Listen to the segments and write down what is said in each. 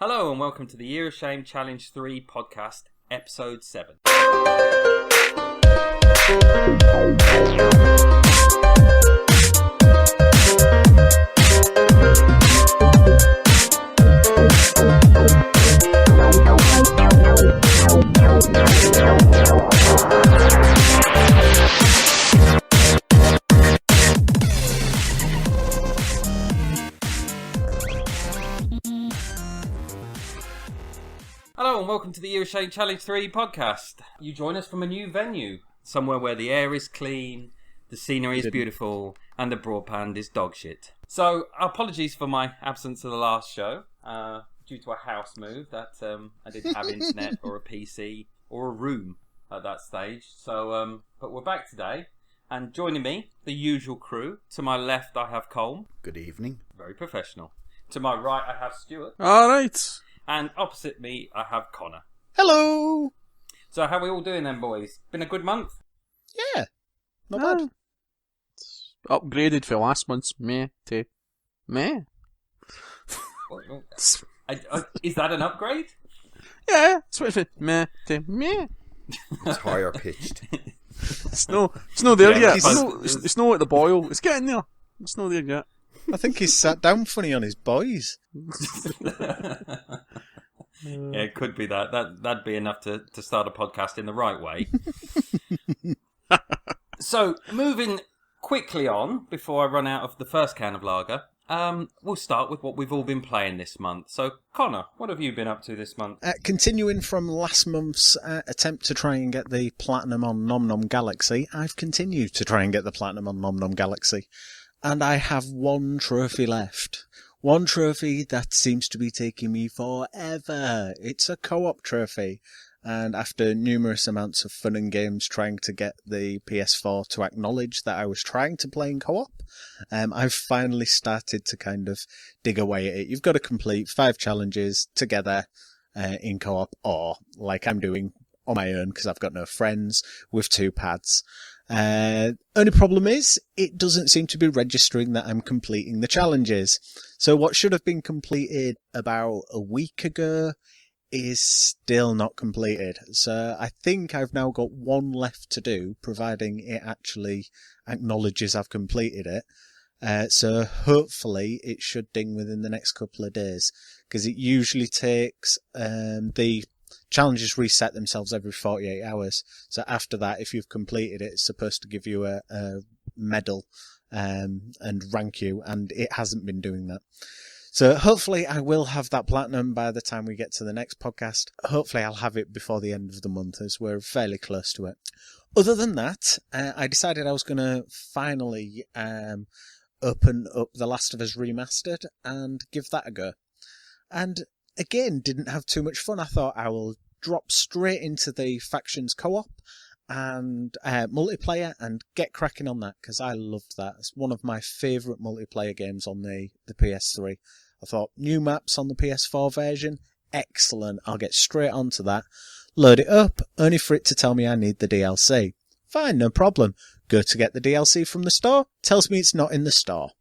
Hello and welcome to the Year of Shame Challenge 3 podcast, episode 7. Hello and welcome to the Year of Shame Challenge 3 podcast. You join us from a new venue, somewhere where the air is clean, the scenery is beautiful, and the broadband is dog shit. So, apologies for my absence of the last show, due to a house move that I didn't have internet or a PC or a room at that stage. So, but we're back today, and joining me, the usual crew. To my left, I have Colm. Good evening. Very professional. To my right, I have Stuart. All right. And opposite me, I have Connor. Hello. So how are we all doing then, boys? Been a good month? Yeah, not bad. Upgraded for last month's meh to meh. Is that an upgrade? Yeah, it's what it meh to meh. It's higher pitched. It's no there Yeah, yet. It's no at the boil. It's getting there. It's no there yet. I think he's sat down funny on his boys. Yeah, it could be that. That'd be enough to start a podcast in the right way. So, moving quickly on, before I run out of the first can of lager, we'll start with what we've all been playing this month. So, Connor, what have you been up to this month? Continuing from last month's attempt to try and get the platinum on Nom Nom Galaxy, I've continued to try and get the platinum on Nom Nom Galaxy. And I have one trophy left. One trophy that seems to be taking me forever. It's a co-op trophy. And after numerous amounts of fun and games trying to get the PS4 to acknowledge that I was trying to play in co-op, I've finally started to kind of dig away at it. You've got to complete 5 challenges together in co-op, or like I'm doing on my own because I've got no friends, with 2 pads. Only problem is, it doesn't seem to be registering that I'm completing the challenges. So what should have been completed about a week ago is still not completed. So I think I've now got one left to do, providing it actually acknowledges I've completed it. So hopefully it should ding within the next couple of days, because it usually takes the challenges reset themselves every 48 hours. So after that, if you've completed it, it's supposed to give you a medal and rank you, and it hasn't been doing that. So hopefully I will have that platinum by the time we get to the next podcast. Hopefully I'll have it before the end of the month, as we're fairly close to it. Other than that, I decided I was going to finally open up The Last of Us Remastered and give that a go. And again, didn't have too much fun. I thought I will drop straight into the factions co-op and multiplayer and get cracking on that, because I loved that. It's one of my favourite multiplayer games on the PS3. I thought, new maps on the PS4 version, excellent. I'll get straight onto that. Load it up, only for it to tell me I need the DLC. Fine, no problem. Go to get the DLC from the store, tells me it's not in the store.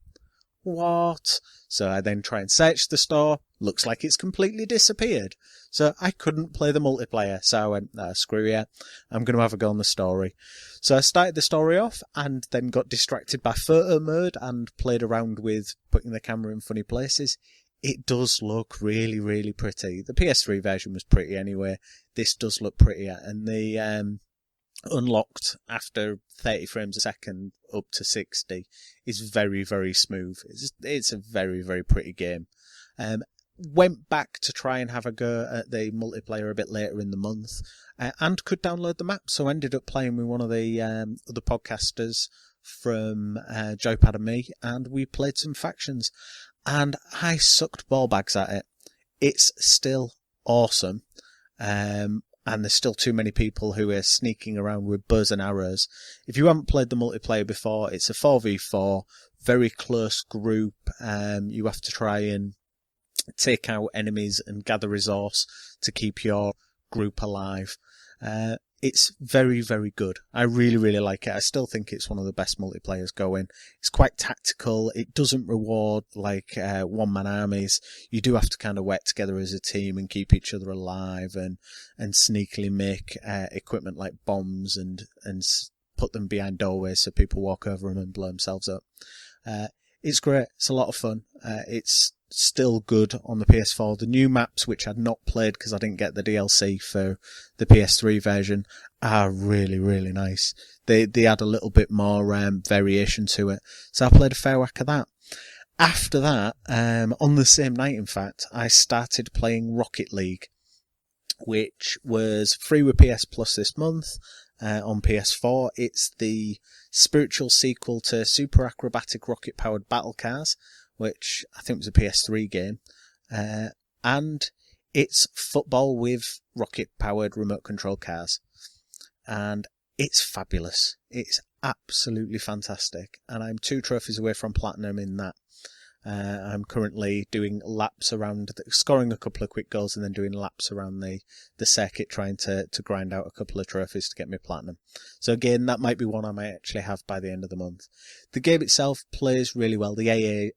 What? So I then try and search the store. Looks like it's completely disappeared. So I couldn't play the multiplayer. So I went, screw yeah, I'm going to have a go on the story. So I started the story off and then got distracted by photo mode and played around with putting the camera in funny places. It does look really, really pretty. The PS3 version was pretty anyway. This does look prettier. And the unlocked after 30 frames a second up to 60 is very, very smooth. It's a very, very pretty game. Went back to try and have a go at the multiplayer a bit later in the month, and could download the map, so ended up playing with one of the other podcasters from Joypad and me, and we played some factions, and I sucked ball bags at it. It's still awesome, and there's still too many people who are sneaking around with bows and arrows. If you haven't played the multiplayer before, it's a 4v4, very close group. You have to try and take out enemies and gather resource to keep your group alive. it's very, very good. I really, really like it. I still think it's one of the best multiplayers going. It's quite tactical. It doesn't reward like one-man armies. You do have to kind of work together as a team and keep each other alive and sneakily make equipment like bombs and put them behind doorways so people walk over them and blow themselves up. It's great. It's a lot of fun. It's still good on the PS4. The new maps, which I'd not played because I didn't get the DLC for the PS3 version, are really, really nice. They add a little bit more variation to it. So I played a fair whack of that. After that, on the same night, in fact, I started playing Rocket League, which was free with PS Plus this month on PS4. It's the spiritual sequel to Super Acrobatic Rocket Powered Battle Cars, which I think was a PS3 game, and it's football with rocket-powered remote-control cars, and it's fabulous. It's absolutely fantastic, and I'm 2 trophies away from platinum in that. I'm currently doing laps around, scoring a couple of quick goals and then doing laps around the circuit trying to grind out a couple of trophies to get me platinum. So again, that might be one I might actually have by the end of the month. The game itself plays really well. The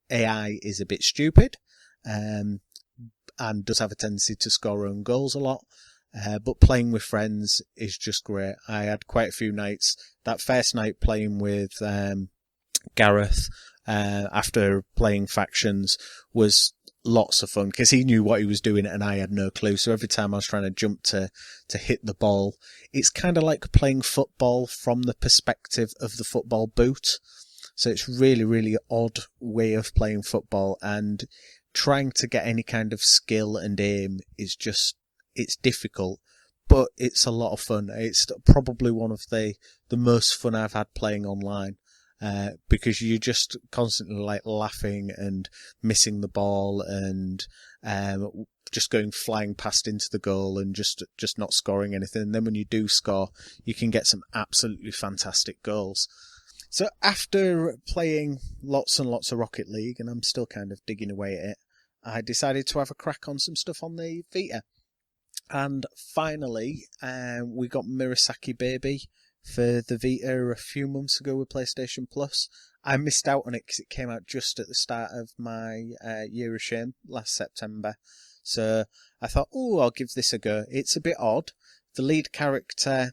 AI is a bit stupid and does have a tendency to score own goals a lot. But playing with friends is just great. I had quite a few nights. That first night playing with Gareth, after playing factions, was lots of fun because he knew what he was doing and I had no clue. So every time I was trying to jump to hit the ball, it's kind of like playing football from the perspective of the football boot. So it's really, really odd way of playing football, and trying to get any kind of skill and aim is just, it's difficult, but it's a lot of fun. It's probably one of the most fun I've had playing online. Because you're just constantly like laughing and missing the ball and just going flying past into the goal and just not scoring anything. And then when you do score, you can get some absolutely fantastic goals. So after playing lots and lots of Rocket League, and I'm still kind of digging away at it, I decided to have a crack on some stuff on the Vita. And finally, we got Murasaki Baby for the Vita a few months ago with PlayStation Plus. I missed out on it because it came out just at the start of my year of shame last September. So I thought, I'll give this a go. It's a bit odd. The lead character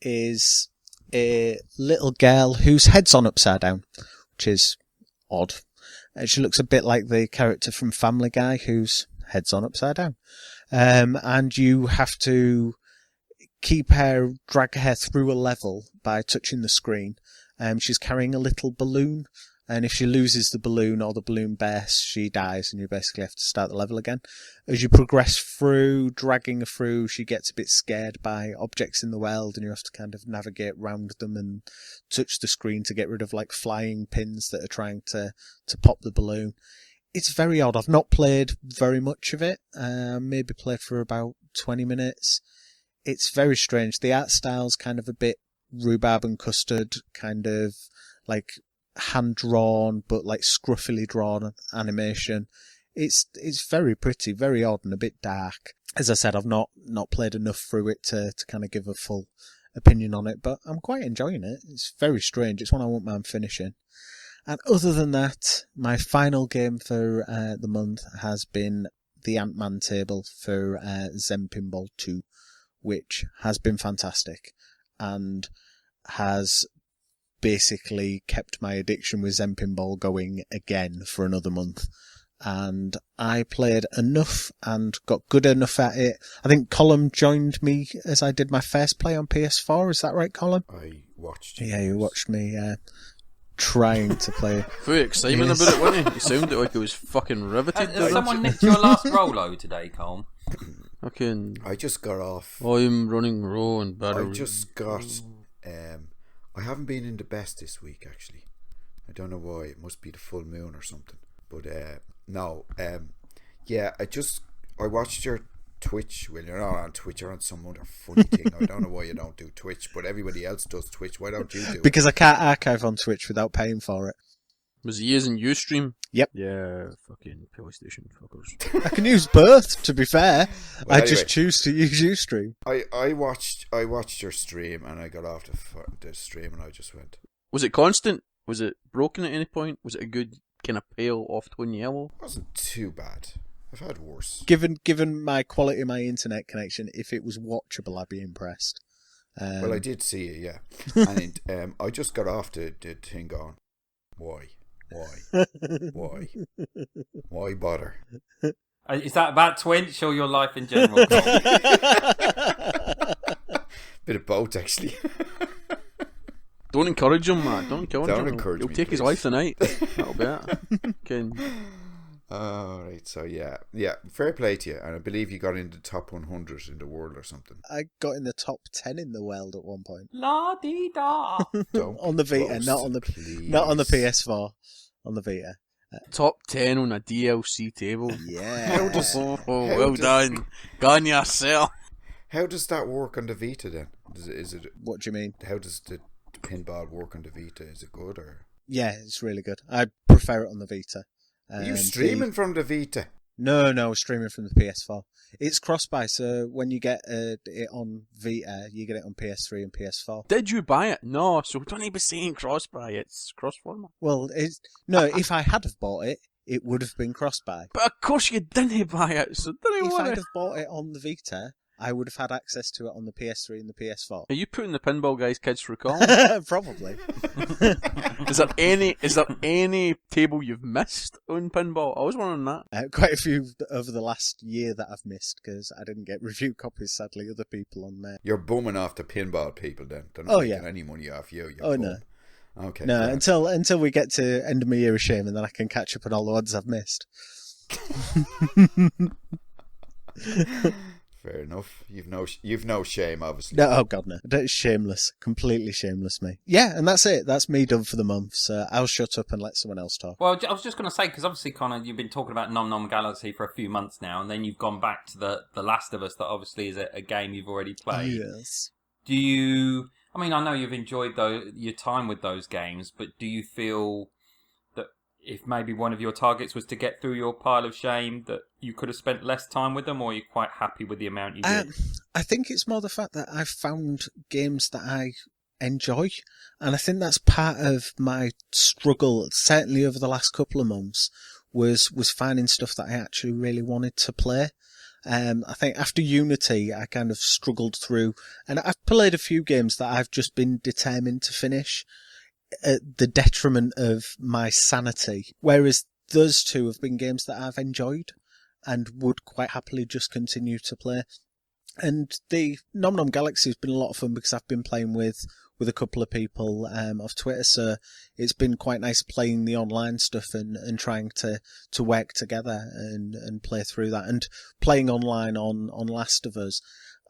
is a little girl whose head's on upside down, which is odd. She looks a bit like the character from Family Guy whose head's on upside down. And you have to drag her through a level by touching the screen. She's carrying a little balloon, and if she loses the balloon or the balloon bursts, she dies, and you basically have to start the level again. As you progress through, dragging her through, she gets a bit scared by objects in the world, and you have to kind of navigate round them and touch the screen to get rid of like flying pins that are trying to pop the balloon. It's very odd. I've not played very much of it. Maybe played for about 20 minutes. It's very strange. The art style's kind of a bit rhubarb and custard, kind of like hand-drawn, but like scruffily drawn animation. It's very pretty, very odd and a bit dark. As I said, I've not played enough through it to kind of give a full opinion on it, but I'm quite enjoying it. It's very strange. It's one I won't mind finishing. And other than that, my final game for the month has been the Ant-Man table for Zen Pinball 2. Which has been fantastic and has basically kept my addiction with Zen Pinball going again for another month. And I played enough and got good enough at it. I think Colm joined me as I did my first play on PS4. Is that right, Colm? I watched you. Yeah, you watched me trying to play. Full excitement about it, wasn't he? He sounded like he was fucking riveted. Has someone nicked your last Rolo today, Colm? I just got off. I'm running raw and battery. I just got. I haven't been in the best this week, actually. I don't know why. It must be the full moon or something. But no. Yeah, I watched your Twitch. Well, you're not on Twitch. You're on some other funny thing. I don't know why you don't do Twitch, but everybody else does Twitch. Why don't you do it? Because I can't archive on Twitch without paying for it. Was he using Ustream? Yep. Yeah, fucking PlayStation fuckers. I can use both, to be fair. Well, I anyway. just choose to use Ustream. I watched your stream and I got off the stream and I just went. Was it constant? Was it broken at any point? Was it a good kind of pale off-tone yellow? It wasn't too bad. I've had worse. Given my quality of my internet connection, if it was watchable, I'd be impressed. Well, I did see it, yeah. And I just got off the thing going, why? Why bother? Is that about Twitch or your life in general, Colm? Bit of both, actually. Don't encourage him, man. Don't encourage him. me, He'll take his please. life tonight. That'll be it. Alright, so yeah, fair play to you. And I believe you got into the top 100 in the world or something. I got in the top 10 in the world at one point. La dee da. On the Vita, boast, not on the please. PS4. On the Vita. Top 10 on a DLC table. Yeah. Well done. Gone yourself. How does that work on the Vita then? Is it? What do you mean? How does the pinball work on the Vita? Is it good or? Yeah, it's really good. I prefer it on the Vita. Are you streaming from the Vita? No, streaming from the PS4. It's cross-buy, so when you get it on Vita, you get it on PS3 and PS4. Did you buy it? No, so don't even be saying cross-buy. It's cross-format. Well, if I had have bought it, it would have been cross-buy. But of course you didn't buy it, so don't If worry. I'd have bought it on the Vita, I would have had access to it on the PS3 and the PS4. Are you putting the pinball guys' kids through Colm? Probably. Is there any table you've missed on pinball? I was wondering that. Quite a few over the last year that I've missed because I didn't get review copies. Sadly, other people on there. You're bumming off the pinball people then. They're not making yeah. any money off you. Oh no. Okay. No, fair. until we get to end of my year of shame, and then I can catch up on all the ones I've missed. Fair enough. You've no shame, obviously. No, oh god, no. Shameless. Completely shameless me. Yeah, and that's it. That's me done for the month, so I'll shut up and let someone else talk. Well, I was just going to say, because obviously, Connor, you've been talking about Nom Nom Galaxy for a few months now, and then you've gone back to the Last of Us, that obviously is a game you've already played. Yes. Do you... I mean, I know you've enjoyed your time with those games, but do you feel that if maybe one of your targets was to get through your pile of shame, that you could have spent less time with them, or are you quite happy with the amount you did? I think it's more the fact that I've found games that I enjoy, and I think that's part of my struggle, certainly over the last couple of months, was finding stuff that I actually really wanted to play. I think after Unity, I kind of struggled through, and I've played a few games that I've just been determined to finish at the detriment of my sanity, whereas those two have been games that I've enjoyed and would quite happily just continue to play. And the Nom Nom Galaxy has been a lot of fun because I've been playing with a couple of people off Twitter, so it's been quite nice playing the online stuff and trying to work together and play through that. And playing online on Last of Us,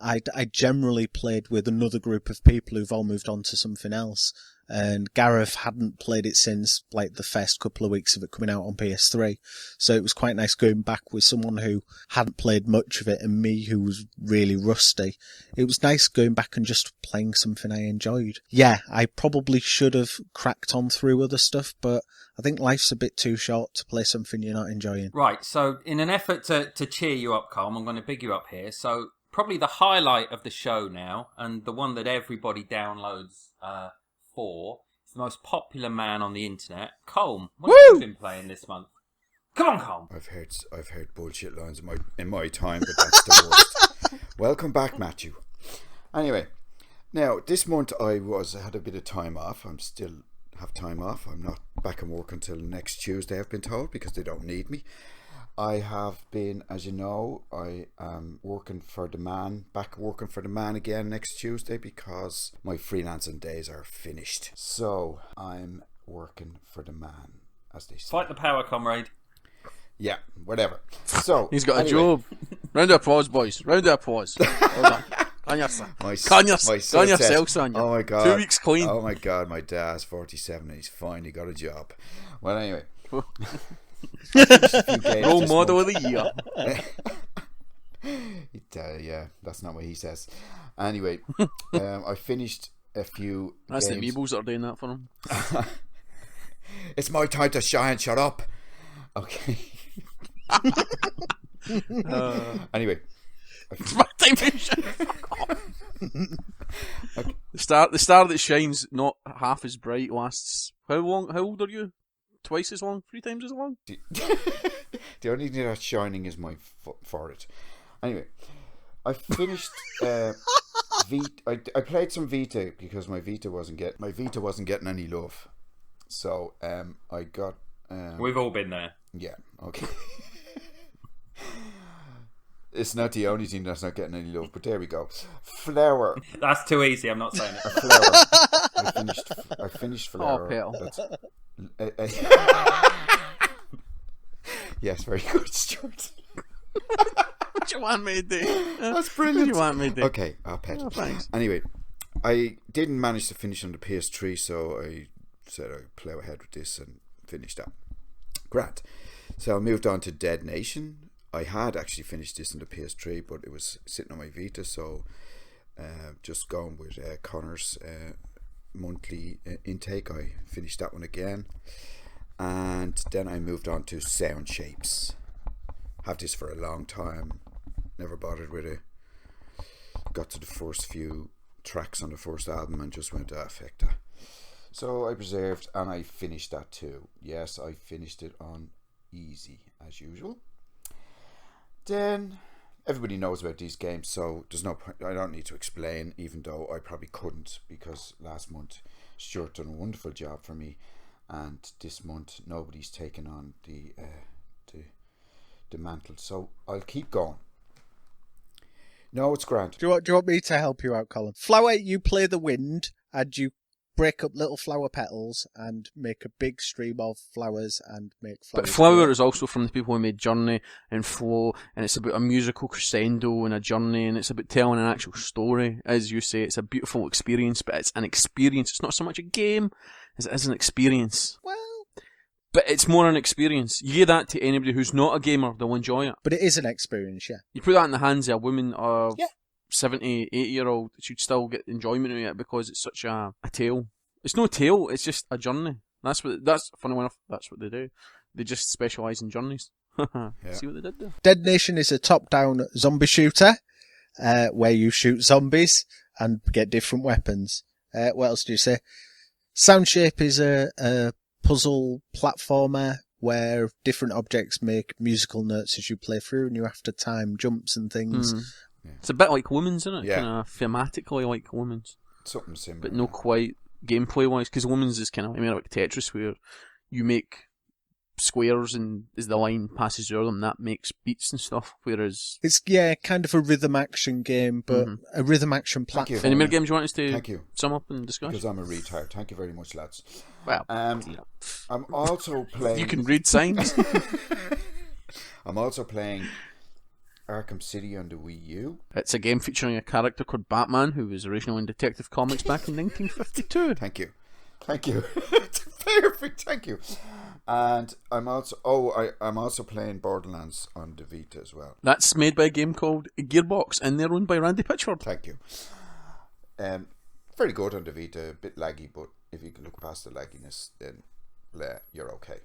I generally played with another group of people who've all moved on to something else. And Gareth hadn't played it since like the first couple of weeks of it coming out on PS3. So it was quite nice going back with someone who hadn't played much of it and me who was really rusty. It was nice going back and just playing something I enjoyed. Yeah, I probably should have cracked on through other stuff, but I think life's a bit too short to play something you're not enjoying. Right, so in an effort to cheer you up, Colm, I'm going to big you up here. So probably the highlight of the show now, and the one that everybody downloads for, is the most popular man on the internet, Colm. What have you been playing this month? Come on, Colm. I've heard bullshit lines in my time, but that's the worst. Welcome back, Matthew. Anyway, now this month I had a bit of time off. I'm still have time off. I'm not back in work until next Tuesday, I've been told, because they don't need me. I have been, as you know, I am back working for the man again next Tuesday because my freelancing days are finished. So I'm working for the man, as they say. Fight the power, comrade. Yeah, whatever. So he's got a job. Round of applause, boys. Round of applause. Well done. Con yourself, son. Oh my god. 2 weeks clean. Oh my god, my dad's 47 and he's finally got a job. Well, anyway. Role model of the year. Yeah, that's not what he says. Anyway, I finished a few That's games. the Meebles that are doing that for him. It's my time to shine. Shut up. Okay. Anyway. It's my time to shine. Fuck off. Okay. The star that shines not half as bright lasts how long? How old are you? Twice as long? 3 times as long? The only thing that's shining is my forehead. Anyway, I finished Vita. I played some Vita because my Vita wasn't getting any love. So I got. We've all been there. Yeah. Okay. It's not the only thing that's not getting any love, but there we go. Flower. That's too easy. I'm not saying it. Flower. I finished Flower. Oh, Yes, very good, Stuart. What do you want me to do? That's brilliant. What do you want me to do? Okay, I'll pet it. Thanks. Anyway, I didn't manage to finish on the PS3, so I said I'd plough ahead with this and finish that. Grand. So I moved on to Dead Nation. I had actually finished this on the PS3, but it was sitting on my Vita, so just going with Connor's monthly intake, I finished that one again. And then I moved on to Sound Shapes. Have this for a long time. Never bothered with it. Got to the first few tracks on the first album and just went, fuck that. So I preserved and I finished that too. Yes, I finished it on easy as usual. Then everybody knows about these games, so there's no point. I don't need to explain, even though I probably couldn't, because last month Stuart done a wonderful job for me, and this month nobody's taken on the mantle. So I'll keep going. No, it's grand. Do you want me to help you out, Colin? Flower, you play the wind and you break up little flower petals and make a big stream of flowers and make flowers. But Flower is also from the people who made Journey and Flow, and it's about a musical crescendo and a journey, and it's about telling an actual story. As you say, it's a beautiful experience, but it's an experience. It's not so much a game as it is an experience. Well, but it's more an experience. You give that to anybody who's not a gamer, they'll enjoy it. but it is an experience, yeah. You put that in the hands of a woman of Yeah. 70, 80-year-old, she'd still get enjoyment out of it because it's such a tale. It's no tale, it's just a journey. That's funny enough, that's what they do. They just specialise in journeys. See what they did there? Dead Nation is a top-down zombie shooter where you shoot zombies and get different weapons. What else do you say? Soundshape is a puzzle platformer where different objects make musical notes as you play through, and you have to time jumps and things. Yeah. It's a bit like Women's, isn't it? Yeah. Kind of thematically like Women's. Something similar. But no quite gameplay-wise, because Women's is kind of like Tetris, where you make squares and as the line passes through them, that makes beats and stuff, whereas... It's, kind of a rhythm action game, but a rhythm action Thank you. platform. Any more games you want us to Thank you. sum up and discuss? Because I'm a retard. Thank you very much, lads. Well, I'm also playing... you can read signs. I'm also playing Arkham City on the Wii U. It's a game featuring a character called Batman, who was originally in Detective Comics back in 1952. Thank you. Perfect. Thank you. And I'm also playing Borderlands on the Vita as well. That's made by a game called Gearbox, and they're owned by Randy Pitchford. Thank you. Very good on the Vita, a bit laggy, but if you can look past the lagginess, then you're okay.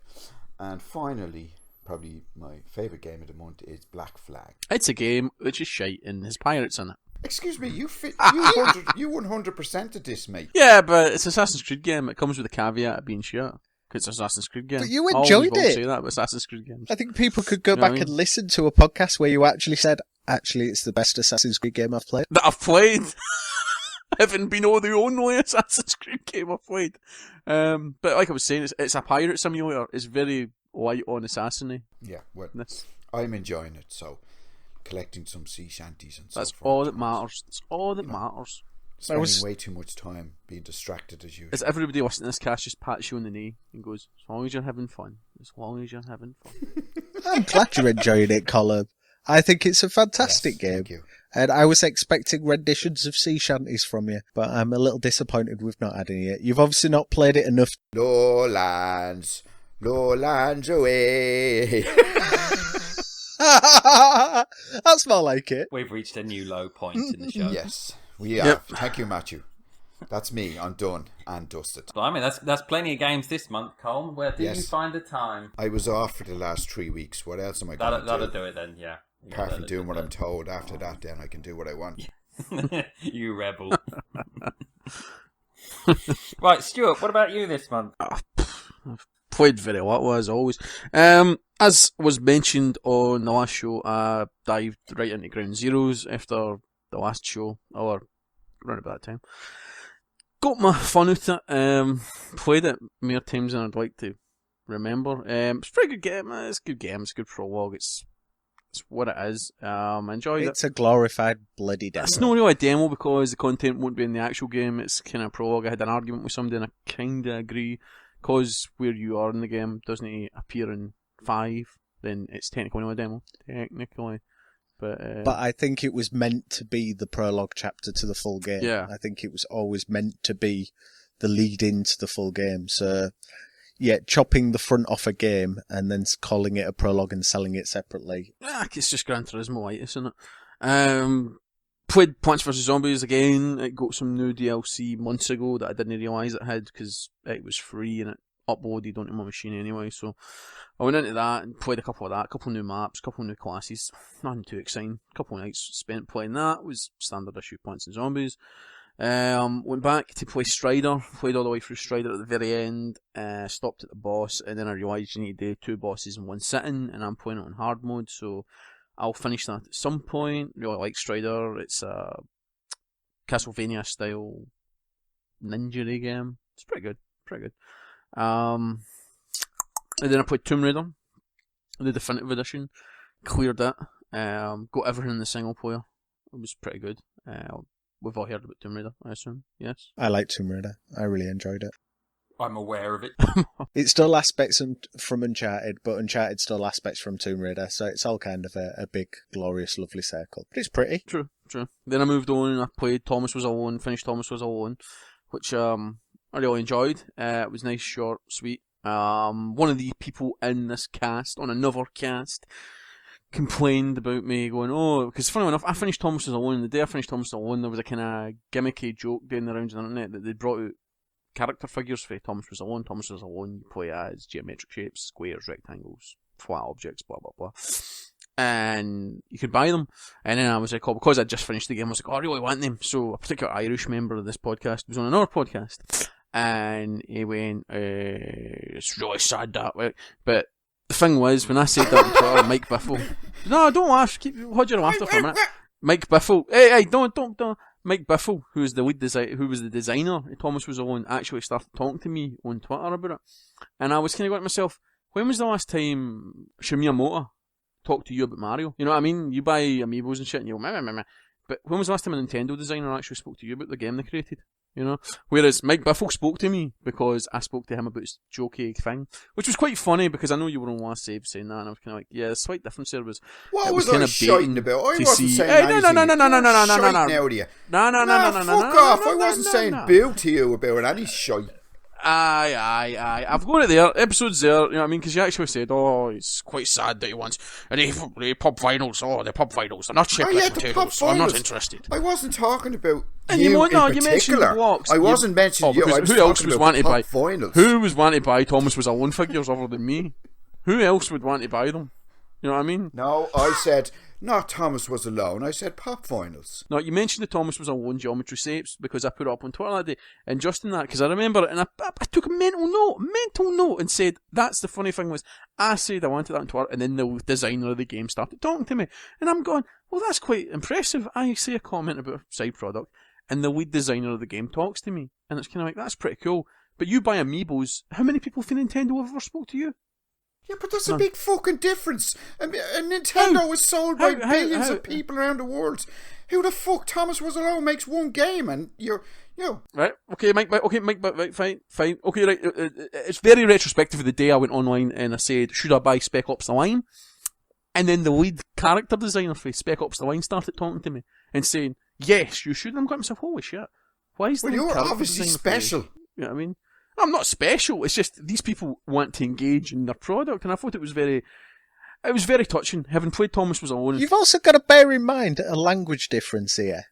And finally, probably my favourite game of the month is Black Flag. It's a game which is shite and has pirates in it. Excuse me, you 100% of this, mate. Yeah, but it's an Assassin's Creed game. It comes with the caveat of being shit. Because it's an Assassin's Creed game. But you I always enjoyed will it. say that with Assassin's Creed games. I think people could go You know what back I mean? and listen to a podcast where you actually said, actually, it's the best Assassin's Creed game I've played. That I've played. Haven't been the only Assassin's Creed game I've played. But like I was saying, it's a pirate simulator. It's very light on assassin-y. Yeah, well, I'm enjoying it, so collecting some sea shanties and That's so forth. all that matters. That's all that matters. Spending way too much time being distracted as usual. As everybody listening to this cast just pats you on the knee and goes, as long as you're having fun. As long as you're having fun. I'm glad you're enjoying it, Colm. I think it's a fantastic game. Thank you. And I was expecting renditions of sea shanties from you, but I'm a little disappointed we've not had any yet. You've obviously not played it enough. Lowlands away. That's more like it. We've reached a new low point in the show. Yes, we have. Thank you, Matthew. That's me. I'm done and dusted. I mean, that's plenty of games this month, Colm. Where did you find the time? I was off for the last 3 weeks. What else am I going to do? That'll do it then, yeah. Apart from doing what I'm told, after that, then I can do what I want. You rebel. Right, Stuart, what about you this month? I've played very little, as always. As was mentioned on the last show, I dived right into Ground Zeroes after the last show, or around about that time. Got my fun out of it. Played it more times than I'd like to remember. It's a pretty good game. It's a good game. It's a good prologue. It's what it is. Enjoyed it. It's a glorified bloody demo. It's not really a demo because the content won't be in the actual game. It's kind of a prologue. I had an argument with somebody and I kind of agree. Because where you are in the game doesn't appear in 5, then it's technically not a demo. Technically. But I think it was meant to be the prologue chapter to the full game. Yeah. I think it was always meant to be the lead into the full game. So, yeah, chopping the front off a game and then calling it a prologue and selling it separately. It's just Gran Turismo-itis, isn't it? Played Plants vs Zombies again. It got some new DLC months ago that I didn't realise it had because it was free and it uploaded onto my machine anyway. So I went into that and played a couple of that, a couple of new maps, a couple of new classes. Nothing too exciting. A couple of nights spent playing that. It was standard issue Plants and Zombies. Went back to play Strider. Played all the way through Strider at the very end. Stopped at the boss and then I realised you need to do 2 bosses in one sitting and I'm playing it on hard mode. So I'll finish that at some point. Really like Strider. It's a Castlevania style ninja game. It's pretty good. And then I played Tomb Raider, the definitive edition. Cleared it. Got everything in the single player. It was pretty good. We've all heard about Tomb Raider, I assume. Yes. I like Tomb Raider. I really enjoyed it. I'm aware of it. It stole aspects from Uncharted, but Uncharted stole aspects from Tomb Raider, so it's all kind of a big, glorious, lovely circle. But it's pretty. True. Then I moved on and I played Thomas Was Alone, finished Thomas Was Alone, which I really enjoyed. It was nice, short, sweet. One of the people in this cast, on another cast, complained about me going, because funny enough, I finished Thomas Was Alone, and the day I finished Thomas Was Alone, there was a kind of gimmicky joke doing around the internet that they brought out character figures for Thomas Was Alone. Thomas Was Alone, you play as geometric shapes, squares, rectangles, flat objects, blah, blah, blah. And you could buy them. And then I was like, because I'd just finished the game, I was like, I really want them. So a particular Irish member of this podcast was on another podcast. And he went, it's really sad that way. But the thing was, when I said that on Twitter, Mike Biffle, no, don't laugh, hold your laughter for a minute. Mike Biffle, hey, don't. Mike Biffle, who was the designer of Thomas Was Alone, actually started talking to me on Twitter about it. And I was kind of going to myself, when was the last time Miyamoto talked to you about Mario? You know what I mean? You buy amiibos and shit and you go, meh. But when was the last time a Nintendo designer actually spoke to you about the game they created? You know? Whereas Mike Biffle spoke to me because I spoke to him about his jokey thing, which was quite funny because I know you were on last save saying that, and I was kind of like, yeah, a slight difference there was. What it was kind I of shouting about? I wasn't saying anything. No. Fuck off! I wasn't saying boo to you about any shite. Aye. I've got it there. Episodes there, you know what I mean? Because you actually said, it's quite sad that he wants. And the pub finals, the pub finals. They're not shaped like potatoes, so I'm not interested. I wasn't talking about and you in you mentioned the blocks. I wasn't mentioning you. I was who else was wanted by finals? Who was wanted by Thomas Was Alone figures other than me? Who else would want to buy them? You know what I mean? No, I said not Thomas Was Alone. I said pop finals. No, you mentioned the Thomas Was Alone geometry shapes because I put it up on Twitter that day, and just in that, because I remember it, and I took a mental note, and said, that's the funny thing was, I said I wanted that on Twitter, and then the designer of the game started talking to me, and I'm going, well, that's quite impressive. I say a comment about a side product, and the lead designer of the game talks to me, and it's kind of like, that's pretty cool. But you buy amiibos, how many people from Nintendo have ever spoke to you? Yeah, but there's a big fucking difference. And Nintendo is sold by billions of people around the world. Who the fuck Thomas Was Alone makes one game and you're. Right, okay, Mike, right, fine. Okay, right, it's very retrospective of the day I went online and I said, should I buy Spec Ops The Line? And then the lead character designer for Spec Ops The Line started talking to me and saying, yes, you should. And I'm going to myself, holy shit. Why is that? Well, you're obviously special. You know what I mean? I'm not special. It's just these people want to engage in their product, and I thought it was very touching. Having played Thomas Was Alone, you've also got to bear in mind a language difference here.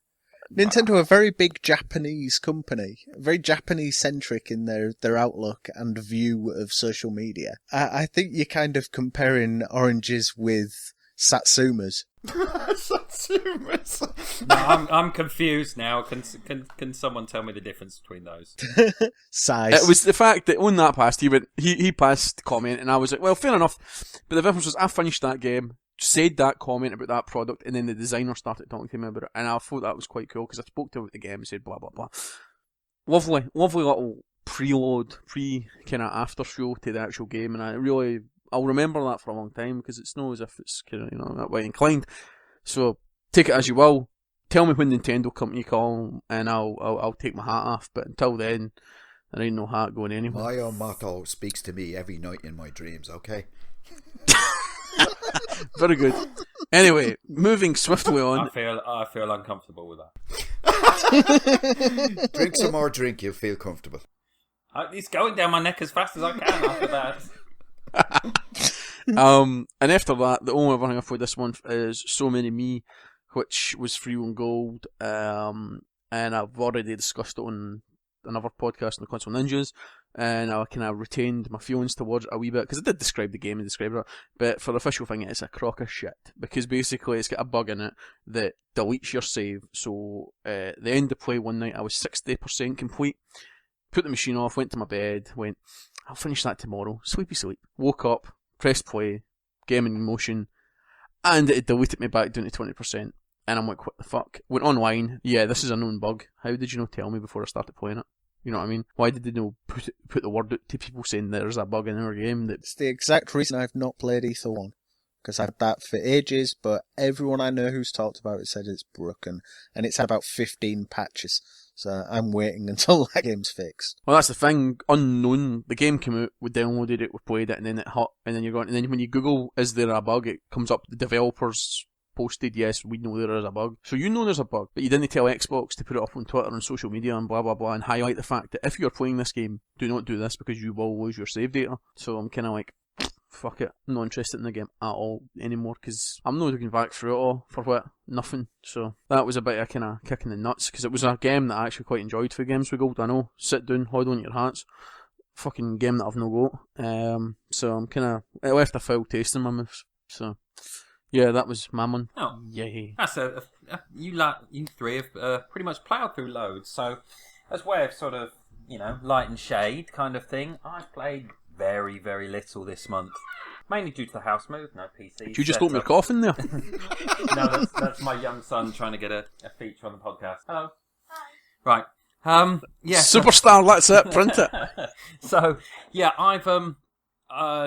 Nintendo are a very big Japanese company, very Japanese-centric in their outlook and view of social media. I think you're kind of comparing oranges with Satsumas. Satsumas. No, I'm confused now. Can someone tell me the difference between those? Size. It was the fact that on that pass, he passed comment, and I was like, well, fair enough. But the difference was I finished that game, said that comment about that product, and then the designer started talking to me about it, and I thought that was quite cool because I spoke to him about the game and said blah blah blah. Lovely little preload, kind of after show to the actual game, and I'll remember that for a long time because it's not as if it's kind of that way inclined. So take it as you will. Tell me when Nintendo company call, and I'll take my hat off. But until then, there ain't no hat going anywhere. My own motto speaks to me every night in my dreams. Okay. Very good. Anyway, moving swiftly on. I feel uncomfortable with that. Drink some more drink, you'll feel comfortable. It's going down my neck as fast as I can after that. And after that, the only other thing I played this month is So Many Me, which was free on Gold. And I've already discussed it on another podcast on the Console Ninjas. And I kind of retained my feelings towards it a wee bit, because I did describe the game and describe it, but for the official thing, it's a crock of shit, because basically it's got a bug in it that deletes your save. So the end of play one night, I was 60% complete, put the machine off, went to my bed, went, I'll finish that tomorrow, sleepy sleep, woke up, pressed play, game in motion, and it deleted me back down to 20%, and I'm like, what the fuck? Went online, yeah, this is a known bug, how did you not tell me before I started playing it? You know what I mean? Why did they not put the word out to people saying there's a bug in our game? It's the exact reason I've not played Ether 1. Because I've had that for ages, but everyone I know who's talked about it said it's broken. And it's had about 15 patches. So I'm waiting until that game's fixed. Well, that's the thing. Unknown. The game came out, we downloaded it, we played it, and then it hot. And then you're going, and then when you Google, is there a bug? It comes up, the developers posted, yes, we know there is a bug. So you know there's a bug, but you didn't tell Xbox to put it up on Twitter and social media and blah blah blah and highlight the fact that if you're playing this game, do not do this because you will lose your save data. So I'm kind of like, fuck it, I'm not interested in the game at all anymore because I'm not looking back through it all for what? Nothing. So that was a bit of kind of kick in the nuts because it was a game that I actually quite enjoyed for Games with Gold. I know, sit down, hold on your hats. Fucking game that I've no got. So I'm kind of, it left a foul taste in my mouth. So yeah, that was my one. Oh, yay! That's you three have pretty much ploughed through loads. So, as way of sort of light and shade kind of thing, I've played very very little this month, mainly due to the house move. No PC. Did you just open your coffin there? No, that's my young son trying to get a feature on the podcast. Hello. Hi. Right. Yeah. Superstar. That's it. Print it. So yeah, I've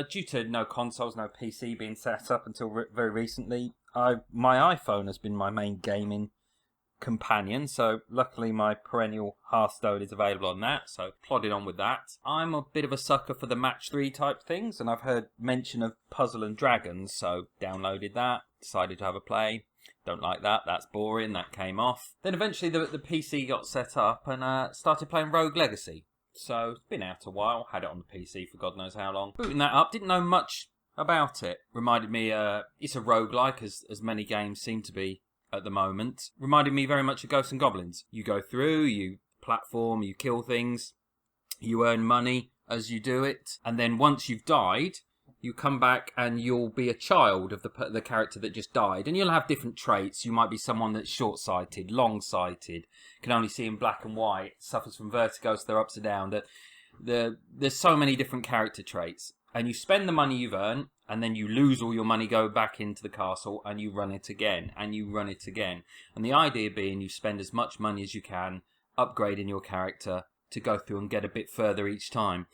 due to no consoles, no PC being set up until very recently, my iPhone has been my main gaming companion, so luckily my perennial Hearthstone is available on that, so plodded on with that. I'm a bit of a sucker for the match 3 type things, and I've heard mention of Puzzle and Dragons, so downloaded that, decided to have a play. Don't like that, that's boring, that came off. Then eventually the PC got set up and started playing Rogue Legacy. So, it's been out a while, had it on the PC for God knows how long. Booting that up, didn't know much about it. Reminded me, it's a roguelike, as many games seem to be at the moment. Reminded me very much of Ghosts and Goblins. You go through, you platform, you kill things, you earn money as you do it, and then once you've died, you come back and you'll be a child of the character that just died, and you'll have different traits. You might be someone that's short-sighted, long-sighted, can only see in black and white, suffers from vertigo, so they're upside down. There's so many different character traits, and you spend the money you've earned, and then you lose all your money, go back into the castle, and you run it again, and you run it again. And the idea being you spend as much money as you can upgrading your character to go through and get a bit further each time.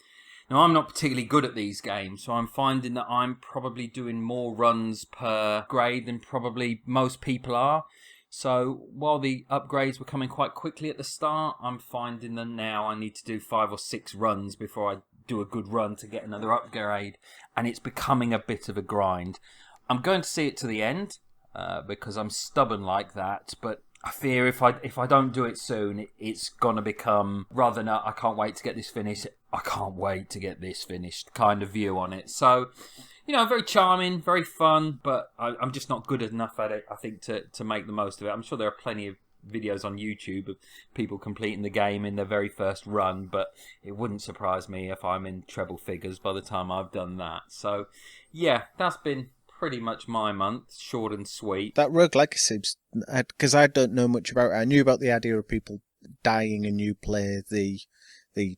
Now, I'm not particularly good at these games, so I'm finding that I'm probably doing more runs per grade than probably most people are. So, while the upgrades were coming quite quickly at the start, I'm finding that now I need to do 5 or 6 runs before I do a good run to get another upgrade, and it's becoming a bit of a grind. I'm going to see it to the end, because I'm stubborn like that, but I fear if I don't do it soon, it's going to become, rather than I can't wait to get this finished, I can't wait to get this finished kind of view on it. So, very charming, very fun, but I'm just not good enough at it, I think, to make the most of it. I'm sure there are plenty of videos on YouTube of people completing the game in their very first run, but it wouldn't surprise me if I'm in treble figures by the time I've done that. So, yeah, that's been pretty much my month, short and sweet. That Rogue Legacy, because I don't know much about it. I knew about the idea of people dying and you play the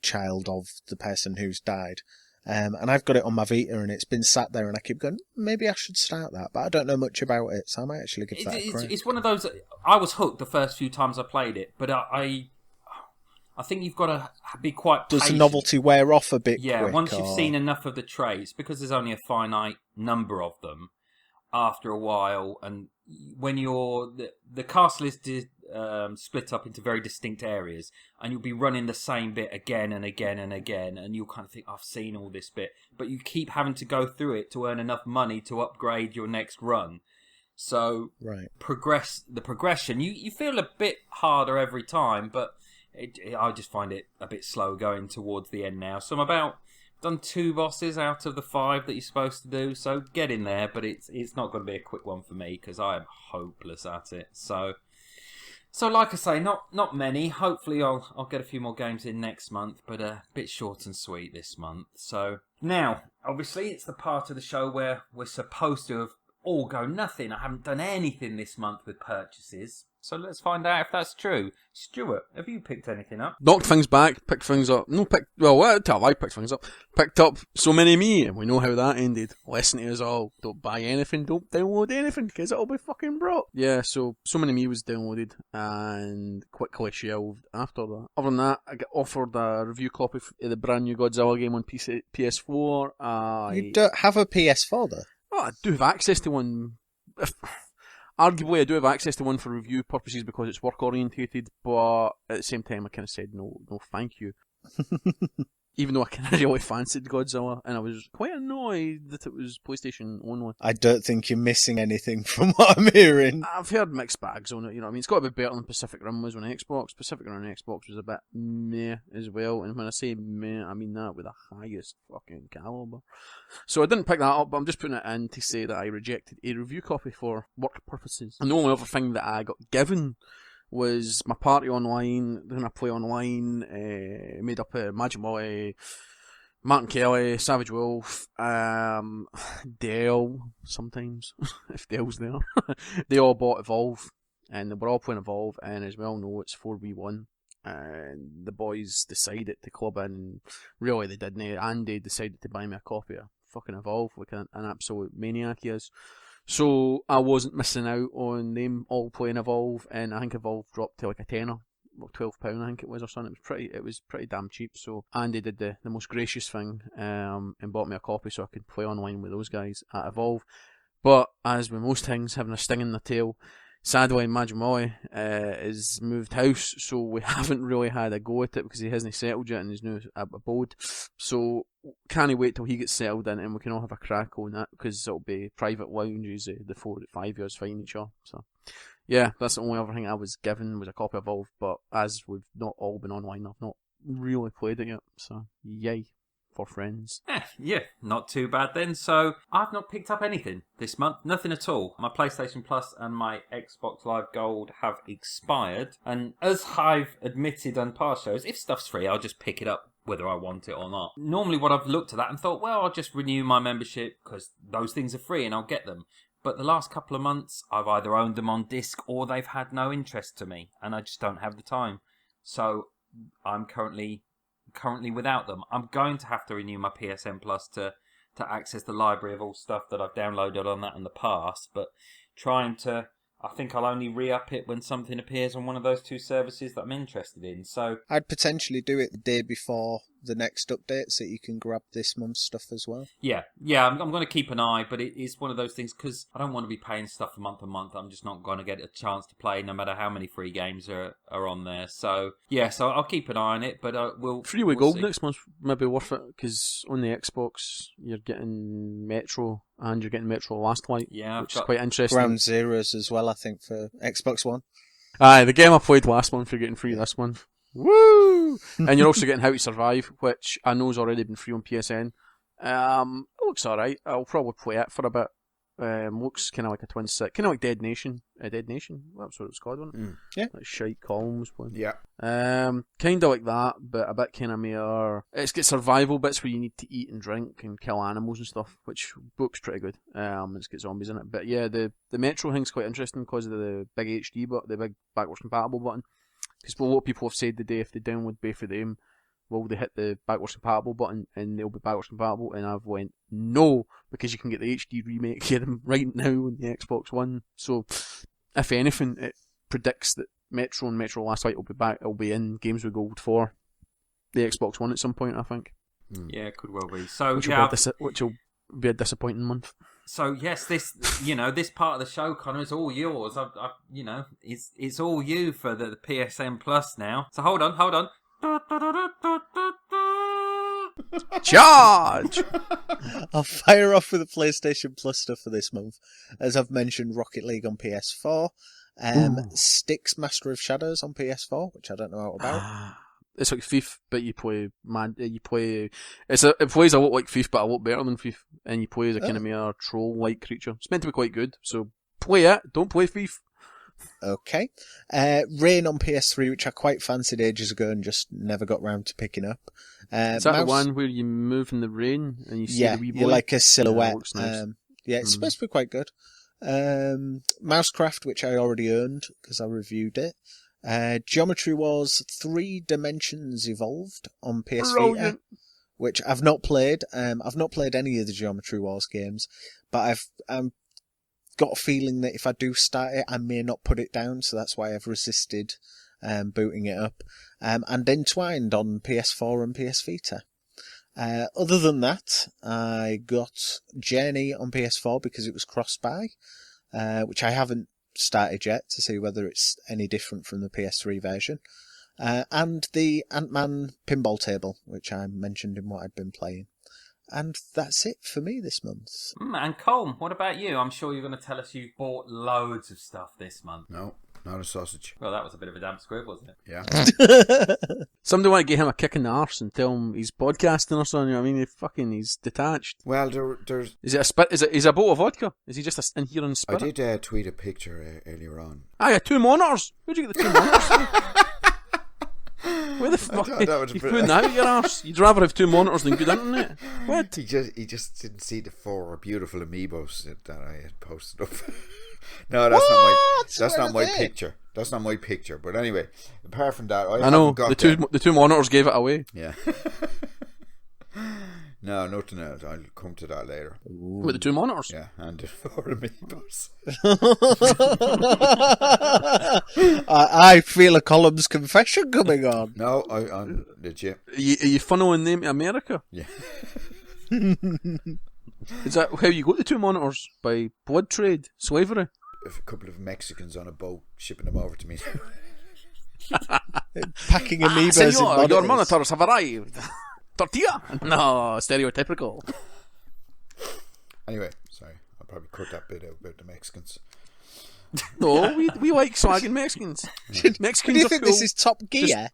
child of the person who's died. And I've got it on my Vita and it's been sat there and I keep going, maybe I should start that, but I don't know much about it, so I might actually give that a crack. It's one of those, I was hooked the first few times I played it, but I think you've got to be quite patient. Does the novelty wear off a bit quick? Once you've seen enough enough of the traits, because there's only a finite number of them, after a while, and when you're the castle is split up into very distinct areas, and you'll be running the same bit again and again and again, and you'll kind of think, I've seen all this bit, but you keep having to go through it to earn enough money to upgrade your next run. So the progression, you feel a bit harder every time, but I just find it a bit slow going towards the end now. So I'm done 2 bosses out of the 5 that you're supposed to do, so get in there, but it's not going to be a quick one for me because I am hopeless at it. So like I say, not many. Hopefully I'll get a few more games in next month, but a bit short and sweet this month. So now, obviously, it's the part of the show where we're supposed to have all go nothing. I haven't done anything this month with purchases. So let's find out if that's true. Stuart, have you picked anything up? Knocked things back, picked things up. I picked things up. Picked up So Many Me, and we know how that ended. Listen to us all. Don't buy anything, don't download anything, because it'll be fucking brought. Yeah, So Many Me was downloaded and quickly shelved after that. Other than that, I got offered a review copy of the brand new Godzilla game on PS4. You don't have a PS4 though? Oh, I do have access to one. Arguably, I do have access to one for review purposes because it's work orientated, but at the same time, I kind of said no, thank you. Even though I kind of really fancied Godzilla, and I was quite annoyed that it was PlayStation only. I don't think you're missing anything from what I'm hearing. I've heard mixed bags on it, you know what I mean? It's got to be better than Pacific Rim was on Xbox. Pacific Rim on Xbox was a bit meh as well, and when I say meh, I mean that with the highest fucking caliber. So I didn't pick that up, but I'm just putting it in to say that I rejected a review copy for work purposes. And the only other thing that I got given was my party online, then I play online, made up of Magic Molly, Martin Kelly, Savage Wolf, Dale, sometimes, if Dale's there. They all bought Evolve, and they were all playing Evolve, and as we all know, it's 4v1. And the boys decided to club in, really they didn't, Andy decided to buy me a copy of fucking Evolve, like an absolute maniac he is. So I wasn't missing out on them all playing Evolve, and I think Evolve dropped to like a tenner, or £12 I think it was or something. It was pretty damn cheap. So Andy did the most gracious thing, and bought me a copy so I could play online with those guys at Evolve. But as with most things, having a sting in the tail, sadly Magic Molly has moved house, so we haven't really had a go at it because he hasn't settled yet in his new abode. So can't wait till he gets settled in and we can all have a crack on that, because it'll be private lounges, the 4 to 5 years fighting each other. So yeah, that's the only other thing I was given, was a copy of Evolve, but as we've not all been online, I've not really played it yet, so yay for friends. Yeah, not too bad then. So I've not picked up anything this month, nothing at all. My PlayStation Plus and my Xbox Live Gold have expired, and as I've admitted on past shows, if stuff's free, I'll just pick it up whether I want it or not. Normally what I've looked at that and thought, well, I'll just renew my membership because those things are free and I'll get them. But the last couple of months, I've either owned them on disc or they've had no interest to me, and I just don't have the time. So I'm currently without them. I'm going to have to renew my PSN Plus to access the library of all stuff that I've downloaded on that in the past, but I think I'll only re-up it when something appears on one of those 2 services that I'm interested in. So I'd potentially do it the day before the next update so you can grab this month's stuff as well. Yeah, I'm going to keep an eye, but it is one of those things because I don't want to be paying stuff a month. I'm just not going to get a chance to play no matter how many free games are on there. So yeah, so I'll keep an eye on it, but we'll... Free with Gold next month may be worth it, because on the Xbox you're getting Metro and you're getting Metro Last Light, which is quite interesting. Ground Zeroes as well, I think, for Xbox One. Aye, the game I played last month you're getting free this month. Woo! And you're also getting How to Survive, which I know has already been free on PSN. It looks alright. I'll probably play it for a bit. Looks kind of like a twin stick, kind of like Dead Nation. Dead Nation? That's what it was called, wasn't it? Yeah. Like shite Colm was playing. Yeah. Kind of like that, but a bit kind of more. It's got survival bits where you need to eat and drink and kill animals and stuff, which looks pretty good. It's got zombies in it, but yeah, the Metro thing's quite interesting because of the big HD button, the big backwards compatible button. Because a lot of people have said today if they download both of them, will they hit the backwards compatible button and they'll be backwards compatible? And I've went no, because you can get the HD remake of them right now on the Xbox One. So if anything, it predicts that Metro and Metro Last Light will be back. It'll be in Games with Gold for the Xbox One at some point, I think. Yeah, it could well be. So which will be a disappointing month. So yes, this part of the show, Connor, is all yours. It's all you for the PSN Plus now. So hold on. Charge! I'll fire off with the PlayStation Plus stuff for this month. As I've mentioned, Rocket League on PS4, Styx Master of Shadows on PS4, which I don't know all about. It's like FIFA, but it plays a lot like FIFA, but a lot better than FIFA, and you play as a kind of mere troll-like creature. It's meant to be quite good, so play it, don't play FIFA. Okay. Rain on PS3, which I quite fancied ages ago and just never got round to picking up. Is that the one where you move in the rain and you see the wee boy? You're like a silhouette. Yeah, nice. It's supposed to be quite good. Mousecraft, which I already owned because I reviewed it. Geometry Wars 3 Dimensions Evolved on PS Vita, which I've not played. I've not played any of the Geometry Wars games, but I've got a feeling that if I do start it, I may not put it down, so that's why I've resisted booting it up. And Entwined on PS4 and PS Vita. Other than that, I got Journey on PS4 because it was cross-buy, which I haven't started yet to see whether it's any different from the PS3 version. And the Ant-Man pinball table, which I mentioned in what I'd been playing. And that's it for me this month. And Colm, what about you? I'm sure you're going to tell us you bought loads of stuff this month. No, not a sausage. Well, that was a bit of a damp squib, wasn't it? Yeah. Somebody want to give him a kick in the arse and tell him he's podcasting or something. I mean, he's detached. Well, there's. Is it a spit? Is a bottle of vodka? Is he just in here on spirit? I did tweet a picture earlier on. Ah, yeah, 2 monitors. Where'd you get the 2 monitors? Where the fuck? You're putting that out your arse. You'd rather have 2 monitors than good internet. What? He just didn't see the 4 beautiful amiibos that I had posted up. No, that's not my picture. That's not my picture. But anyway, apart from that, I know the two monitors gave it away. Yeah. No, nothing else. I'll come to that later. With the 2 monitors? Yeah, and the 4 amiibos. I feel a Column's confession coming on. No, I'm legit. Are you funneling them to America? Yeah. Is that how you got the 2 monitors? By blood trade? Slavery? A couple of Mexicans on a boat shipping them over to me. Packing amoebas senor, in monitors. your monitors have arrived. Tortilla? No, stereotypical. Anyway, sorry. I'll probably cut that bit out about the Mexicans. No, we like swagging Mexicans. Mexicans Do you are think cool. this is Top Gear?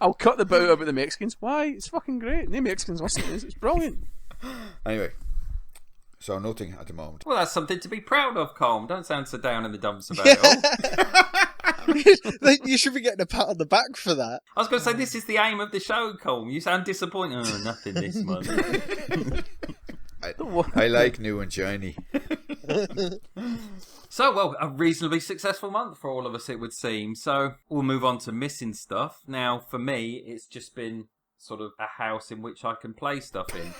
I'll cut the bout about the Mexicans. Why? It's fucking great. The Mexicans listen to this. It's brilliant. Anyway, so nothing at the moment. Well, that's something to be proud of, Colm. Don't sound so down in the dumps about it all. You should be getting a pat on the back for that. I was going to say, this is the aim of the show, Colm. You sound disappointed. Oh, nothing this month. I like new and shiny. So, well, a reasonably successful month for all of us, it would seem. So, we'll move on to missing stuff. Now, for me, it's just been sort of a house in which I can play stuff in.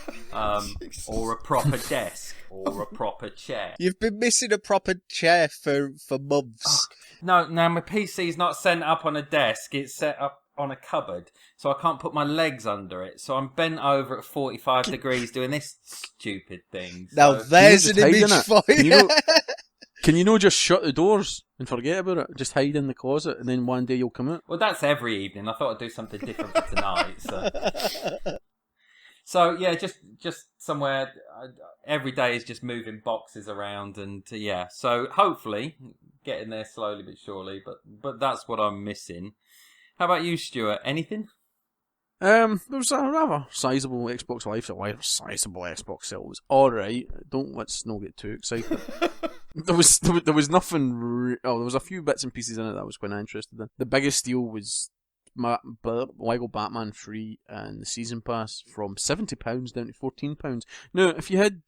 Or a proper desk. Or a proper chair. You've been missing a proper chair for months. No, now my PC's not set up on a desk. It's set up on a cupboard. So I can't put my legs under it. So I'm bent over at 45 degrees doing this stupid thing. Now there's an image for you. Can you just shut the doors and forget about it? Just hide in the closet and then one day you'll come out? Well, that's every evening. I thought I'd do something different for tonight. So yeah, just somewhere. Every day is just moving boxes around, and yeah. So hopefully getting there slowly but surely. But that's what I'm missing. How about you, Stuart? Anything? There was a rather sizable Xbox Live sale. Well, sizable Xbox sale was alright. Let's not get too excited. There was nothing. There was a few bits and pieces in it that I was quite interested in. The biggest deal was Lego Batman 3 and the season pass from £70 down to £14. Now, if you had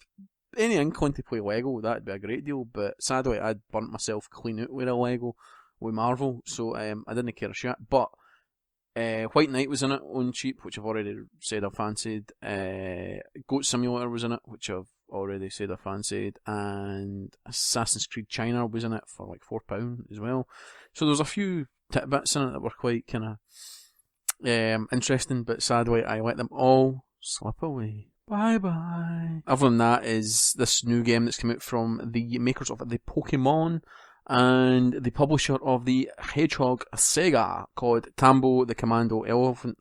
any inkling to play Lego, that'd be a great deal. But sadly, I'd burnt myself clean out with a Lego with Marvel, so I didn't care a shit. But White Knight was in it on cheap, which I've already said I fancied. Goat Simulator was in it, which I've already said I fancied, and Assassin's Creed China was in it for like £4 as well. So there was a few tidbits in it that were quite kind of interesting, but sadly I let them all slip away. Bye bye. Other than that is this new game that's come out from the makers of the Pokemon and the publisher of the Hedgehog Sega, called Tambo the Commando Elephant.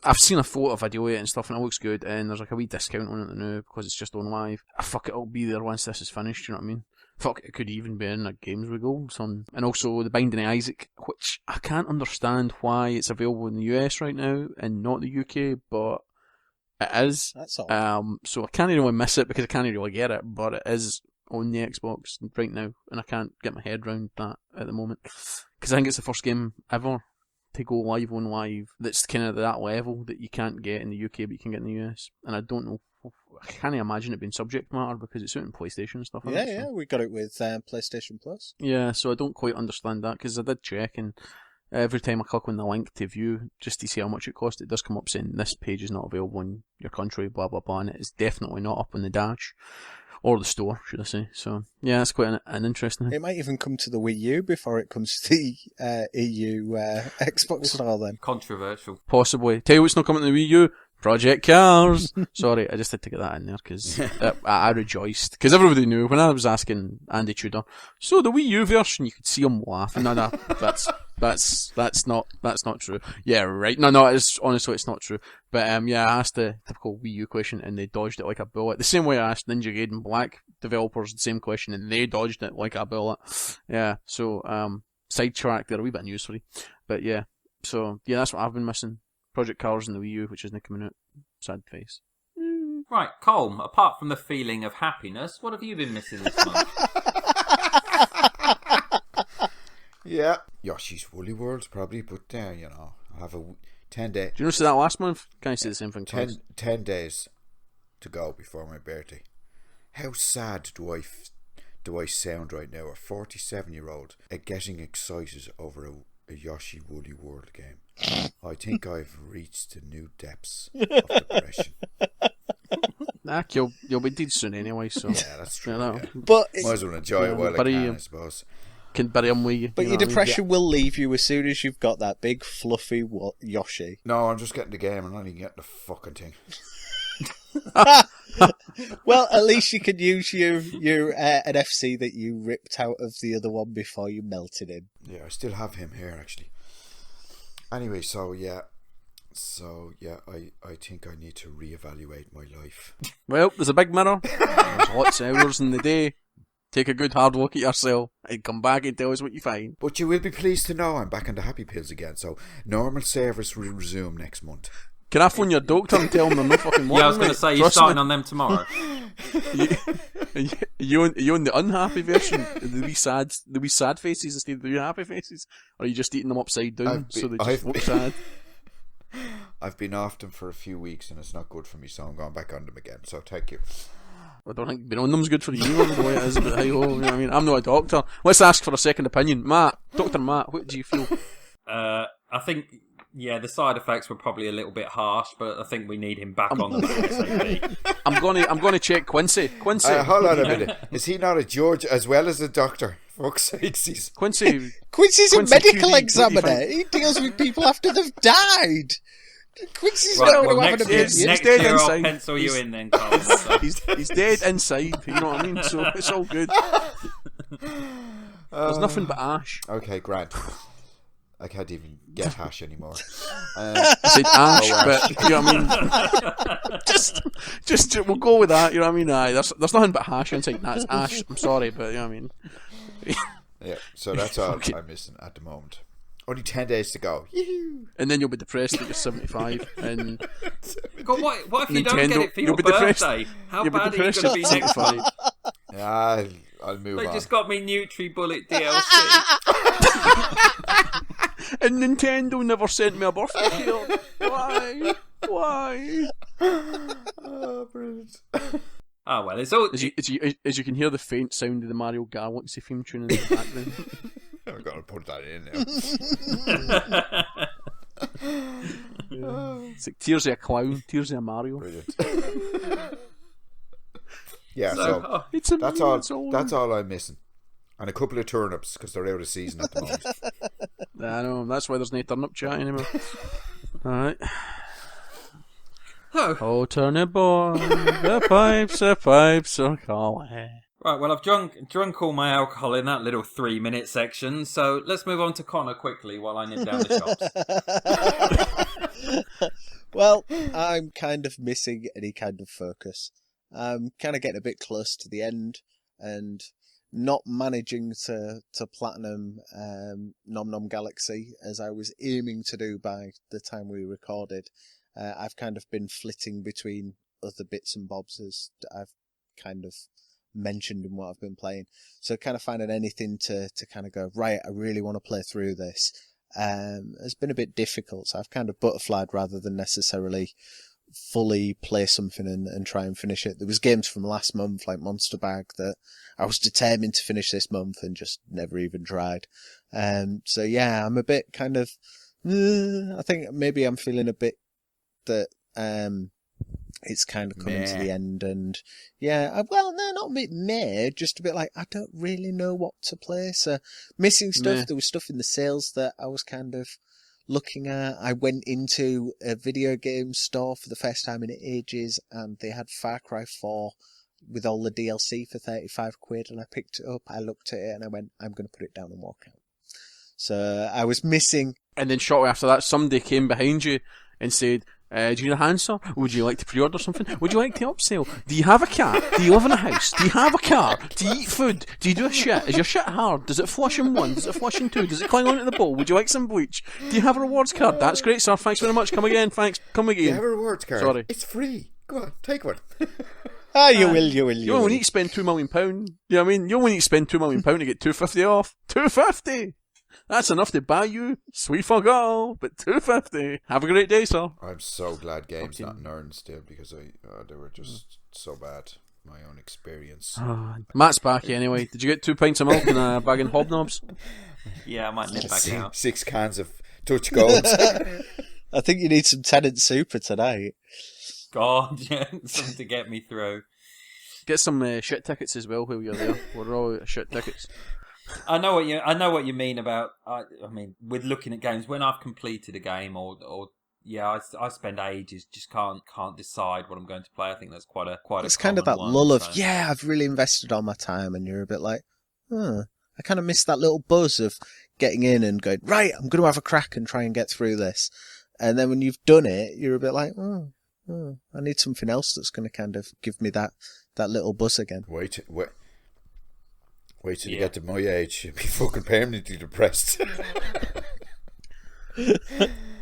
I've seen a photo video of it and stuff, and it looks good, and there's like a wee discount on it now because it's just on live. Fuck it, it'll be there once this is finished, you know what I mean? Fuck, it could even be in like Games with Gold, son. And also The Binding of Isaac, which I can't understand why it's available in the US right now and not the UK, but it is. That's all. So I can't really miss it because I can't really get it, but it is on the Xbox right now, and I can't get my head around that at the moment. Because I think it's the first game ever to go live on live that's kind of that level that you can't get in the UK but you can get in the US. And I don't know, I can't imagine it being subject matter because it's out in PlayStation and stuff. Yeah, we got it with PlayStation Plus. Yeah, so I don't quite understand that because I did check, and every time I click on the link to view just to see how much it cost, it does come up saying this page is not available in your country, blah blah blah, and it is definitely not up on the dash. Or the store, should I say. So, yeah, that's quite an interesting thing. It might even come to the Wii U before it comes to the EU Xbox store then. Controversial. Possibly. Tell you what's not coming to the Wii U? Project Cars. Sorry, I just had to get that in there because I rejoiced. Because everybody knew when I was asking Andy Tudor, so the Wii U version, you could see him laughing. No, that's not true. Yeah, right. No, honestly, it's not true. But yeah, I asked the typical Wii U question and they dodged it like a bullet. The same way I asked Ninja Gaiden Black developers the same question and they dodged it like a bullet. Yeah, so sidetrack there, a wee bit of news for you. But yeah, so yeah, that's what I've been missing. Project Cars and the Wii U, which isn't coming out. Sad face. Right, Colm, apart from the feeling of happiness, what have you been missing this month? Yeah, Yoshi's Woolly World probably, but you know, I have a 10 day. Did you notice that last month? Can I say the same thing? 10 days to go before my birthday. How sad do I sound right now? A 47-year-old getting excited over a Yoshi Woolly World game. I think I've reached the new depths of depression. Nah, you'll be dead soon anyway, so yeah, that's true. You know. Yeah. But might as well enjoy it while I can, I suppose. Can bury him with you. But your depression will leave you as soon as you've got that big fluffy Yoshi. No, I'm just getting the game. I'm not even getting the fucking thing. Well, at least you can use your NFC that you ripped out of the other one before you melted him. Yeah, I still have him here actually. Anyway, so yeah, I think I need to reevaluate my life. Well, there's a big mirror. There's lots of hours in the day. Take a good hard look at yourself and come back and tell us what you find. But you will be pleased to know I'm back on the happy pills again, so normal service will resume next month. Can I phone your doctor and tell him they're not fucking working? Yeah, I was going to say, you're starting on them tomorrow. You on the unhappy version? The wee sad faces instead of the wee happy faces? Or are you just eating them upside down so they just look sad? I've been off them for a few weeks and it's not good for me, so I'm going back on them again. So thank you. I don't think being on them's good for you, the way it is, but hey ho, you know what I mean? I'm not a doctor. Let's ask for a second opinion. Dr. Matt, what do you feel? I think, yeah, the side effects were probably a little bit harsh, but I think we need him back on the ASAP. I'm gonna check Quincy. Hold on a minute. Is he not a judge as well as a doctor? Fuck's sakes, Quincy's a medical examiner. He deals with people after they've died. Quincy's not going to have an opinion. Next year I'll pencil you in then, Carl. He's dead inside, you know what I mean? So it's all good. There's nothing but ash. Okay, Grant. I can't even get hash anymore. I said ash, but you know what I mean? just we'll go with that, you know what I mean? Aye, there's nothing but hash inside. That's ash. I'm sorry, but you know what I mean? Yeah, so that's all I'm missing at the moment. Only 10 days to go. Yee-hoo. And then you'll be depressed that you're 75. And God, what if you don't Nintendo, get it for your you'll be depressed. birthday? How You'll be bad are you depressed going to be at next 75. week? Yeah, I'll move They on. just got me NutriBullet DLC. And Nintendo never sent me a birthday card. Why? Oh, brilliant. Oh, well, it's all... As you can hear the faint sound of the Mario Galaxy theme tune in the background. I've got to put that in now. It's like Tears of a Clown, Tears of a Mario. Brilliant. Yeah, so It's that's all I'm missing. And a couple of turnips, because they're out of season at the moment. I know, that's why there's no turnip chat anymore. Alright. Oh, turnip boy, the pipes are calling. Right, well, I've drunk all my alcohol in that little 3-minute section, so let's move on to Connor quickly while I nip down the shops. Well, I'm kind of missing any kind of focus. I'm kind of getting a bit close to the end and not managing to platinum Nom Nom Galaxy as I was aiming to do by the time we recorded. I've kind of been flitting between other bits and bobs as I've kind of mentioned in what I've been playing. So kind of finding anything to kind of go, right, I really want to play through this. Has been a bit difficult. So I've kind of butterflied rather than necessarily fully play something and try and finish it. There was games from last month like Monster Bag that I was determined to finish this month and just never even tried. So yeah, I'm a bit kind of, I think maybe I'm feeling a bit that it's kind of coming to the end, and yeah, well, no, not a bit meh, just a bit like I don't really know what to play. So missing stuff. There was stuff in the sales that I was kind of looking at. I went into a video game store for the first time in ages, and they had Far Cry 4 with all the DLC for 35 quid, and I picked it up, I looked at it, and I went, I'm going to put it down and walk out. So I was missing. And then shortly after that, somebody came behind you and said, do you need a hand saw? Would you like to pre-order something? Would you like to upsell? Do you have a cat? Do you live in a house? Do you have a car? Do you eat food? Do you do a shit? Is your shit hard? Does it flush in one? Does it flush in two? Does it cling onto the bowl? Would you like some bleach? Do you have a rewards card? That's great, sir. Thanks very much. Come again. Thanks. Come again. You have a rewards card? Sorry. It's free. Go on, take one. You will. You only need to spend £2 million. You know what I mean? You only need to spend £2 million to get $250 off. $250! That's enough to buy you sweet fuck all, but $250. Have a great day, sir. I'm so glad games not in Ireland still, because they were just so bad. My own experience. Matt's back anyway. Did you get 2 pints of milk and a bag of hobnobs? Yeah, I might nip back out. 6 cans of Touch Golds. I think you need some Tenant Super tonight. God, yeah, something to get me through. Get some shit tickets as well while you're there. We're all shit tickets. I know what you mean about. I mean, with looking at games, when I've completed a game, or I spend ages just can't decide what I'm going to play. I think that's quite a. It's kind of that one, lull of I've really invested all my time, and you're a bit like, I kind of miss that little buzz of getting in and going, right, I'm going to have a crack and try and get through this, and then when you've done it, you're a bit like, I need something else that's going to kind of give me that little buzz again. Wait till you get to my age. You'll be fucking permanently depressed.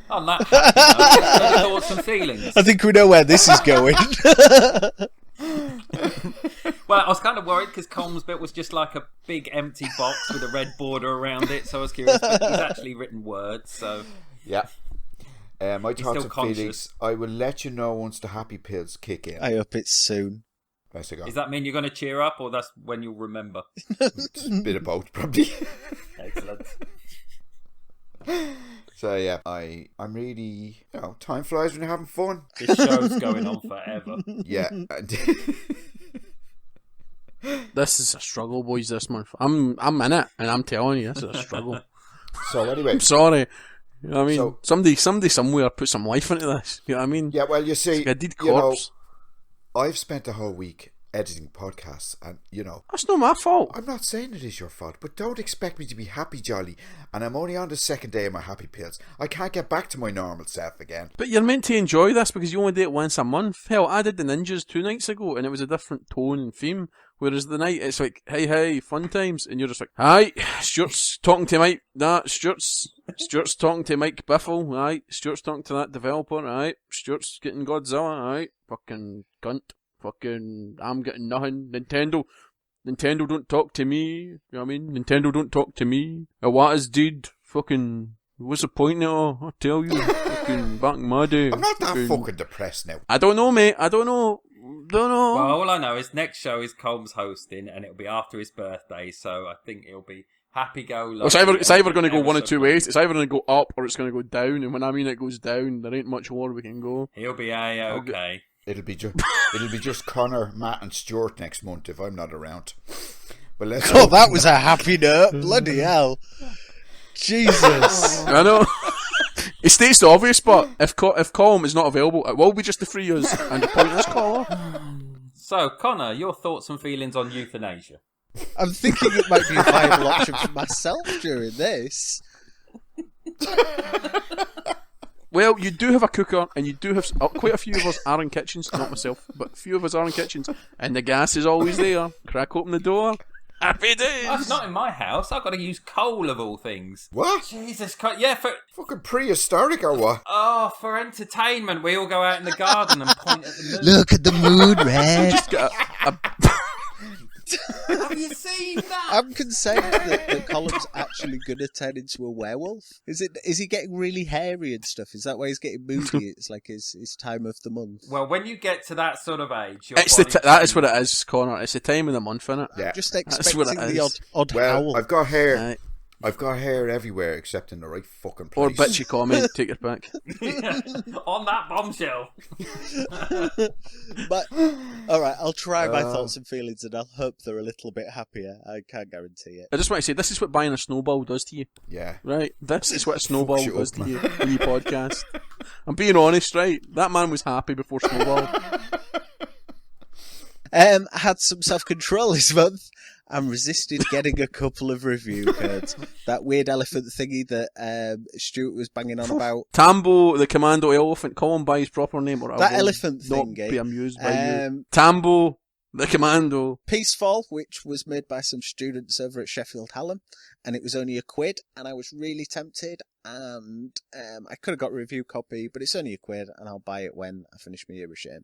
I'm that happy. Thoughts and feelings. I think we know where this is going. Well, I was kind of worried because Colm's bit was just like a big empty box with a red border around it, so I was curious. But he's actually written words, so yeah. My thoughts and conscious. feelings. I will let you know once the happy pills kick in. I hope it's soon. Best I got. Does that mean you're going to cheer up, or that's when you'll remember? It's a bit of both, probably. Excellent. So yeah, I'm really, time flies when you're having fun. This show's going on forever. Yeah. This is a struggle, boys. This month, I'm in it, and I'm telling you, this is a struggle. So anyway, I'm sorry. You know what I mean? So, somebody somewhere put some life into this. You know what I mean? Yeah. Well, you see, it's like a dead corpse. I've spent the whole week editing podcasts, and That's not my fault. I'm not saying it is your fault, but don't expect me to be happy jolly, and I'm only on the second day of my happy pills. I can't get back to my normal self again. But you're meant to enjoy this because you only do it once a month. Hell, I did the Ninjas 2 nights ago and it was a different tone and theme. Whereas the night it's like, hey, fun times, and you're just like, hi, Stuart's talking to Mike, Stuart's talking to Mike Biffle, aye, Stuart's talking to that developer, aye, Stuart's getting Godzilla, aye, fucking cunt, fucking, I'm getting nothing, Nintendo don't talk to me, you know what I mean, Nintendo don't talk to me, Iwata's dead, fucking, what's the point now, I'll tell you, fucking, back in my day. I'm not that fucking depressed now. I don't know, mate, I don't know. Well, all I know is next show is Colm's hosting, and it'll be after his birthday, so I think it'll be happy-go-lucky. Well, it's either going to go one of two ways. It's either going to go up or it's going to go down, and when I mean it goes down, there ain't much more we can go. He'll be okay. It'll be just Connor, Matt, and Stuart next month if I'm not around. But let's. Oh, that was a happy note! Bloody hell! Jesus! I know. It states the obvious, but if Colm is not available, it will be just the three of us, and the point is caller. So, Connor, your thoughts and feelings on euthanasia? I'm thinking it might be a viable option for myself during this. Well, you do have a cooker, and you do have quite a few of us are in kitchens, not myself, but a few of us are in kitchens, and the gas is always there. Crack open the door. Happy days! That's not in my house. I've got to use coal of all things. What? Jesus Christ. Yeah, for... Fucking prehistoric or what? Oh, for entertainment. We all go out in the garden and point at the moon. Look at the moon, Red. Just got Have you seen that? I'm concerned that Colum's actually going to turn into a werewolf. Is he getting really hairy and stuff? Is that why he's getting moody? It's like his time of the month. Well, when you get to that sort of age, that is what it is, Connor. It's the time of the month, innit? Yeah. Just expecting the odd howl. I've got hair. I've got hair everywhere except in the right fucking place. Or bitchy comment, take it back. On that bombshell. But alright, I'll try my thoughts and feelings and I'll hope they're a little bit happier. I can't guarantee it. I just want to say, this is what buying a snowball does to you. Yeah. Right? This is what a snowball Fucks you does up, to man. you when you podcast. I'm being honest, right? That man was happy before snowball. I had some self-control this month and resisted getting a couple of review codes. That weird elephant thingy that Stuart was banging on about. Tambo, the commando elephant, call him by his proper name, or I That will elephant not thingy. be amused by you. Tambo, the commando. Peaceful, which was made by some students over at Sheffield Hallam, and it was only £1, and I was really tempted, and I could have got a review copy, but it's only £1, and I'll buy it when I finish my year of shame.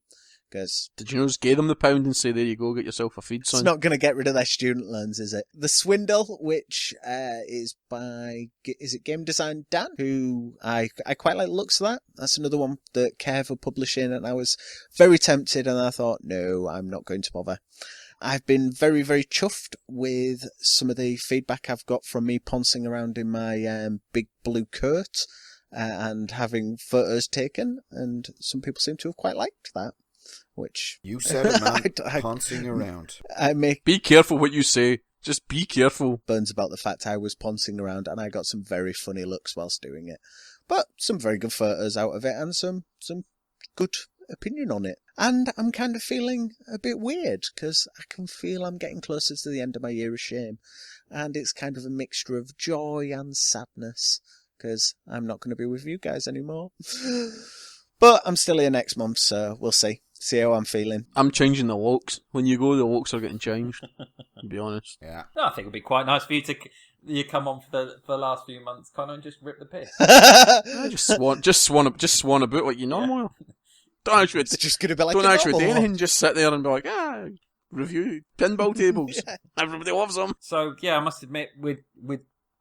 Because did you know just give them the £1 and say, there you go, get yourself a feed, son? It's not going to get rid of their student loans, is it? The Swindle, which is by, is it Game Design Dan? Who I quite like the looks of that. That's another one that Kev are publishing, and I was very tempted, and I thought, no, I'm not going to bother. I've been very, very chuffed with some of the feedback I've got from me poncing around in my big blue coat and having photos taken, and some people seem to have quite liked that. Which you said it, man. Poncing around. Be careful what you say. Just be careful. Burns about the fact I was poncing around, and I got some very funny looks whilst doing it. But some very good photos out of it, and some good opinion on it. And I'm kind of feeling a bit weird, because I can feel I'm getting closer to the end of my year of shame. And it's kind of a mixture of joy and sadness, because I'm not going to be with you guys anymore. But I'm still here next month, so we'll see. See how I'm feeling. I'm changing the looks. When you go, the looks are getting changed. To be honest. Yeah. No, I think it'd be quite nice for you to come on for the last few months, Connor, and just rip the piss. I just swan about like you normal. Yeah. Don't actually. It's just going to be like don't actually do normal. anything. Just sit there and be like, review pinball tables. Yeah. Everybody loves them. So yeah, I must admit, with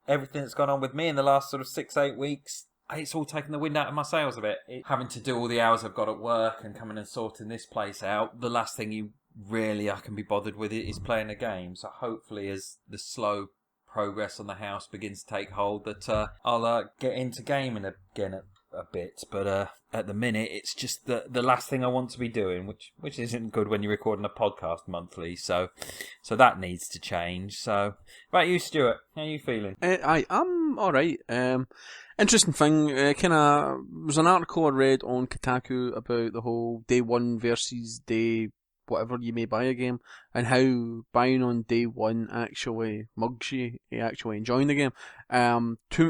everything that's gone on with me in the last sort of 6-8 weeks, it's all taken the wind out of my sails a bit. Having to do all the hours I've got at work and coming and sorting this place out, the last thing I can be bothered with is playing a game. So hopefully as the slow progress on the house begins to take hold, that I'll get into gaming again a bit. But at the minute, it's just the last thing I want to be doing, which isn't good when you're recording a podcast monthly. So that needs to change. So, about you, Stuart, how are you feeling? I'm alright. Interesting thing, was an article I read on Kotaku about the whole day 1 versus day whatever you may buy a game, and how buying on day one actually mugs you actually enjoying the game.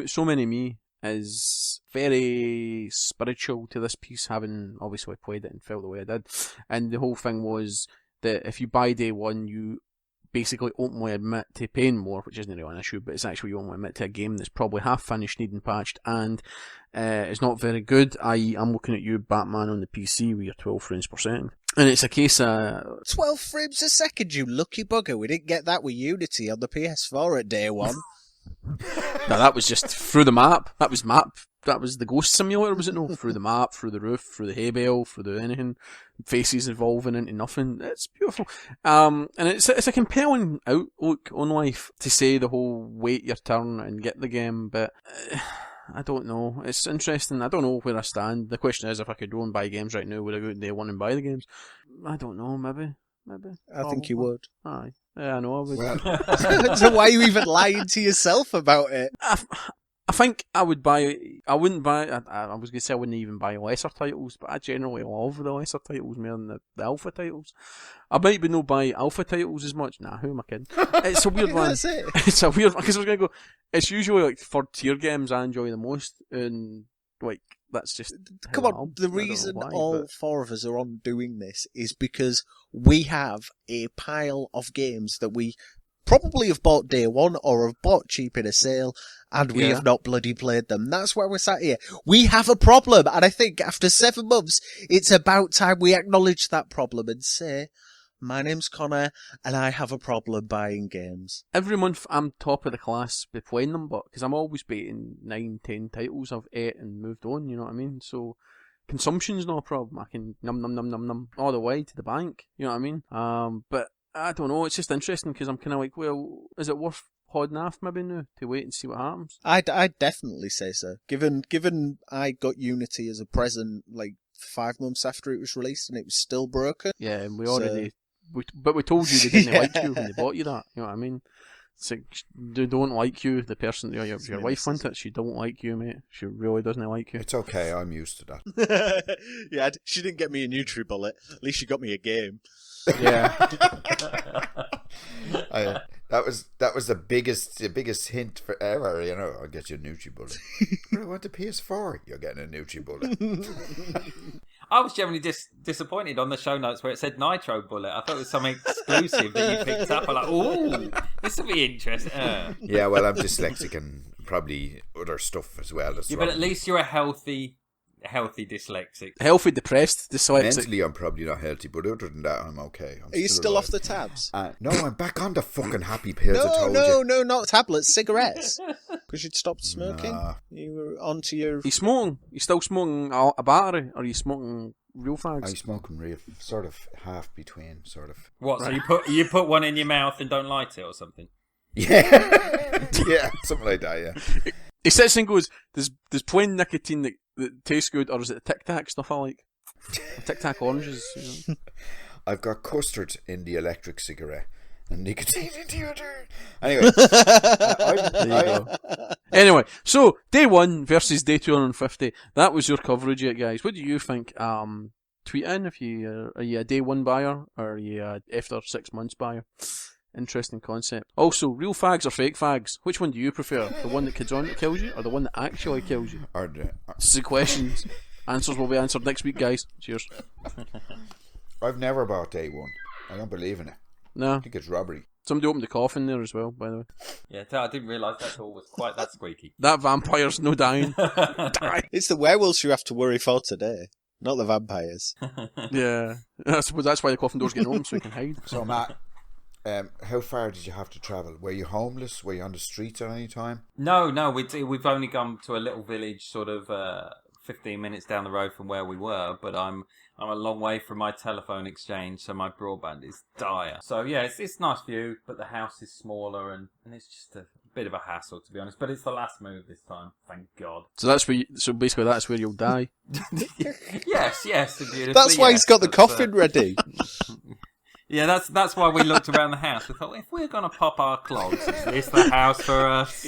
So many of me is very spiritual to this piece, having obviously played it and felt the way I did. And the whole thing was that if you buy day one, you basically openly admit to paying more, which isn't really an issue, but it's actually you openly admit to a game that's probably half finished, needing patched, and it's not very good. I'm looking at you, Batman, on the PC with your 12 frames per second. And it's a case of 12 frames a second, you lucky bugger. We didn't get that with Unity on the PS4 at day one. No, that was just through the map. That was the Ghost Simulator, was it? No, through the map, through the roof, through the hay bale, through the anything, faces evolving into nothing. It's beautiful. And it's a compelling outlook on life to say the whole wait your turn and get the game, but I don't know. It's interesting. I don't know where I stand. The question is, if I could go and buy games right now, would I go day one and buy the games? I don't know, maybe. I think you would. Aye. Yeah, I know I would. Well. So why are you even lying to yourself about it? I think I would buy. I wouldn't buy. I was going to say I wouldn't even buy lesser titles, but I generally love the lesser titles more than the alpha titles. I might be no buy alpha titles as much. Nah, who am I kidding? It's a weird one. That's it. It's a weird because I was going to go. It's usually like third tier games I enjoy the most, and like that's just. Come on, the reason all four of us are on doing this is because we have a pile of games that we probably have bought day one or have bought cheap in a sale, and we have not bloody played them. That's why we're sat here. We have a problem, and I think after 7 months, it's about time we acknowledge that problem and say, my name's Connor, and I have a problem buying games. Every month I'm top of the class by playing them, but because I'm always beating 9, 10 titles I've ate and moved on, you know what I mean? So consumption's not a problem. I can num all the way to the bank, you know what I mean? But I don't know, it's just interesting because I'm kind of like, well, is it worth holding off maybe now to wait and see what happens? I'd definitely say so. Given I got Unity as a present like 5 months after it was released and it was still broken. Yeah, and we already... But we told you they didn't like you when they bought you that, you know what I mean? It's like, they don't like you, the person, your wife wants it, she don't like you, mate. She really doesn't like you. It's okay, I'm used to that. Yeah, she didn't get me a NutriBullet. At least she got me a game. Yeah. That was the biggest hint for ever, you know. I'll get you a NutriBullet. I want a PS4. You're getting a NutriBullet. I was generally disappointed on the show notes where it said Nitro Bullet. I thought it was something exclusive that you picked up. I'm like, ooh, this will be interesting. Yeah, well, I'm dyslexic and probably other stuff as well. Yeah, but at least you're a healthy dyslexic. Healthy, depressed, dyslexic. Mentally, I'm probably not healthy, but other than that, I'm okay. Are you still off the tabs? No, I'm back on the fucking happy pills. No, not tablets, cigarettes. Because you'd stopped smoking. Nah. You were onto your... Are you smoking? You still smoking a battery? Or are you smoking real fags? I'm smoking real, sort of half between, sort of. What? So you put one in your mouth and don't light it or something? Yeah, yeah, something like that. Yeah. He sits and goes, "There's plain nicotine that tastes good, or is it the Tic Tac stuff I like? Tic Tac oranges." You know? I've got custard in the electric cigarette and nicotine in the other. Anyway, there you go. Anyway, so day 1 versus day 250. That was your coverage, yet, guys. What do you think? Tweet in if are you a day 1 buyer or are you a after 6 months buyer? Interesting concept. Also, real fags or fake fags? Which one do you prefer? The one that kids on that kills you, or the one that actually kills you? This is the questions. Answers will be answered next week, guys. Cheers. I've never bought day 1. I don't believe in it. No. I think it's robbery. Somebody opened the coffin there as well, by the way. Yeah, I didn't realise that all was quite that squeaky. That vampire's no dying. It's the werewolves you have to worry for today, not the vampires. Yeah. I suppose that's why the coffin door's getting open, so you can hide. So, Matt, how far did you have to travel? Were you homeless? Were you on the streets at any time? No, we've only gone to a little village, sort of 15 minutes down the road from where we were. But I'm a long way from my telephone exchange, so my broadband is dire. So yeah, it's nice view, but the house is smaller and it's just a bit of a hassle, to be honest. But it's the last move this time, thank God. So basically that's where you'll die. Yes, beautifully. That's why he's got the coffin ready. Yeah, that's why we looked around the house. We thought, if we're going to pop our clogs, is this the house for us?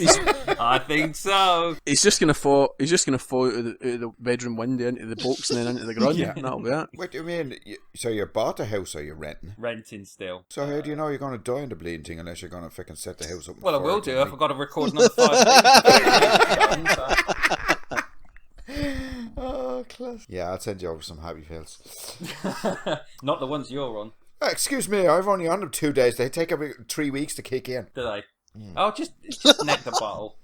I think so. He's just gonna fall. He's just gonna fall out of the bedroom window into the box and then into the garage. Yeah. That'll be it. What do you mean? So you bought a house or you're renting? Renting still. So how do you know you're going to die in the bleeding thing unless you're going to fucking set the house up? Well, I will do if I've got to record another 5 minutes. Oh, class. Yeah, I'll send you over some happy pills. Not the ones you're on. Excuse me, I've only on them 2 days. They take about 3 weeks to kick in. Do they? Oh, just neck the bottle.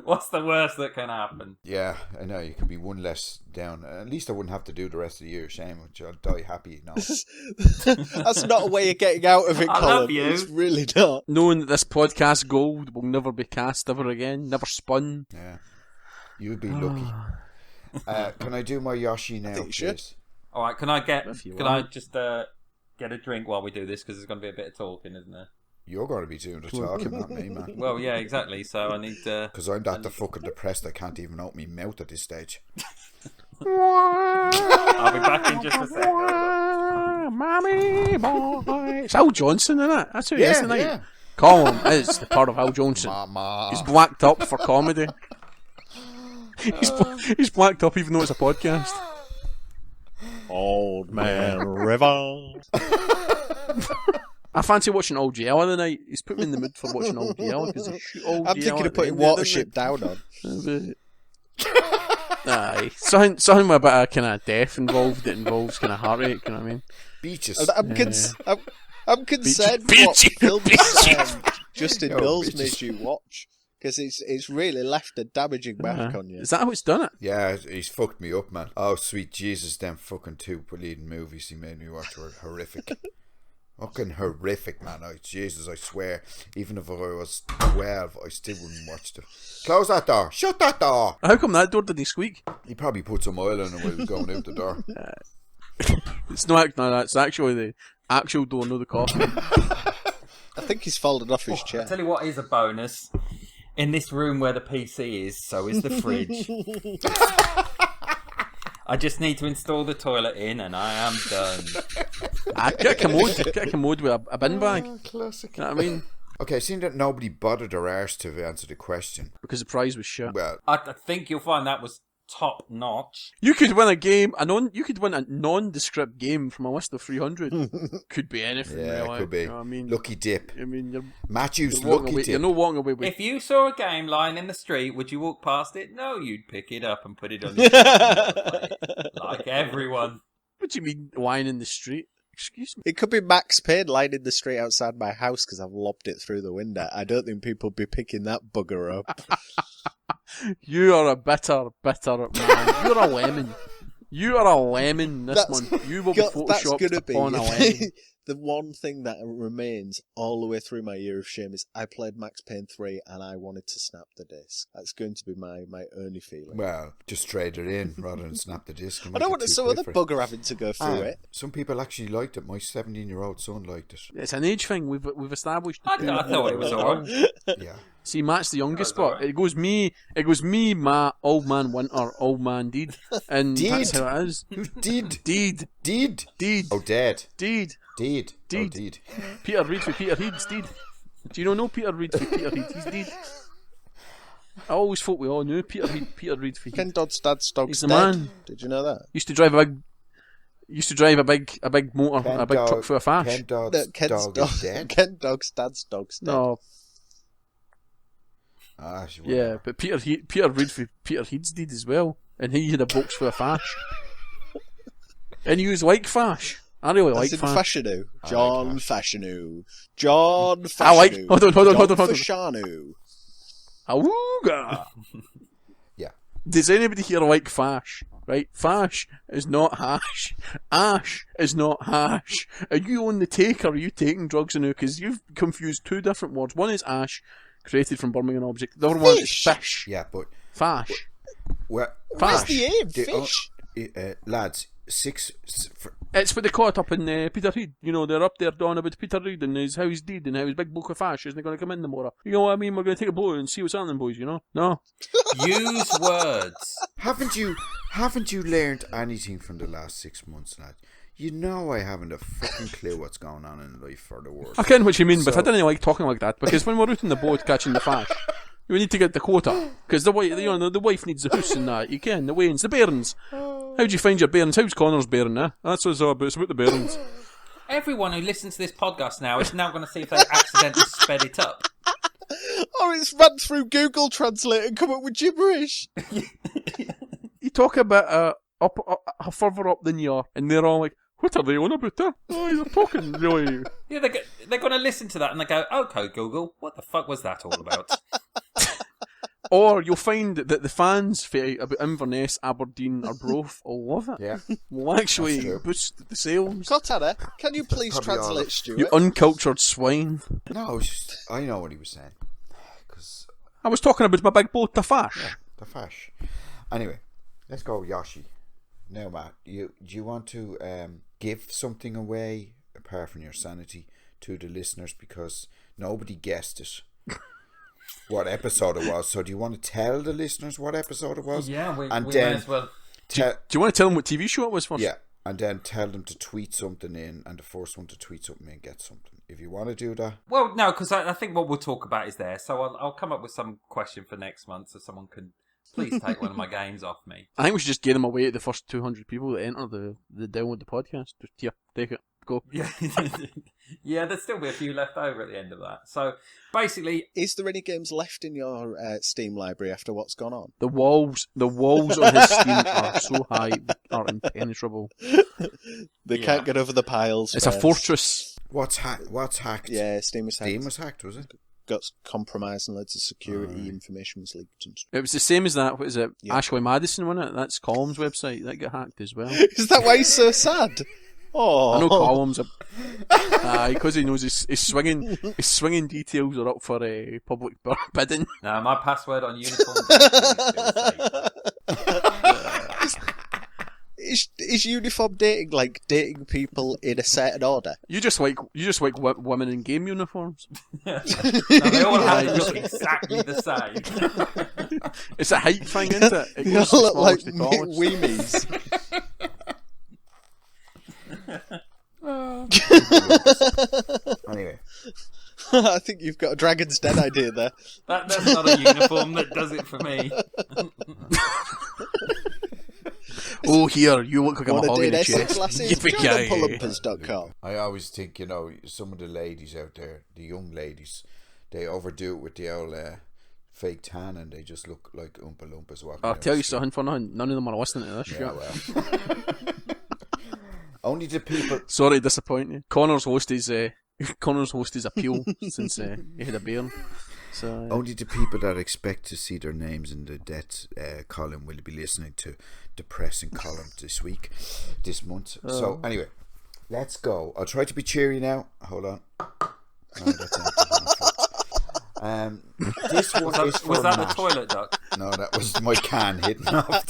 What's the worst that can happen? Yeah, I know. You can be one less down. At least I wouldn't have to do the rest of the year, shame, which I'll die happy now. That's not a way of getting out of it, I Colin. love you. It's really not. Knowing that this podcast gold will never be cast ever again, never spun. Yeah, you'd be lucky. Can I do my Yoshi now, think you should. please? All right, can I want. just get a drink while we do this? Because there's going to be a bit of talking, isn't there? You're going to be doing the talking, not me, man. Well, yeah, exactly. So I need to... Because I'm that fucking depressed I can't even open my mouth at this stage. I'll be back in just a second. Mommy boy. It's Al Johnson, isn't it? That's who he is tonight. Yeah. Colm is the part of Al Johnson. Mama. He's blacked up for comedy. He's blacked up even though it's a podcast. Old Man River. I fancy watching Old GL the night. He's put me in the mood for watching Old GL because they shoot Old I'm GL thinking at of the putting end of it, Watership down on. Aye, something with a bit of kind of death involved. It involves kind of heartache. You know what I mean? Beaches. I'm concerned Beachy. what films Justin No, Mills bitches. made you watch. Because it's really left a damaging mark on you. Is that how it's done it? Yeah, he's fucked me up, man. Oh, sweet Jesus, them fucking 2 bleeding movies he made me watch were horrific. Fucking horrific, man. Jesus, I swear. Even if I was 12, I still wouldn't watch them. Close that door. Shut that door. How come that door didn't squeak? He probably put some oil in it while he was going out the door. It's not. No, it's actually the actual door, not the coffin. I think he's folded off his I'll chair. tell you what is a bonus. In this room where the PC is, so is the fridge. I just need to install the toilet in and I am done. Get a commode with a bin bag. Oh, classic. You know what I mean? Okay, seeing that nobody bothered their arse to answer the question. Because the prize was shit. Well, I think you'll find that was top notch. You could win a game, you could win a nondescript game from a list of 300. Could be anything. yeah, really. it could be. You know what I mean, Lucky dip. I mean, Matthew's you're walking lucky away, dip. you're not walking away with. If you saw a game lying in the street, would you walk past it? No, you'd pick it up and put it on your plate. Like everyone. What do you mean lying in the street? Excuse me. It could be Max Payne lying in the street outside my house because I've lobbed it through the window. I don't think people would be picking that bugger up. You are a bitter man. You're a lemon. You are a lemon this That's- month. You will be That's photoshopped going to be upon a lemon. the one thing that remains all the way through my year of shame is I played Max Payne 3 and I wanted to snap the disc. That's going to be my only feeling. Well, just trade it in rather than snap the disc. I don't want some other bugger having to go through it. Some people actually liked it. My 17-year-old son liked it. It's an age thing. We've established. I thought it was alright. Yeah. See, Matt's the youngest, That was but alright. it goes me, Matt, Old Man Winter, Old Man Deed, and that's Deed. how it is. Who did? Deed, Did? Deed, Oh, dead. Deed. Did. Oh, Deed. did. Peter Reid for Peter Heed's Deed. Do you know Peter Reid for Peter Heed? He's Deed. I always thought we all knew Peter Reid for Ken Heed. Dodd's dad's dog's He's the dead. man. Did you know that? Used to drive a big motor, a big truck full of fash. Ken Dodd's No, Ken's dog is dead. Ken Dogg's dad's dog's dead. No, Ah, she yeah, but Peter Reid for Peter Heed's Deed as well, and he had a box full of fash. And you was like fash. I really like As in fash. Fashanu. I John like Fashanu. John Fashanu. I like- hold on. John Fashanu. Awooga! Yeah. Does anybody here like fash? Right? Fash is not hash. Ash is not hash. Are you on the take or are you taking drugs now? Because you've confused two different words. One is ash, created from burning an object. The other one is Fish. fish. Yeah, but Fash. well, Where's Fash. the aim? the- Fish. lads, It's what they caught up in Peter Reid. You know, they're up there down about Peter Reid and how he's dead and how his big book of fash isn't going to come in tomorrow. You know what I mean? We're going to take a blow and see what's happening, boys, you know? No. Use words. haven't you learned anything from the last 6 months, lad? You know I haven't a fucking clue what's going on in life for the world. I ken what you mean, but I didn't like talking like that, because when we're out in the boat catching the fish, we need to get the quota, because the wife needs the house and that. You can, the wains, the bairns. How'd you find your bairns? How's Connor's bairn, eh? That's what it's all about. It's about the bairns. Everyone who listens to this podcast now is now going to see if they accidentally sped it up. Or it's run through Google Translate and come up with gibberish. You talk about further up than you are, and they're all like, what are they on about, eh? Oh, you're talking really... Yeah, they're going to listen to that and they go, okay, Google, what the fuck was that all about? Or you'll find that the fans about Inverness, Aberdeen, or Broth all love it. Yeah. Will actually boost the sales. Kotara, can you please translate, Stuart? You uncultured swine. No, it's just, I know what he was saying. Cause, I was talking about my big boat, the fish. yeah, the fish. Anyway, let's go Yoshi. Now, Matt, do you want to give something away, apart from your sanity, to the listeners? Because nobody guessed it. What episode it was. So do you want to tell the listeners what episode it was? Yeah, we then may as well. Do you want to tell them what TV show it was first? Yeah, and then tell them to tweet something in, and the first one to tweet something in gets something. If you want to do that. Well, no, because I think what we'll talk about is there. So I'll come up with some question for next month so someone can please take one of my games off me. I think we should just give them away to the first 200 people that enter the download the podcast. Just, yeah, take it. Go. Yeah, yeah. There'll still be a few left over at the end of that. So basically, is there any games left in your Steam library after what's gone on? The walls on his Steam are so high, are impenetrable. They can't get over the piles. It's a fortress. What's hacked? Yeah, Steam was hacked. Steam was hacked, was it? Got compromised and loads of security information was leaked. And It was the same as that. What is it? Yeah. Ashley Madison, wasn't it? That's Colm's website. That got hacked as well. is that why he's so sad? Oh, I know Colm's because he knows his swinging details are up for public bidding. no, my password on uniform. Is uniform dating like dating people in a certain order? You just like women in game uniforms. No, they all have to look exactly the same. It's a height thing, isn't it? It They goes all from look like smallest to tallest. weemies. Anyway. I think you've got a Dragon's Den idea there. That's not a uniform that does it for me. Oh, here, you look like a Want to mahogany date chest. glasses? Yippee-ki-yay. JordanPulumpers.com. I always think, some of the ladies out there, the young ladies, they overdo it with the old fake tan and they just look like Oompa Loompas walking I'll down tell the you street. something for nothing. None of them are listening to this shit. Yeah, well. Only the people... Sorry to disappoint you. Connor's lost his appeal since he had a bairn. So, Only the people that expect to see their names in the death column will be listening to depressing column this month. So anyway, let's go. I'll try to be cheery now. Hold on. No, that's this one is for Was that Matt. the toilet duck? No, that was my can hitting off.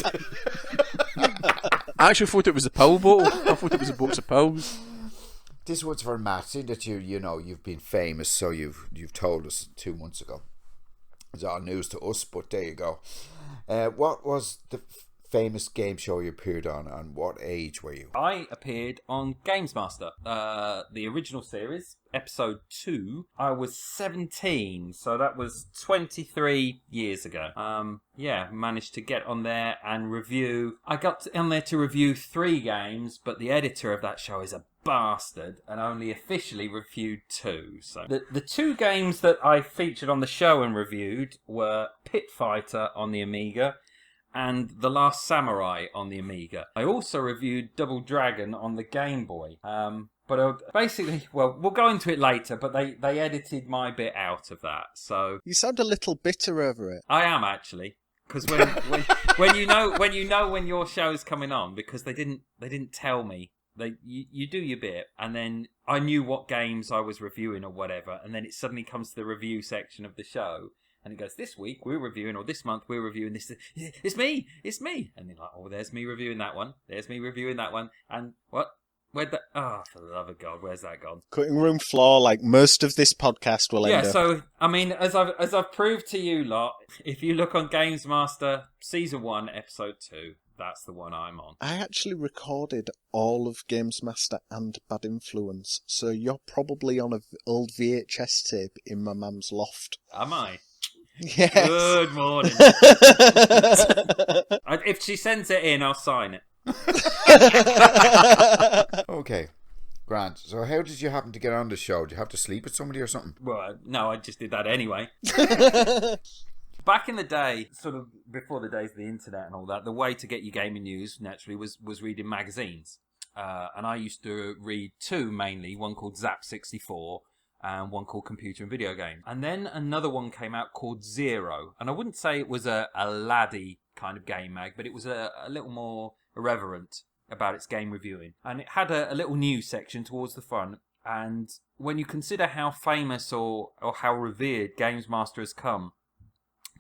I actually thought it was a pill bottle. I thought it was a box of pills. This one's for Matt. Seeing that you've been famous, so you've told us 2 months ago. It's all news to us, but there you go. What was the famous game show you appeared on, and what age were you? I appeared on Games Master, the original series, episode 2. I was 17, so that was 23 years ago. Managed to get on there and review. I got on there to review 3 games, but the editor of that show is a bastard and only officially reviewed 2. So the 2 games that I featured on the show and reviewed were Pit Fighter on the Amiga and The Last Samurai on the Amiga. I also reviewed Double Dragon on the Game Boy. But basically, well, we'll go into it later, but they edited my bit out of that. So You sound a little bitter over it. I am actually, because when you know when your show's coming on, because they didn't tell me. You do your bit, and then I knew what games I was reviewing or whatever, and then it suddenly comes to the review section of the show, and it goes, this week we're reviewing, or this month we're reviewing this. It's me, and they're like, oh, there's me reviewing that one, and what? Where'd that? Oh, for the love of God, where's that gone? Cutting room floor, like most of this podcast will end up. So I mean, as I've proved to you lot, if you look on Games Master Season 1, Episode 2. That's the one I'm on. I actually recorded all of Games Master and Bad influence, so you're probably on an old VHS tape in my mum's loft. Am I? Yes. Good morning. If she sends it in, I'll sign it. Okay, Grant. So how did you happen to get on the show? Did you have to sleep with somebody or something? Well, no, I just did that anyway. Back in the day, sort of before the days of the internet and all that, the way to get your gaming news, naturally, was reading magazines. And I used to read two mainly, one called Zap64 and one called Computer and Video Game. And then another one came out called Zero. And I wouldn't say it was a laddie kind of game mag, but it was a little more irreverent about its game reviewing. And it had a little news section towards the front. And when you consider how famous or how revered Games Master has come,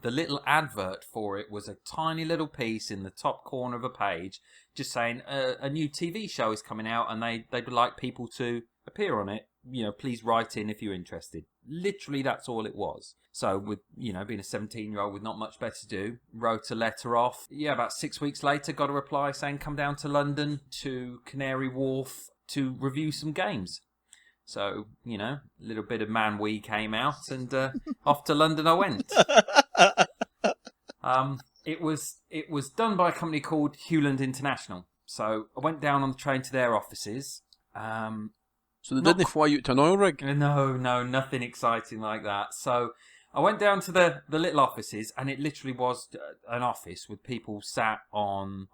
the little advert for it was a tiny little piece in the top corner of a page just saying a new TV show is coming out and they would like people to appear on it. You know, please write in if you're interested. Literally, that's all it was. So with, being a 17-year-old with not much better to do, wrote a letter off. Yeah, about 6 weeks later, got a reply saying come down to London to Canary Wharf to review some games. So, a little bit of Man We came out and off to London I went. It was done by a company called Hewland International. So I went down on the train to their offices. So they didn't fly you to an oil rig? No, nothing exciting like that. So I went down to the little offices, and it literally was an office with people sat on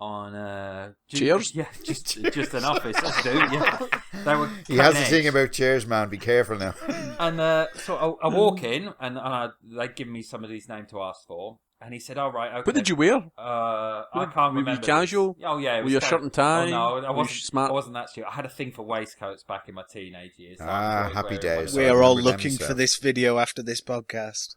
chairs. Yeah, just an office. That's dude. Yeah, they were. He has a thing about chairs, man. Be careful now. And so I walk in, and they give me some of these names to ask for. And he said, "All right, okay." What did you wear? I can't remember. Were you casual? Oh yeah, it were you a shirt and tie? Oh, no, I wasn't. Smart? I wasn't that stupid. I had a thing for waistcoats back in my teenage years. Happy days. We are all looking for this video after this podcast.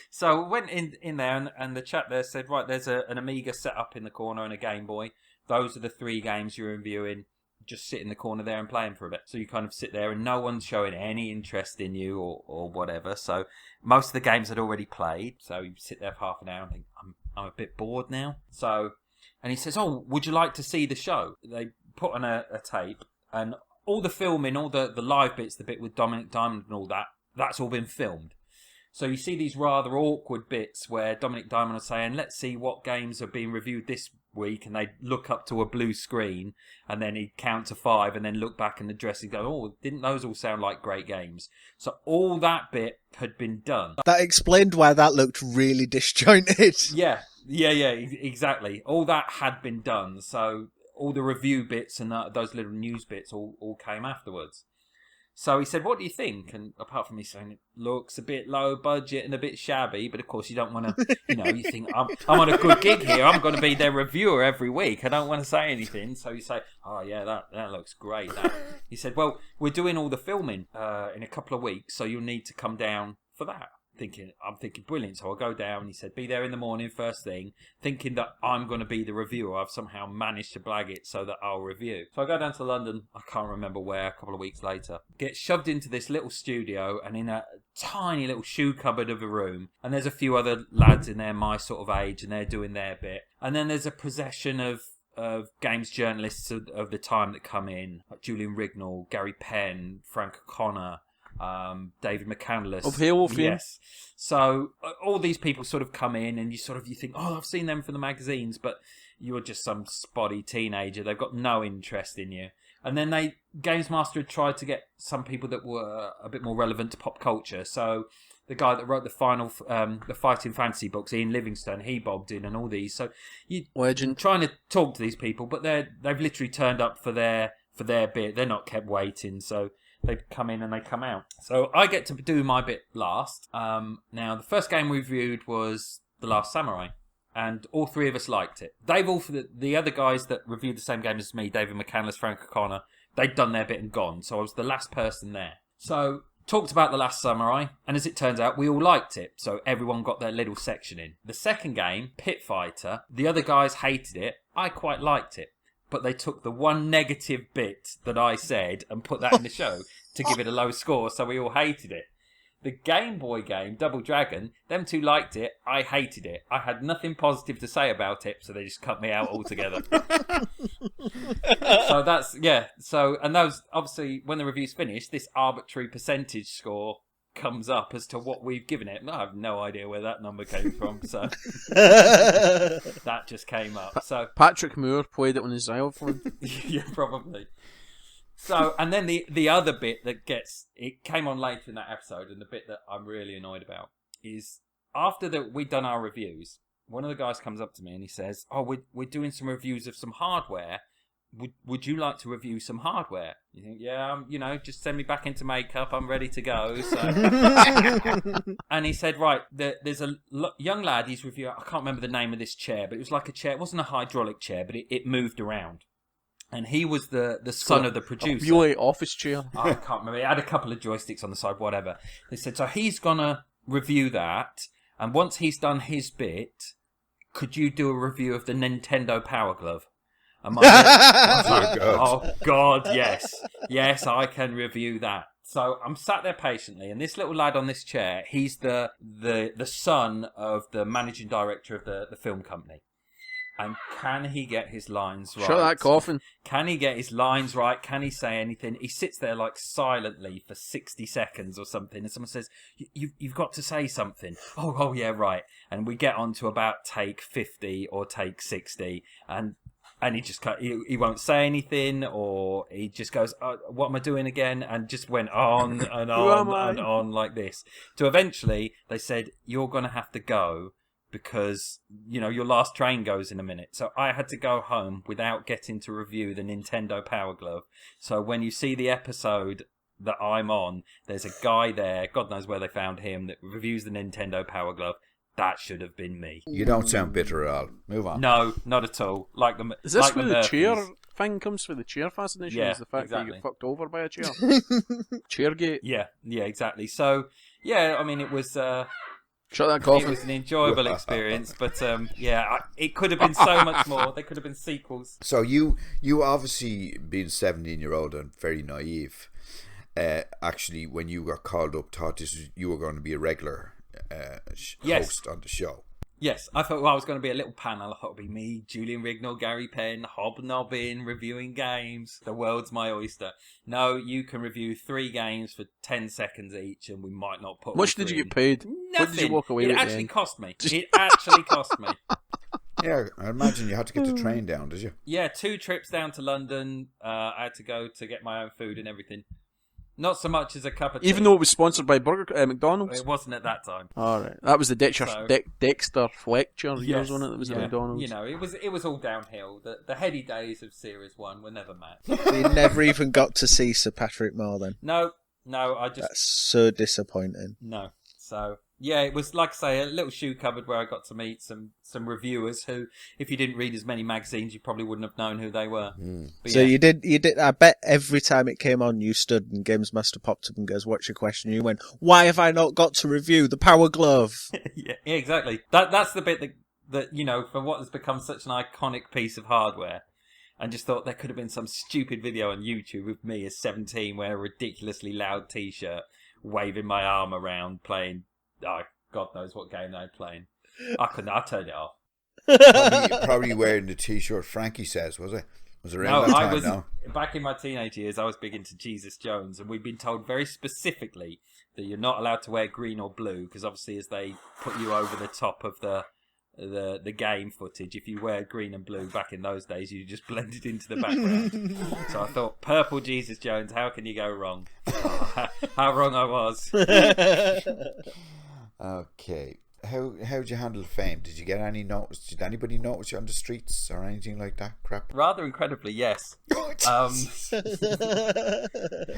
So we went in there, and the chap there said, "Right, there's an Amiga set up in the corner and a Game Boy. Those are the three games you're reviewing. Just sit in the corner there and play them for a bit." So you kind of sit there and no one's showing any interest in you or whatever. So most of the games I'd already played. So you sit there for half an hour and think, I'm a bit bored now. So, and he says, "Oh, would you like to see the show?" They put on a tape and all the filming, all the live bits, the bit with Dominic Diamond and all that, that's all been filmed. So you see these rather awkward bits where Dominic Diamond is saying, "Let's see what games are being reviewed this week," and they'd look up to a blue screen and then he'd count to 5 and then look back and address and go, "Oh, didn't those all sound like great games?" So all that bit had been done. That explained why that looked really disjointed. Yeah, exactly. All that had been done. So all the review bits and those little news bits all came afterwards. So he said, "What do you think?" And apart from me saying it looks a bit low budget and a bit shabby, but of course you don't want to, you think, I'm on a good gig here. I'm going to be their reviewer every week. I don't want to say anything. So you say, "Oh yeah, that looks great." He said, "Well, we're doing all the filming in a couple of weeks, so you'll need to come down for that." I'm thinking, brilliant. So I go down. He said, "Be there in the morning, first thing," thinking that I'm going to be the reviewer. I've somehow managed to blag it so that I'll review. So I go down to London. I can't remember where. A couple of weeks later, get shoved into this little studio and in a tiny little shoe cupboard of a room. And there's a few other lads in there my sort of age, and they're doing their bit. And then there's a procession of games journalists of the time that come in, like Julian Rignall, Gary Penn, Frank O'Connor, David McCandless of Halo fame. Yes. So all these people sort of come in, and you think, "Oh, I've seen them from the magazines," but you're just some spotty teenager. They've got no interest in you. And then Games Master had tried to get some people that were a bit more relevant to pop culture. So the guy that wrote the Fighting Fantasy books, Ian Livingstone, he bobbed in, and all these. So you Legend. Trying to talk to these people, but they've literally turned up for their bit. They're not kept waiting. So they come in and they come out. So I get to do my bit last. Now, the first game we reviewed was The Last Samurai, and all three of us liked it. The other guys that reviewed the same game as me, David McCandless, Frank O'Connor, they'd done their bit and gone, so I was the last person there. So, talked about The Last Samurai, and as it turns out, we all liked it, so everyone got their little section in. The second game, Pit Fighter, the other guys hated it, I quite liked it. But they took the one negative bit that I said and put that in the show to give it a low score, so we all hated it. The Game Boy game, Double Dragon, them two liked it. I hated it. I had nothing positive to say about it, so they just cut me out altogether. So that's, yeah. So, and those, obviously, when the review's finished, this arbitrary percentage score comes up as to what we've given it. And I have no idea where that number came from, so that just came up. So Patrick Moore played it on his xylophone. yeah, probably. So, and then the other bit that it came on later in that episode, and the bit that I'm really annoyed about is after we'd done our reviews, one of the guys comes up to me and he says, "Oh, we're doing some reviews of some hardware. Would you like to review some hardware?" You think, yeah, just send me back into makeup. I'm ready to go. So. And he said, right, there's a young lad. He's reviewing. I can't remember the name of this chair, but it was like a chair. It wasn't a hydraulic chair, but it moved around. And he was the son of the producer. A Buick office chair. I can't remember. It had a couple of joysticks on the side, whatever. They said, so he's going to review that. And once he's done his bit, could you do a review of the Nintendo Power Glove? And oh, God, yes. Yes, I can review that. So I'm sat there patiently. And this little lad on this chair, he's the son of the managing director of the film company. And can he get his lines right? Shut that coffin. Can he get his lines right? Can he say anything? He sits there like silently for 60 seconds or something. And someone says, you've got to say something. Oh, yeah, right. And we get on to about take 50 or take 60. And he just he won't say anything, or he just goes, what am I doing again? And just went on and on and on like this. To eventually, they said, you're going to have to go, because, your last train goes in a minute. So I had to go home without getting to review the Nintendo Power Glove. So when you see the episode that I'm on, there's a guy there, God knows where they found him, that reviews the Nintendo Power Glove. That should have been me. You don't sound bitter at all. Move on. No, not at all. Is this where the chair thing comes for the chair fascination? Yeah, is the fact exactly. that you get fucked over by a chair? Chairgate? Yeah, exactly. So, yeah, I mean, it was... Shut that coffin. It was an enjoyable experience, but it could have been so much more. There could have been sequels. So you obviously, being 17-year-old and very naive, actually, when you got called up, thought you were going to be a regular host on the show. Yes, I thought I was going to be a little panel. I thought it would be me, Julian Rignall, Gary Penn, hobnobbing, reviewing games. The world's my oyster. No, you can review 3 games for 10 seconds each, and we might not put. Much did you get paid? Nothing. What did you walk away with? It actually cost me. It actually cost me. Yeah, I imagine you had to get the train down, did you? Yeah, 2 trips down to London. I had to go to get my own food and everything. Not so much as a cup of tea. Even though it was sponsored by McDonald's? It wasn't at that time. Alright. That was the Dexter Fletcher years on it that was at McDonald's. It was all downhill. The heady days of Series 1 were never met. You never even got to see Sir Patrick Moore then? No, I just... That's so disappointing. No. So, yeah, it was, like I say, a little shoe cupboard where I got to meet some reviewers who, if you didn't read as many magazines, you probably wouldn't have known who they were. But so you did. I bet every time it came on, you stood and Games Master popped up and goes, "What's your question?" And you went, "Why have I not got to review the Power Glove?" yeah, exactly. That's the bit that for what has become such an iconic piece of hardware. And just thought there could have been some stupid video on YouTube with me as 17 wearing a ridiculously loud T-shirt, waving my arm around, playing, God knows what game they're playing. I turned it off. Probably wearing the T-shirt Frankie says, was it? Was it around No, that time I was now? back in my teenage years. I was big into Jesus Jones, and we've been told very specifically that you're not allowed to wear green or blue because obviously, as they put you over the top of the game footage, if you wear green and blue back in those days, you just blended into the background. So I thought, purple Jesus Jones, how can you go wrong? How wrong I was. Okay. How'd you handle fame? Did you get any notice? Did anybody notice you on the streets or anything like that crap? Rather incredibly, yes.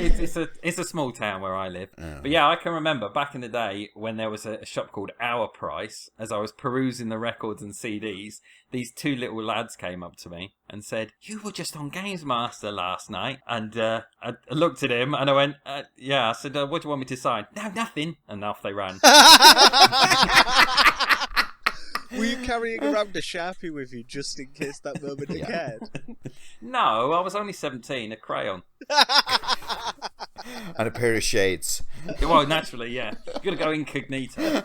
It's a small town where I live. But yeah, I can remember back in the day when there was a shop called Our Price. As I was perusing the records and CDs, these 2 little lads came up to me and said, "You were just on Games Master last night." And I looked at him and I went, "Yeah." I said, "What do you want me to sign?" "No, nothing." And off they ran. Were you carrying around a Sharpie with you just in case that moment occurred? No, I was only 17, a crayon. And a pair of shades. Well, naturally, yeah. You've got to go incognito.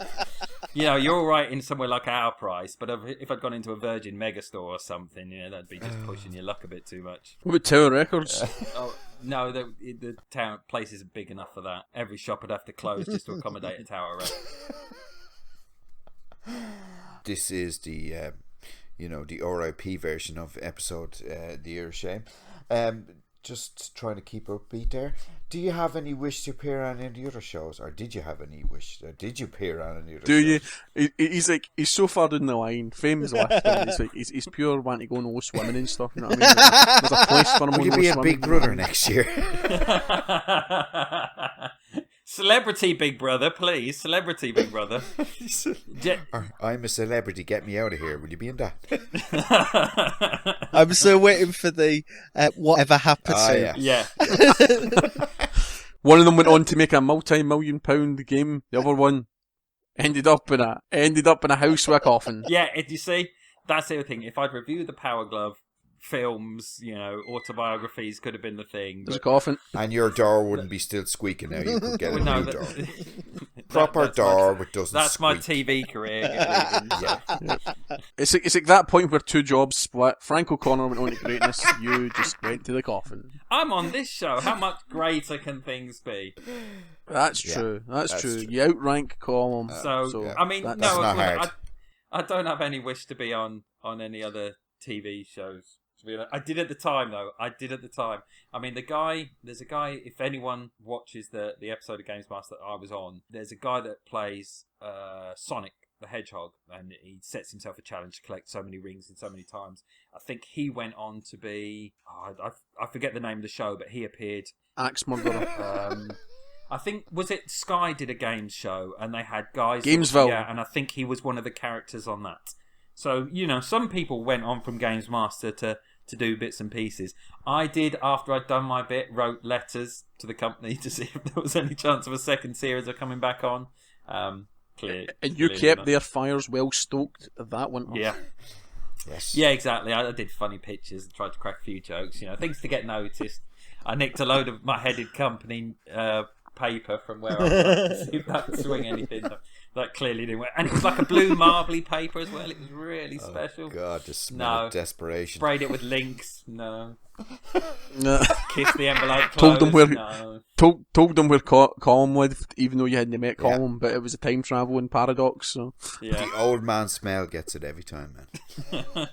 You know, you're all right in somewhere like Our Price, but if I'd gone into a Virgin Megastore or something, that'd be just pushing your luck a bit too much. What about Tower Records? Oh, no, the town place isn't big enough for that. Every shop would have to close just to accommodate a Tower Records. This is the, the RIP version of episode The Year of Shame. Just trying to keep upbeat there. Do you have any wish to appear on any of the other shows, or did you have any wish? Or did you appear on any other shows? He's so far down the line. Fame's last one. He's pure wanting to go and go swimming and stuff. You know what I mean? There's a place for him. Will you be a Big Brother next year? Celebrity Big Brother, please. Celebrity Big Brother. I'm a celebrity. Get me out of here. Will you be in that? I'm still waiting for the whatever happened to. Yeah. One of them went on to make a multi-million pound game. The other one ended up in a house with a coffin. Yeah, you see, that's the other thing. If I'd reviewed the Power Glove films, autobiographies could have been the thing. There's a coffin. And your door wouldn't be still squeaking now. You could get a new door. Proper door which doesn't That's squeak. my TV career. Yeah. It's like that point where two jobs split. Frank O'Connor went on to greatness. You just went to the coffin. I'm on this show. How much greater can things be? That's true. That's true. You outrank Colm. I mean, that's not hard. I don't have any wish to be on any other TV shows. I did at the time, though. I mean, there's a guy, if anyone watches the episode of Games Master that I was on, there's a guy that plays Sonic the Hedgehog, and he sets himself a challenge to collect so many rings in so many times. I think he went on to be, I forget the name of the show, but he appeared. Axe Murderer. I think, was it Sky did a games show, and they had guys... Gamesville. Yeah, and I think he was one of the characters on that. So, some people went on from Games Master to do bits and pieces. I did, after I'd done my bit, wrote letters to the company to see if there was any chance of a second series of coming back on. And you kept their fires well stoked. That went off. Yeah. Yes. Yeah, exactly. I did funny pictures and tried to crack a few jokes, things to get noticed. I nicked a load of my headed company paper from where I was to see if that would swing anything. That clearly didn't work. And it was like a blue marbly paper as well. It was really special. God, the smell of desperation. Sprayed it with links. No. No. Kissed the envelope closed. Told them where no. told them where Colm lived, even though you hadn't met Colm, but it was a time traveling paradox. So Yeah. The old man smell gets it every time, man.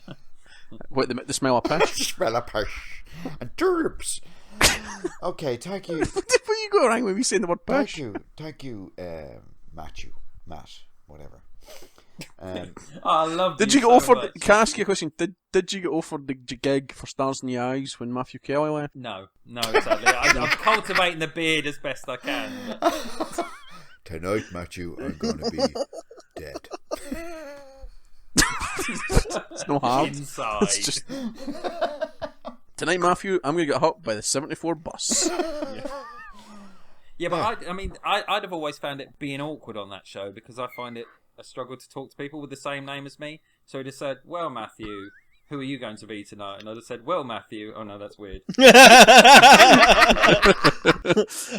What, the smell of piss? Smell of piss and tulips. Okay, thank you. What you go wrong with me saying the word piss? Thank you, Matt, whatever. I love. Did you get offered? Can I ask you a question? Did you get offered the gig for Stars in the Eyes when Matthew Kelly left? No, sadly. I'm cultivating the beard as best I can. But... Tonight, Matthew, I'm going to be dead. It's no harm. Inside. It's just... Tonight, Matthew, I'm going to get hit by the 74 bus. Yeah, but I'd have always found it being awkward on that show because I find it a struggle to talk to people with the same name as me. So he'd have said, "Well, Matthew, who are you going to be tonight?" And I'd have said, "Well, Matthew." Oh no, that's weird.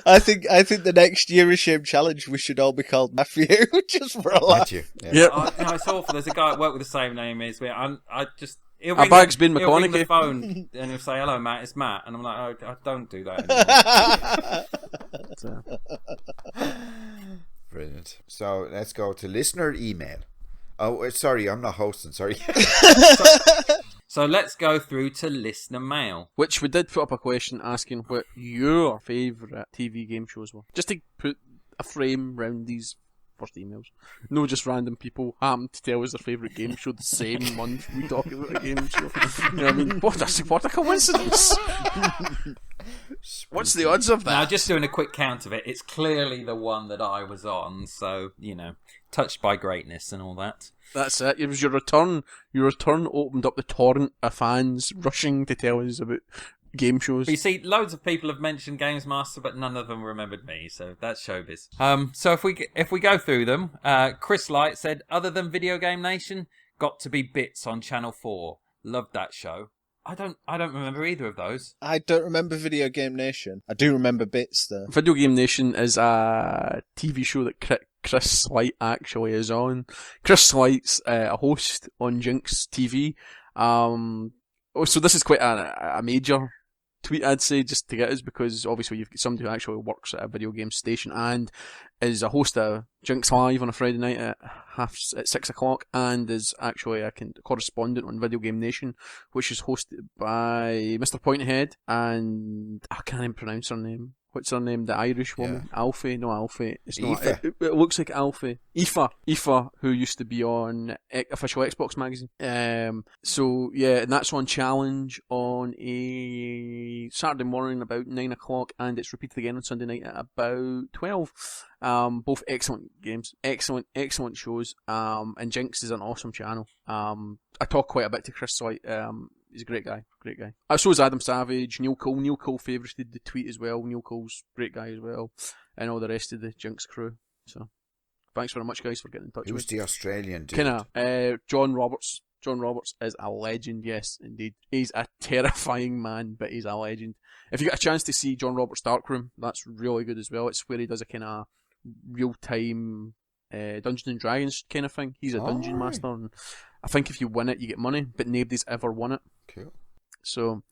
I think the next Year of Shame challenge we should all be called Matthew, just for a laugh. Matthew. Yeah. Yep. No, it's awful. There's a guy at work with the same name as me. I just. Our bag's been He'll ring McConaughey. the phone and he'll say, "Hello, Matt. It's Matt." And I'm like, "Oh, I don't do that anymore." Brilliant. So let's go to listener email. Oh, sorry, I'm not hosting. Sorry. So let's go through to listener mail. Which we did put up a question asking what your favourite TV game shows were. Just to put a frame round these first emails. No just random people happen to tell us their favourite game show the same month we talk about a game show. You know what I mean? What a coincidence. What's the odds of that? Now, just doing a quick count of it, it's clearly the one that I was on, so, touched by greatness and all that. That's it. It was your return. Your return opened up the torrent of fans rushing to tell us about game shows. But you see, loads of people have mentioned Games Master, but none of them remembered me, so that's showbiz. So if we go through them, Chris Light said, other than Video Game Nation, got to be Bits on Channel 4. Loved that show. I don't remember either of those. I don't remember Video Game Nation. I do remember bits though. Video Game Nation is a TV show that Chris Slight actually is on. Chris Slight's a host on Jinx TV. So this is quite a major tweet, I'd say, just to get us, because obviously you've got somebody who actually works at a video game station and is a host of Jinx Live on a Friday night at 6:00, and is actually a correspondent on Video Game Nation, which is hosted by Mr. Pointhead, and I can't even pronounce her name. What's her name? The Irish woman? Yeah. Alfie? No, Alfie. It's not. It looks like Alfie. Aoife, who used to be on Official Xbox magazine. So, yeah, and that's on Challenge on a Saturday morning about 9:00, and it's repeated again on Sunday night at about 12. Both excellent games. Excellent shows. And Jinx is an awesome channel. I talk quite a bit to Chris Slight. He's a great guy. So is Adam Savage, Neil Cole. Neil Cole favorited the tweet as well. Neil Cole's a great guy as well. And all the rest of the Jinx crew. So, thanks very much, guys, for getting in touch with me. Who's the Australian dude? John Roberts. John Roberts is a legend, yes, indeed. He's a terrifying man, but he's a legend. If you get a chance to see John Roberts' Darkroom, that's really good as well. It's where he does a kind of real-time Dungeons and Dragons kind of thing. He's a dungeon master, and I think if you win it, you get money, but nobody's ever won it. Cool. So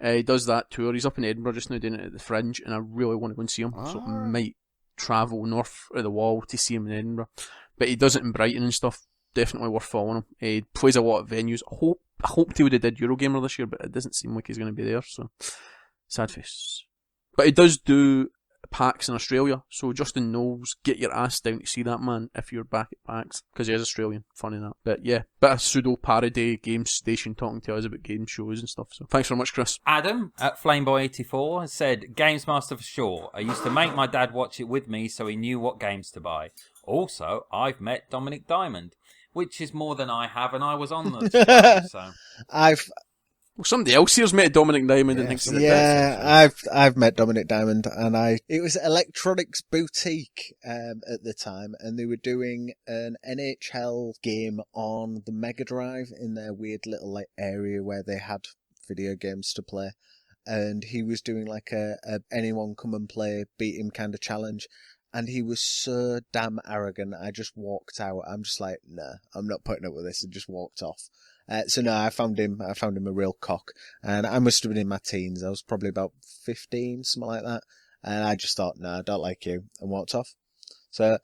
he does that tour. He's up in Edinburgh just now doing it at the Fringe, and I really want to go and see him. So I might travel north of the wall to see him in Edinburgh. But he does it in Brighton and stuff. Definitely worth following him. He plays a lot of venues. I hoped he would have did Eurogamer this year, but it doesn't seem like he's going to be there. So sad face. But he does do PAX in Australia, so Justin Knowles, get your ass down to see that man if you're back at PAX, because he is Australian. Funny that. But yeah, bit of pseudo parody game station talking to us about game shows and stuff. So thanks very much, Chris. Adam at Flameboy84 has said, Games Master for sure. I used to make my dad watch it with me so he knew what games to buy. Also, I've met Dominic Diamond, which is more than I have, and I was on the show, so. Well, somebody else here's met Dominic Diamond and thinks I've met Dominic Diamond, and it was Electronics Boutique at the time, and they were doing an NHL game on the Mega Drive in their weird little area where they had video games to play, and he was doing like a anyone come and play, beat him kind of challenge. And he was so damn arrogant, I just walked out. I'm just like, nah, I'm not putting up with this, and just walked off. So no, I found him a real cock. And I must have been in my teens. I was probably about 15, something like that. And I just thought, no, I don't like you, and walked off. So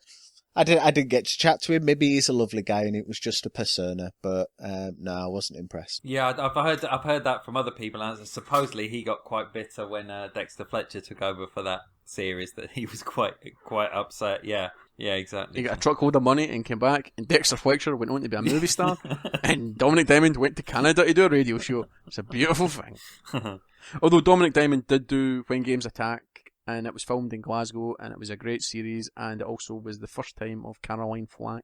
I didn't get to chat to him. Maybe he's a lovely guy and it was just a persona, but no, I wasn't impressed. Yeah, I've heard that from other people, and supposedly he got quite bitter when Dexter Fletcher took over for that series, that he was quite upset. Yeah, exactly. He got a truckload of money and came back, and Dexter Fletcher went on to be a movie star, and Dominic Diamond went to Canada to do a radio show. It's a beautiful thing. Although Dominic Diamond did do When Games Attack, and it was filmed in Glasgow, and it was a great series, and it also was the first time of Caroline Flack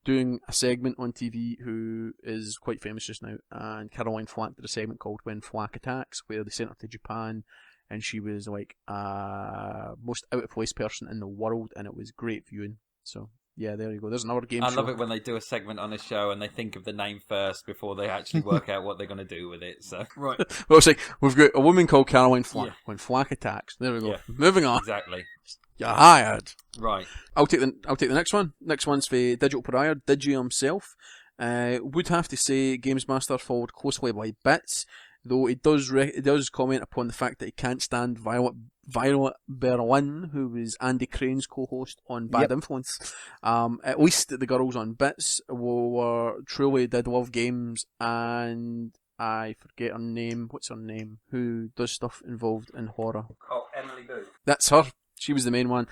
doing a segment on TV, who is quite famous just now. And Caroline Flack did a segment called When Flack Attacks, where they sent her to Japan, and she was like most out of place person in the world, and it was great viewing. So yeah, there you go. There's another game show. I love it when they do a segment on a show and they think of the name first before they actually work out what they're going to do with it. So right. Well, it's like, we've got a woman called Caroline Flack. Yeah. When Flack Attacks. There we go. Yeah. Moving on. Exactly. You're hired. Right. I'll take the next one. Next one's for Digital Pariah, Digi himself. Would have to say Games Master followed closely by Bits, though it does comment upon the fact that he can't stand Violet Berlin, who was Andy Crane's co-host on Bad Influence. At least the girls on Bits truly did love games, and I forget her name. What's her name? Who does stuff involved in horror? Oh, Emily Boo. That's her. She was the main one.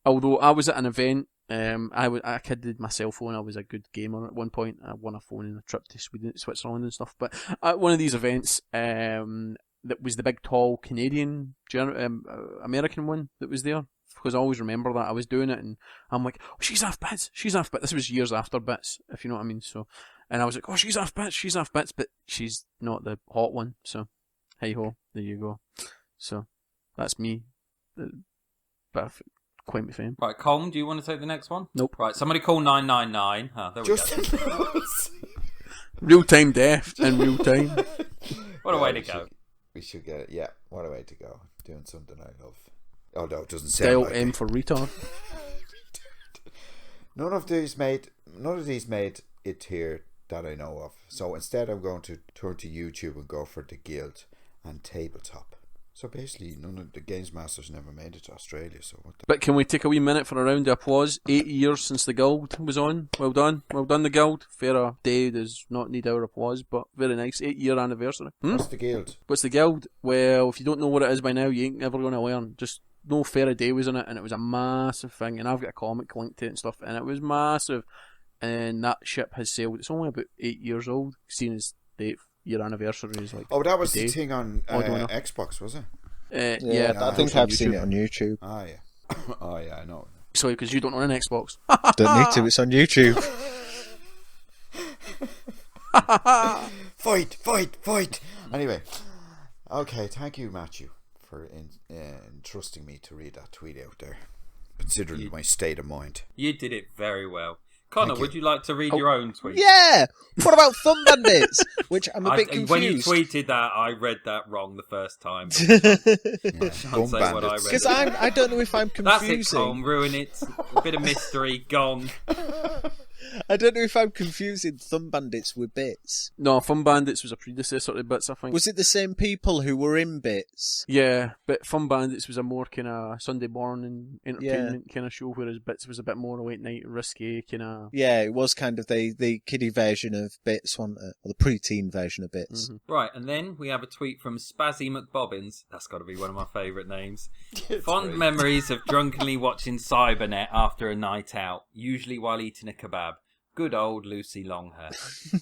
Although I was at an event, I kidded my cell phone. I was a good gamer at one point. I won a phone in a trip to Switzerland and stuff. But at one of these events, that was the big, tall Canadian, American one that was there. Because I always remember that. I was doing it, and I'm like, oh, she's off Bits. This was years after Bits, if you know what I mean. So, and I was like, oh, she's off Bits, but she's not the hot one. So, hey ho, there you go. So, that's me. But quite my fame. Right, Colm, do you want to take the next one? Nope. Right, somebody call 999. There we go. Real-time death in real time. What a way to go. We should get it. Yeah, what a way to go. Doing something I love. Although it doesn't Dial sound like M it. for retard. None of these made it here that I know of. So instead I'm going to turn to YouTube and go for the Guild and Tabletop. So basically none of the Games Masters never made it to Australia, so what the... But can we take a wee minute for a round of applause? 8 years since the Guild was on. Well done the Guild. Fair day does not need our applause, but very nice. 8-year anniversary. What's the Guild? What's the Guild? Well, if you don't know what it is by now, you ain't never going to learn. Just know Fair Day was in it, and it was a massive thing, and I've got a comic linked to it and stuff, and it was massive, and that ship has sailed. It's only about 8 years old, seeing as the 8-year anniversary is like... Oh, that was the thing on Xbox, was it? Yeah, I think I've seen it on YouTube. Ah, yeah. Oh, yeah, I know. Sorry, because you don't own an Xbox. Don't need to, it's on YouTube. Fight! Anyway, okay, thank you, Matthew, for entrusting me to read that tweet out there, considering my state of mind. You did it very well. Connor, would you like to read your own tweet? Yeah! What about Thumb Bandits? Which I'm a bit confused. When you tweeted that, I read that wrong the first time. I shan't say what I read. Because I don't know if I'm confusing. That's it, Colm. Ruin it. A bit of mystery, gone. I don't know if I'm confusing Thumb Bandits with Bits. No, Fun Bandits was a predecessor to Bits, I think. Was it the same people who were in Bits? Yeah, but Fun Bandits was a more kind of Sunday morning entertainment kind of show, whereas Bits was a bit more late night, risky kind of... Yeah, it was kind of the kiddie version of Bits, wasn't it? Or the preteen version of Bits. Mm-hmm. Right, and then we have a tweet from Spazzy McBobbins. That's got to be one of my favourite names. Fond memories of drunkenly watching Cybernet after a night out, usually while eating a kebab. Good old Lucy Longhair.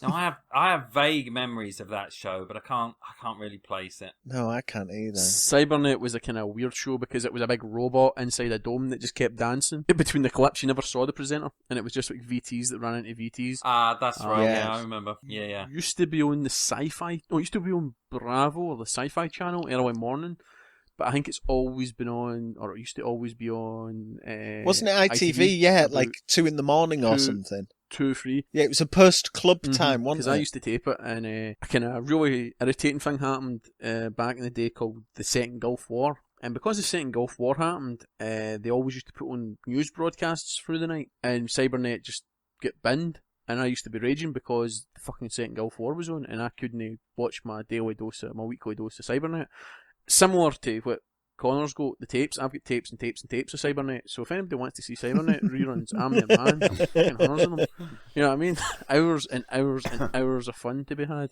Now I have vague memories of that show, but I can't really place it. No, I can't either. Cybernet was a kind of weird show because it was a big robot inside a dome that just kept dancing. In between the clips, you never saw the presenter, and it was just like VTs that ran into VTs. Ah, that's right. Yes. Yeah, I remember. Yeah. Used to be on the Sci-Fi. Oh, it used to be on Bravo or the Sci-Fi channel early morning. But I think it's always been on, or it used to always be on... Wasn't it ITV? Yeah, like 2 in the morning or something. 2, 3. Yeah, it was a post-club time, wasn't it? Because I used to tape it, and a kind of really irritating thing happened back in the day called the Second Gulf War. And because the Second Gulf War happened, they always used to put on news broadcasts through the night, and Cybernet just get binned. And I used to be raging because the fucking Second Gulf War was on, and I couldn't watch my weekly dose of Cybernet. Similar to what Connor's got, the tapes. I've got tapes and tapes and tapes of Cybernet. So if anybody wants to see Cybernet reruns, I'm their man. Fucking hundreds of them. You know what I mean? Hours and hours and hours of fun to be had.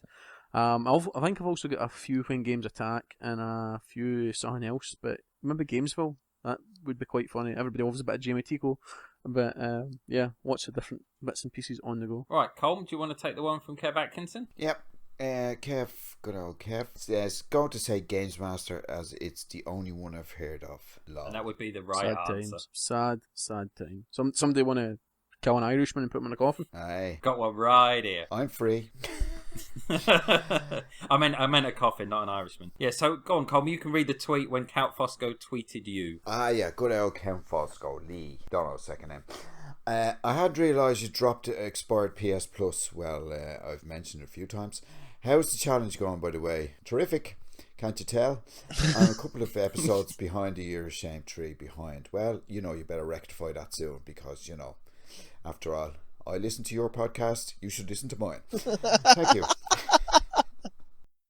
I think I've also got a few When Games Attack and a few something else. But remember Gamesville? That would be quite funny. Everybody loves a bit of Jamie Tico. But yeah, lots of different bits and pieces on the go. Right, Colm, do you want to take the one from Kev Atkinson? Yep. Kev, good old Kev, says, going to say Games Master as it's the only one I've heard of. Lol. And that would be the right answer. Sad time. Somebody want to kill an Irishman and put him in a coffin? Aye. Got one right here. I'm free. I meant a coffin, not an Irishman. Yeah, so go on, Colm. You can read the tweet when Count Fosco tweeted you. Ah, yeah, good old Count Fosco. Lee. Don't know second name. I had realised you dropped the expired PS Plus. Well, I've mentioned it a few times. How's the challenge going, by the way? Terrific. Can't you tell? I'm a couple of episodes behind the Year of Shame 3 behind. Well, you better rectify that soon because, after all, I listen to your podcast. You should listen to mine. Thank you.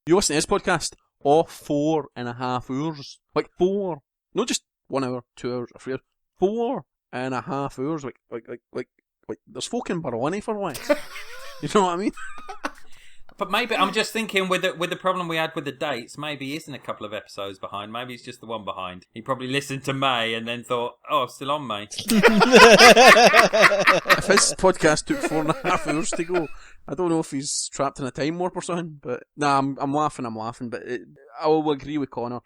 You listen to this podcast? 4.5 hours. Like 4. Not just 1 hour, 2 hours, or 3 hours. 4.5 hours. Like there's folk in Berlin for once. You know what I mean? But maybe I'm just thinking with the problem we had with the dates, maybe he isn't a couple of episodes behind. Maybe he's just the one behind. He probably listened to May and then thought, "Oh, I'm still on May." If his podcast took 4.5 hours to go, I don't know if he's trapped in a time warp or something. But nah, I'm laughing. But I will agree with Connor.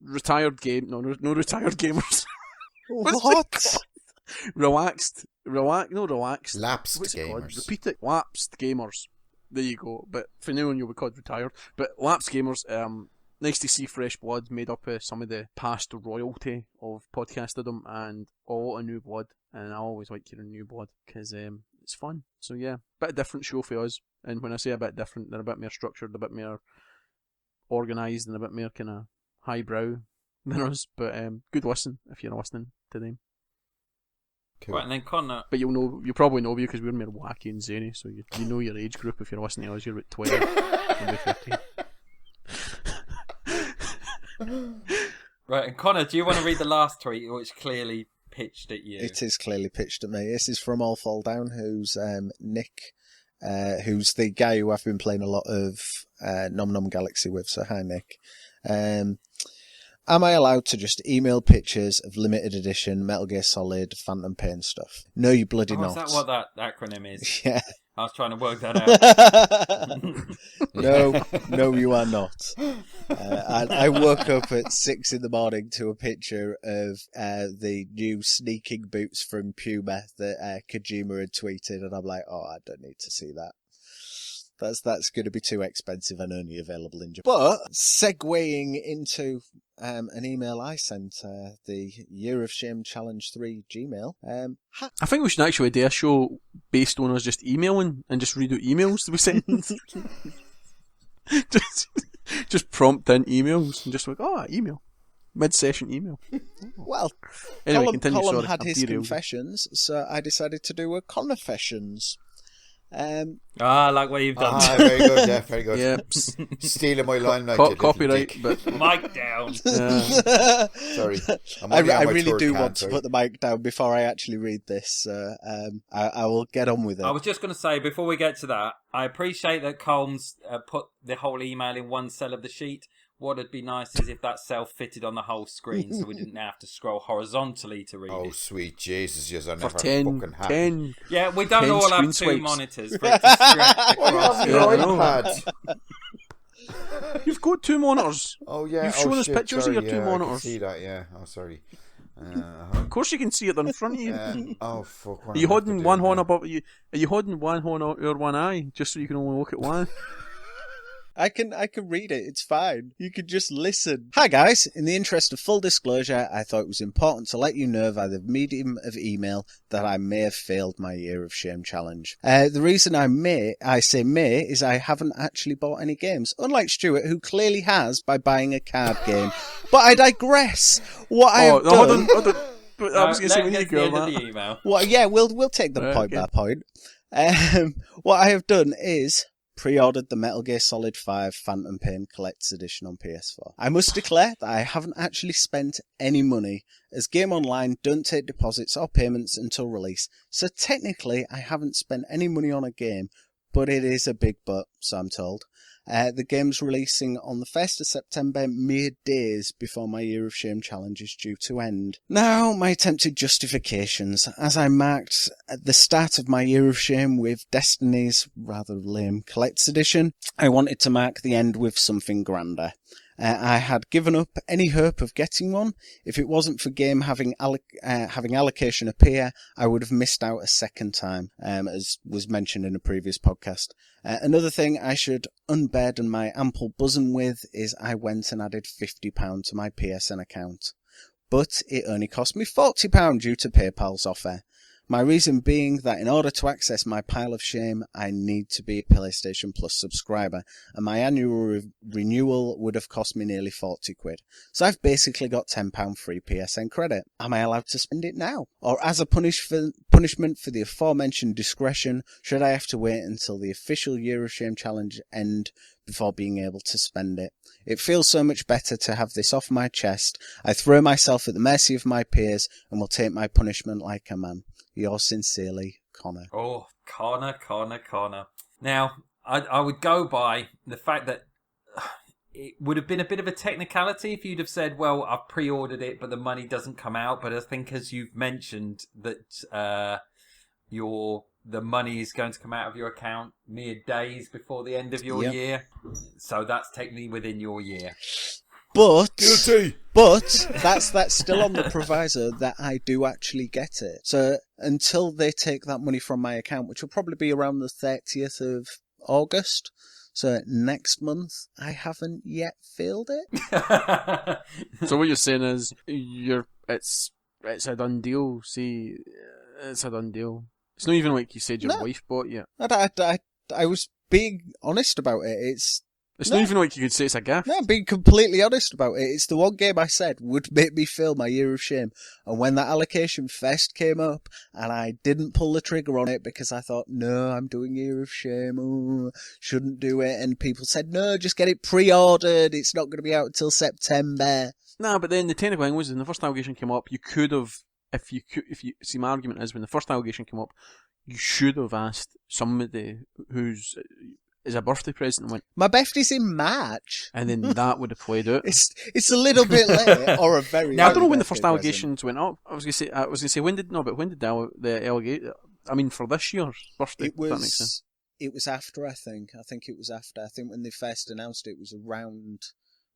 No retired gamers. What? Relaxed. Relaxed. Lapsed What's it called? gamers. Repeat it. Lapsed gamers. There you go. But for now on, you'll be called retired. But lapsed gamers, nice to see fresh blood made up of some of the past royalty of podcasterdom and a lot of new blood. And I always like hearing new blood because it's fun. So yeah, bit of different show for us. And when I say a bit different, they're a bit more structured, a bit more organised and a bit more kind of highbrow than us. But good listen if you're listening to them. Cool. Right, and then Connor. But you'll probably know because we're more wacky and zany, so you know your age group if you're listening to us. You're about 12, maybe 15. Right, and Connor, do you want to read the last tweet, which clearly pitched at you? It is clearly pitched at me. This is from All Fall Down, who's Nick, who's the guy who I've been playing a lot of Nom Nom Galaxy with. So hi, Nick. Am I allowed to just email pictures of limited edition Metal Gear Solid Phantom Pain stuff? No, you bloody not. Is that what that acronym is? Yeah. I was trying to work that out. No, you are not. I woke up at 6 a.m. to a picture of the new sneaking boots from Puma that Kojima had tweeted, and I'm like, oh, I don't need to see that. That's going to be too expensive and only available in Japan. But segueing into an email I sent, the Year of Shame Challenge 3 Gmail. I think we should actually do a show based on us just emailing and just read out emails that we send. just prompt in emails and just like, email. Mid-session email. Well, Anyway, Colm had his confessions, so I decided to do a confessions. I like what you've done. Very good, Jeff. Very good. Yeah. Stealing my limelight. Copyright, but Mic down. Sorry. I really do want to put the mic down before I actually read this. I will get on with it. I was just going to say, before we get to that, I appreciate that Colm's put the whole email in one cell of the sheet. What would be nice is if that cell fitted on the whole screen so we didn't have to scroll horizontally to read it. Oh, sweet Jesus, yes, I for never 10, fucking happy. 10. Yeah, we don't 10 all have two screen swipes. monitors for it to stretch across. iPad. You've got two monitors. Oh, yeah. You've shown us shit, pictures sorry, of your two I monitors. can see that, yeah. Oh, sorry. Of course you can see it in front of you. Oh, fuck. Are you holding one horn above you? Are you holding one horn out your one eye just so you can only look at one? I can read it, it's fine. You can just listen. Hi guys, in the interest of full disclosure, I thought it was important to let you know via the medium of email that I may have failed my Year of Shame challenge. The reason I say may is I haven't actually bought any games, unlike Stuart, who clearly has by buying a card game. But I digress. What I have done... Hold on. But I was going to say, we need to go on the email. Well, yeah, we'll take them point by point. What I have done is pre-ordered the Metal Gear Solid 5 Phantom Pain Collector's Edition on PS4. I must declare that I haven't actually spent any money, as Game Online don't take deposits or payments until release, so technically I haven't spent any money on a game, but it is a big but, so I'm told. The game's releasing on the 1st of September, mere days before my Year of Shame challenge is due to end. Now, my attempted justifications, as I marked at the start of my Year of Shame with Destiny's rather lame Collector's Edition, I wanted to mark the end with something grander. I had given up any hope of getting one. If it wasn't for game having allocation appear, I would have missed out a second time, as was mentioned in a previous podcast. Another thing I should unburden my ample bosom with is I went and added £50 to my PSN account. But it only cost me £40 due to PayPal's offer. My reason being that in order to access my pile of shame, I need to be a PlayStation Plus subscriber, and my annual renewal would have cost me nearly 40 quid. So I've basically got £10 free PSN credit. Am I allowed to spend it now? Or as a punishment for the aforementioned discretion, should I have to wait until the official Year of Shame challenge end before being able to spend it? It feels so much better to have this off my chest. I throw myself at the mercy of my peers and will take my punishment like a man. Yours sincerely, Connor. Oh, Connor. Now, I would go by the fact that it would have been a bit of a technicality if you'd have said, well, I've pre-ordered it, but the money doesn't come out. But I think as you've mentioned that the money is going to come out of your account mere days before the end of your year. So that's technically within your year. But Guilty. But that's still on the proviso that I do actually get it. So until they take that money from my account, which will probably be around the 30th of August, so next month, I haven't yet filled it. So what you're saying is it's a done deal. See, it's a done deal. It's not even like you said your wife bought you. I was being honest about it. It's not even like you could say it's a gift. No, I'm being completely honest about it. It's the one game I said would make me feel my year of shame. And when that allocation fest came up, and I didn't pull the trigger on it because I thought, no, I'm doing year of shame, shouldn't do it. And people said, no, just get it pre-ordered. It's not going to be out until September. Nah, but then the technical thing was when the first allegation came up, you could have, if you see, my argument is when the first allegation came up, you should have asked somebody who's is a birthday present and went, my birthday's in March. And then that would have played out. It's a little bit late, or a very. Now, I don't know when the first allegations went up. I was gonna say when did the allegation? I mean, for this year's birthday. If that makes sense. It was after. I think it was after. I think when they first announced it was around.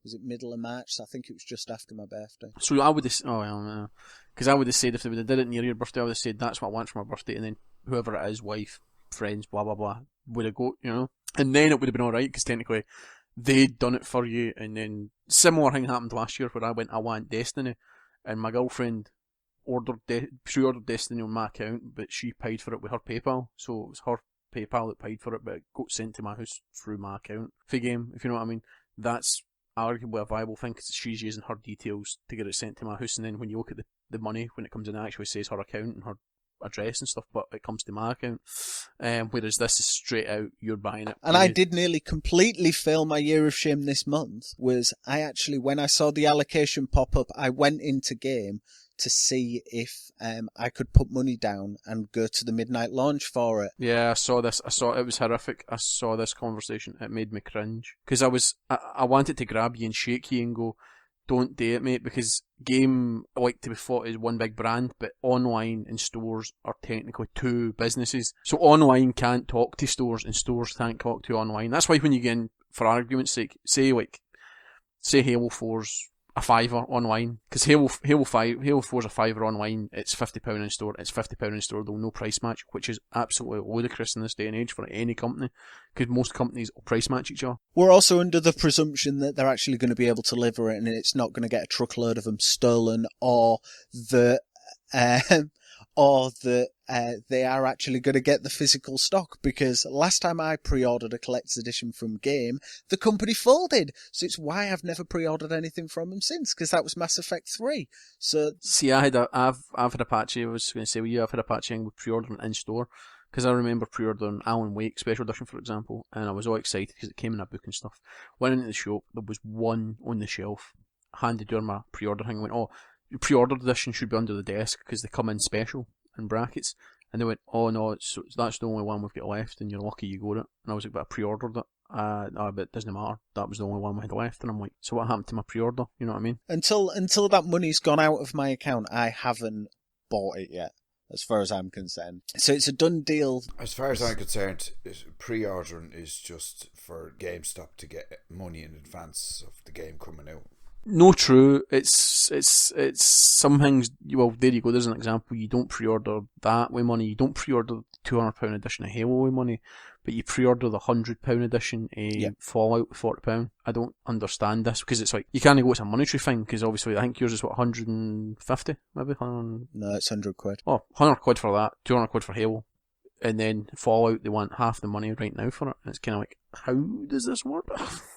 Was it middle of March? So I think it was just after my birthday. So I would have. Oh well, no. Because I would have said if they would have did it near your birthday, I would have said that's what I want for my birthday, and then whoever it is, wife, friends, blah blah blah, would have got, and then it would have been all right because technically they'd done it for you. And then similar thing happened last year where I want Destiny, and my girlfriend pre-ordered Destiny on my account, but she paid for it with her PayPal, so it was her PayPal that paid for it, but it got sent to my house through my account for the game. If you know what I mean, that's arguably a viable thing because she's using her details to get it sent to my house, and then when you look at the money when it comes in, it actually says her account and her address and stuff, but it comes to my account. Whereas this is straight out, you're buying it. And I did nearly completely fail my year of shame this month. Was I actually, when I saw the allocation pop up, I went into game to see if I could put money down and go to the midnight launch for it. Yeah, I saw this. It was horrific. I saw this conversation. It made me cringe because I wanted to grab you and shake you and go, don't do it, mate, because game, like to be thought, is one big brand, but online and stores are technically two businesses. So online can't talk to stores and stores can't talk to online. That's why when you get in, for argument's sake, say Halo 4's a $5 online, because Halo 4's a $5 online, it's £50 in store, there'll no price match, which is absolutely ludicrous in this day and age for any company, because most companies will price match each other. We're also under the presumption that they're actually going to be able to deliver it and it's not going to get a truckload of them stolen, or that they are actually going to get the physical stock, because last time I pre-ordered a collector's edition from Game, the company folded. So it's why I've never pre-ordered anything from them since, because that was Mass Effect 3. So see, I've had a patchy. I was going to say, I've had a patchy with pre-ordering in store, because I remember pre-ordering Alan Wake Special Edition, for example, and I was all excited because it came in a book and stuff. Went into the shop, there was one on the shelf, handed down my pre-order thing, and went, your pre-ordered edition should be under the desk because they come in special in brackets. And they went, oh no, that's the only one we've got left, and you're lucky you got it. And I was like, but I pre-ordered it. No, but it doesn't matter. That was the only one we had left. And I'm like, so what happened to my pre-order? You know what I mean? Until that money's gone out of my account, I haven't bought it yet, as far as I'm concerned. So it's a done deal. As far as I'm concerned, pre-ordering is just for GameStop to get money in advance of the game coming out. No, true. It's some things. Well, there you go. There's an example. You don't pre-order that with money. You don't pre-order the £200 edition of Halo with money, but you pre-order the £100 edition of Fallout with £40. I don't understand this, because it's like you can't go. It's a monetary thing, because obviously I think yours is what, 150 maybe. No, it's £100. Oh, £100 for that. £200 for Halo. And then Fallout, they want half the money right now for it. And it's kind of like, how does this work?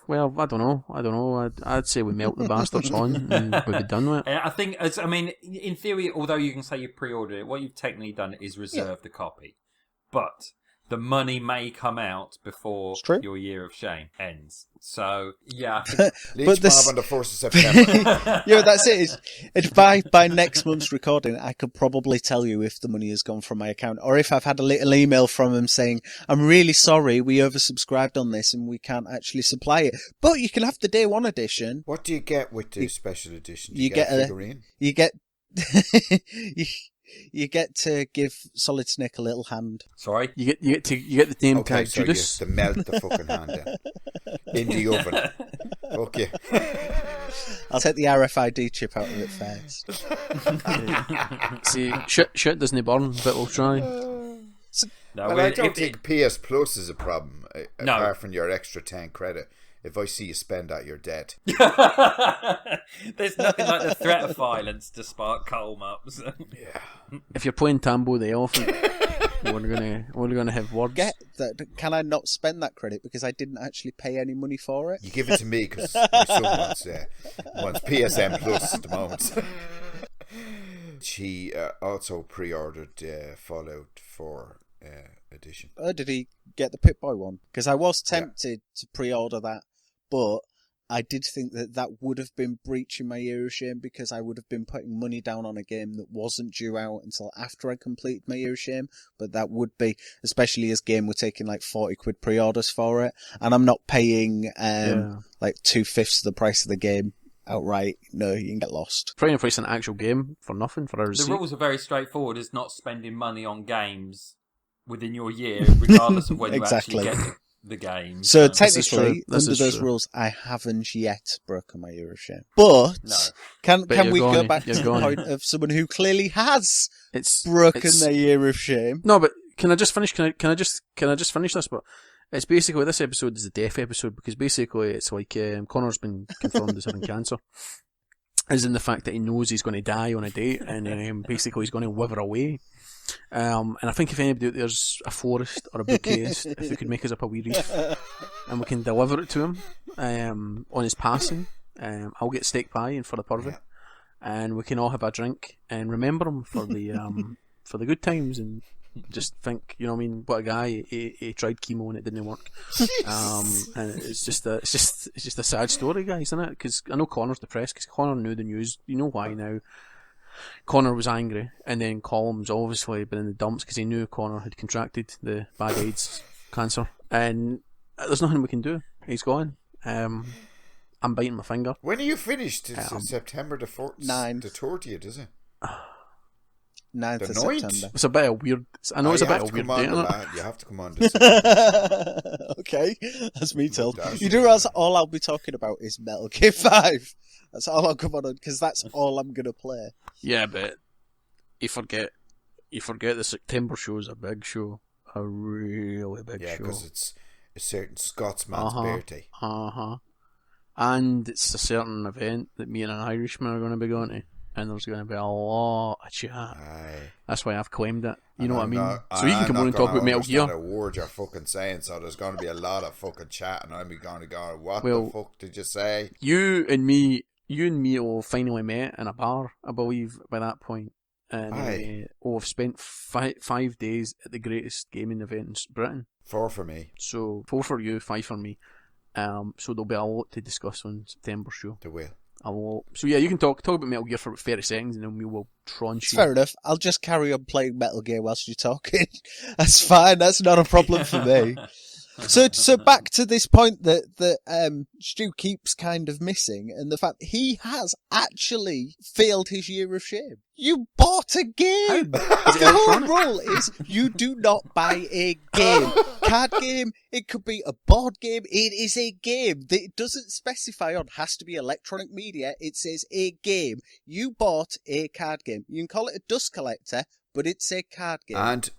Well, I don't know. I'd say we melt the bastards on and we'd be done with it. I think, in theory, although you can say you pre-ordered it, what you've technically done is reserve the copy. But the money may come out before your year of shame ends. So, yeah. Leech Bob on the 1st of September. Yeah, that's it. It's by next month's recording, I could probably tell you if the money has gone from my account, or if I've had a little email from them saying, I'm really sorry, we oversubscribed on this and we can't actually supply it. But you can have the day one edition. What do you get with the special edition? You get a figurine? You get... You get to give Solid Snake a little hand. Sorry? You get the name tag Judas. You have to melt the fucking hand in the oven. Okay. I'll take the RFID chip out of it first. See, shit doesn't burn, but we'll try. Well, I don't think PS Plus is a problem, apart from your extra 10 credit. If I see you spend that, you're dead. There's nothing like the threat of violence to spark Colm up. So. Yeah. If you're playing Tambo the Elephant. We're gonna have words. Can I not spend that credit because I didn't actually pay any money for it? You give it to me because my son wants PSN Plus at the moment. She also pre-ordered Fallout 4 edition. Did he get the Pip-Boy one? Because I was tempted to pre-order that, but I did think that would have been breaching my year of shame because I would have been putting money down on a game that wasn't due out until after I completed my year of shame. But that would be, especially as game, we're taking like 40 quid pre-orders for it, and I'm not paying like 2/5 of the price of the game outright. No, you can get lost. Trying to price an actual game for nothing for a receipt. The rules are very straightforward. It's not spending money on games within your year, regardless of when you actually get the game. So technically, under those rules, I haven't yet broken my year of shame. But can we go back to the point of someone who clearly has broken their year of shame? No, but can I just finish? Can I just finish this? But it's basically, this episode is a death episode because basically it's like Connor's been confirmed as having cancer. As in the fact that he knows he's going to die on a date, and basically he's going to wither away. And I think if anybody out there's a florist or a bouquetist, if they could make us up a wee wreath and we can deliver it to him on his passing, I'll get steak pie and for the pervy, and we can all have a drink and remember him for the good times and just think, you know what I mean, what a guy. He tried chemo and it didn't work. And it's just a sad story, guys, isn't it? Because I know Connor's depressed because Connor knew the news. You know why now. Connor was angry, and then Colm's obviously been in the dumps because he knew Connor had contracted the bad AIDS cancer, and there's nothing we can do. He's gone. I'm biting my finger. When are you finished? It's September the 4th, 9th. the 30th, is it? 9th of September. It's a bit of weird. I know it's a bit of weird date, isn't it? You have to come on this. Okay, that's me told. You do realize all I'll be talking about is Metal Gear 5. That's all I'll come on because that's all I'm gonna play. Yeah, but you forget the September show is a big show, a really big show. Yeah, because it's a certain Scotsman's birthday. And it's a certain event that me and an Irishman are going to be going to, and there's going to be a lot of chat. Aye. That's why I've claimed it. You know what I mean? So you can come on and talk about Metal Gear. I'm not a word you're fucking saying, so there's going to be a lot of fucking chat, and I'm going to go, what the fuck did you say? You and me will finally met in a bar, I believe, by that point. And we've spent 5 days at the greatest gaming event in Britain. 4 for me. So 4 for you, 5 for me. So there'll be a lot to discuss on September show. There will. A lot. So yeah, you can talk about Metal Gear for about 30 seconds and then we will tranche you. Fair enough. I'll just carry on playing Metal Gear whilst you're talking. That's fine. That's not a problem for me. So back to this point that Stu keeps kind of missing, and the fact he has actually failed his year of shame. You bought a game. The whole rule is you do not buy a game. Card game, it could be a board game, it is a game. It doesn't specify on has to be electronic media, it says a game. You bought a card game. You can call it a dust collector, but it's a card game. And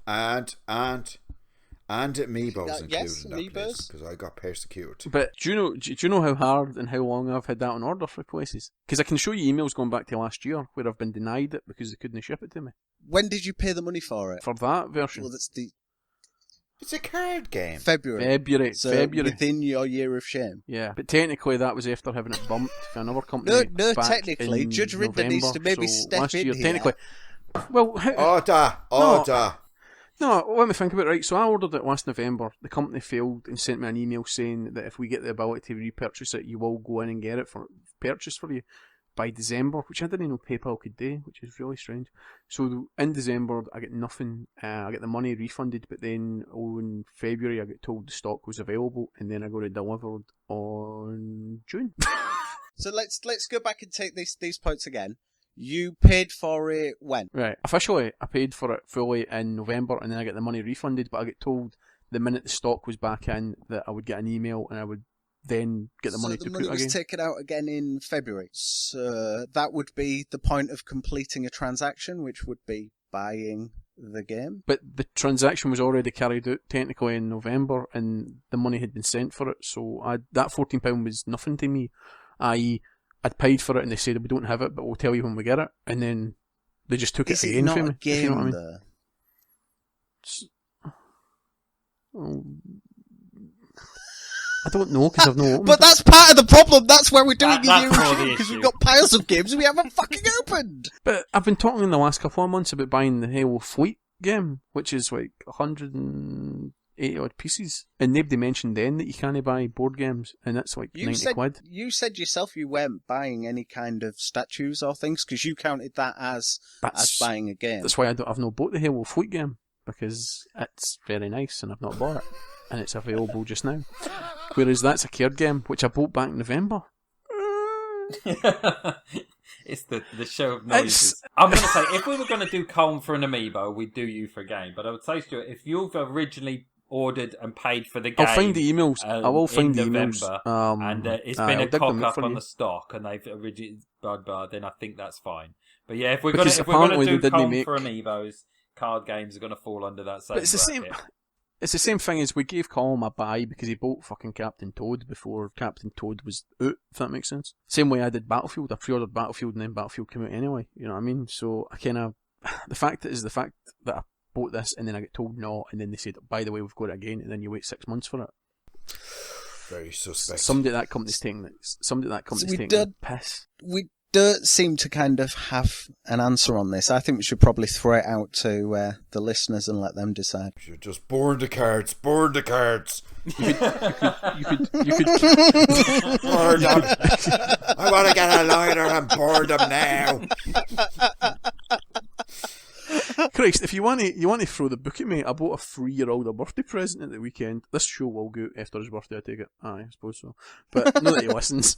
Amiibos included yes, in that Amiibos. because I got persecuted. But do you know how hard and how long I've had that on order for places? Because I can show you emails going back to last year where I've been denied it because they couldn't ship it to me. When did you pay the money for it? For that version? Well, It's a card game. February. So February. Within your year of shame. Yeah, but technically that was after having it bumped for another company. No, back technically, in Judge Rinder November, needs to maybe so step last in year, here. Technically, well, No, let me think about it, right. So I ordered it last November. The company failed and sent me an email saying that if we get the ability to repurchase it, you will go in and get it for purchase for you by December, which I didn't know PayPal could do, which is really strange. So in December, I get nothing. I get the money refunded, but then in February, I get told the stock was available, and then I got it delivered on June. So let's go back and take these points again. You paid for it when? Right. Officially, I paid for it fully in November, and then I get the money refunded, but I get told the minute the stock was back in that I would get an email, and I would then get the money to put again. So the money was taken out again in February. So that would be the point of completing a transaction, which would be buying the game. But the transaction was already carried out technically in November, and the money had been sent for it, so that £14 was nothing to me. I'd paid for it and they said we don't have it, but we'll tell you when we get it, and then they just took it again from me. Is it not a game, you know what I mean? though? Oh, I don't know because I've not opened. But that's part of the problem. That's why we're doing That's a more year the because issue. we've got piles of games we haven't fucking opened. But I've been talking in the last couple of months about buying the Halo Fleet game, which is like 180 odd pieces, and nobody mentioned then that you can't buy board games, and that's like 90 quid. You said yourself you weren't buying any kind of statues or things because you counted that as buying a game. That's why I've not bought the Halo Fleet game, because it's very nice and I've not bought it, and it's available just now. Whereas that's a card game which I bought back in November. It's the show of noises. I'm going to say, if we were going to do Colm for an amiibo, we'd do you for a game. But I would say, Stuart, if you've originally ordered and paid for the game, I'll find the emails. I will find the November, emails. And it's been a cock up on the stock, and they've originally then I think that's fine. But yeah, if we're going to do Colm for amiibos, card games are going to fall under that same. But it's the same. It's the same thing as we gave Colm a buy because he bought fucking Captain Toad before Captain Toad was out, if that makes sense. Same way I did Battlefield. I pre-ordered Battlefield and then Battlefield came out anyway. You know what I mean? So I kind of... The fact that I bought this and then I get told no, and then they said, by the way, we've got it again, and then you wait 6 months for it. Very suspect. Somebody at that company's taking the piss. We don't seem to kind of have an answer on this. I think we should probably throw it out to the listeners and let them decide. You should just burn the cards. Burn the cards. You could Burn them. I want to get a lighter and burn them now. Christ, if you want to throw the book at me, I bought a 3-year-old a birthday present at the weekend. This show will go after his birthday, I take it. Aye, I suppose so. But not that he listens.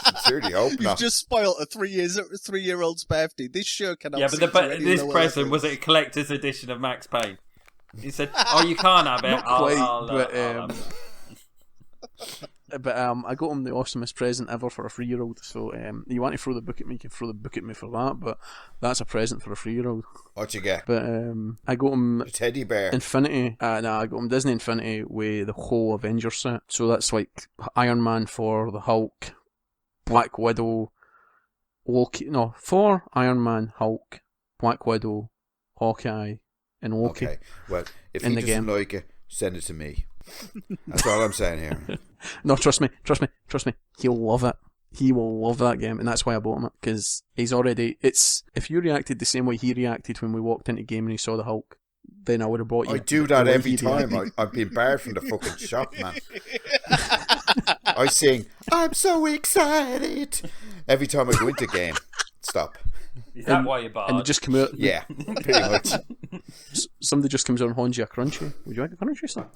Sincerely hope You've just spoiled a 3-year-old's birthday. This show cannot. Yeah, but this present was a collector's edition of Max Payne. He said, "Oh, you can't have it." Not quite, but I got him the awesomest present ever for a 3-year-old. So you want to throw the book at me, you can throw the book at me for that. But that's a present for a 3-year-old. What you get? But I got him a teddy bear. Infinity. I got him Disney Infinity with the whole Avengers set. So that's like Iron Man, Thor, the Hulk, Black Widow, Loki. No, Thor, Iron Man, Hulk, Black Widow, Hawkeye, and Loki. Okay. Well, if he doesn't like it, send it to me. That's all I'm saying here. No, trust me. He'll love it. He will love that game, and that's why I bought him it, because he's already... If you reacted the same way he reacted when we walked into the game and he saw the Hulk, then I would have bought you. I do that every time. I've been barred from the fucking shop, man. I sing, I'm so excited, every time I go into game. Stop. Is that why you're barred? And they just come out... Yeah, pretty much. Somebody just comes out and hands you a crunchy. Would you like a crunchy, sir?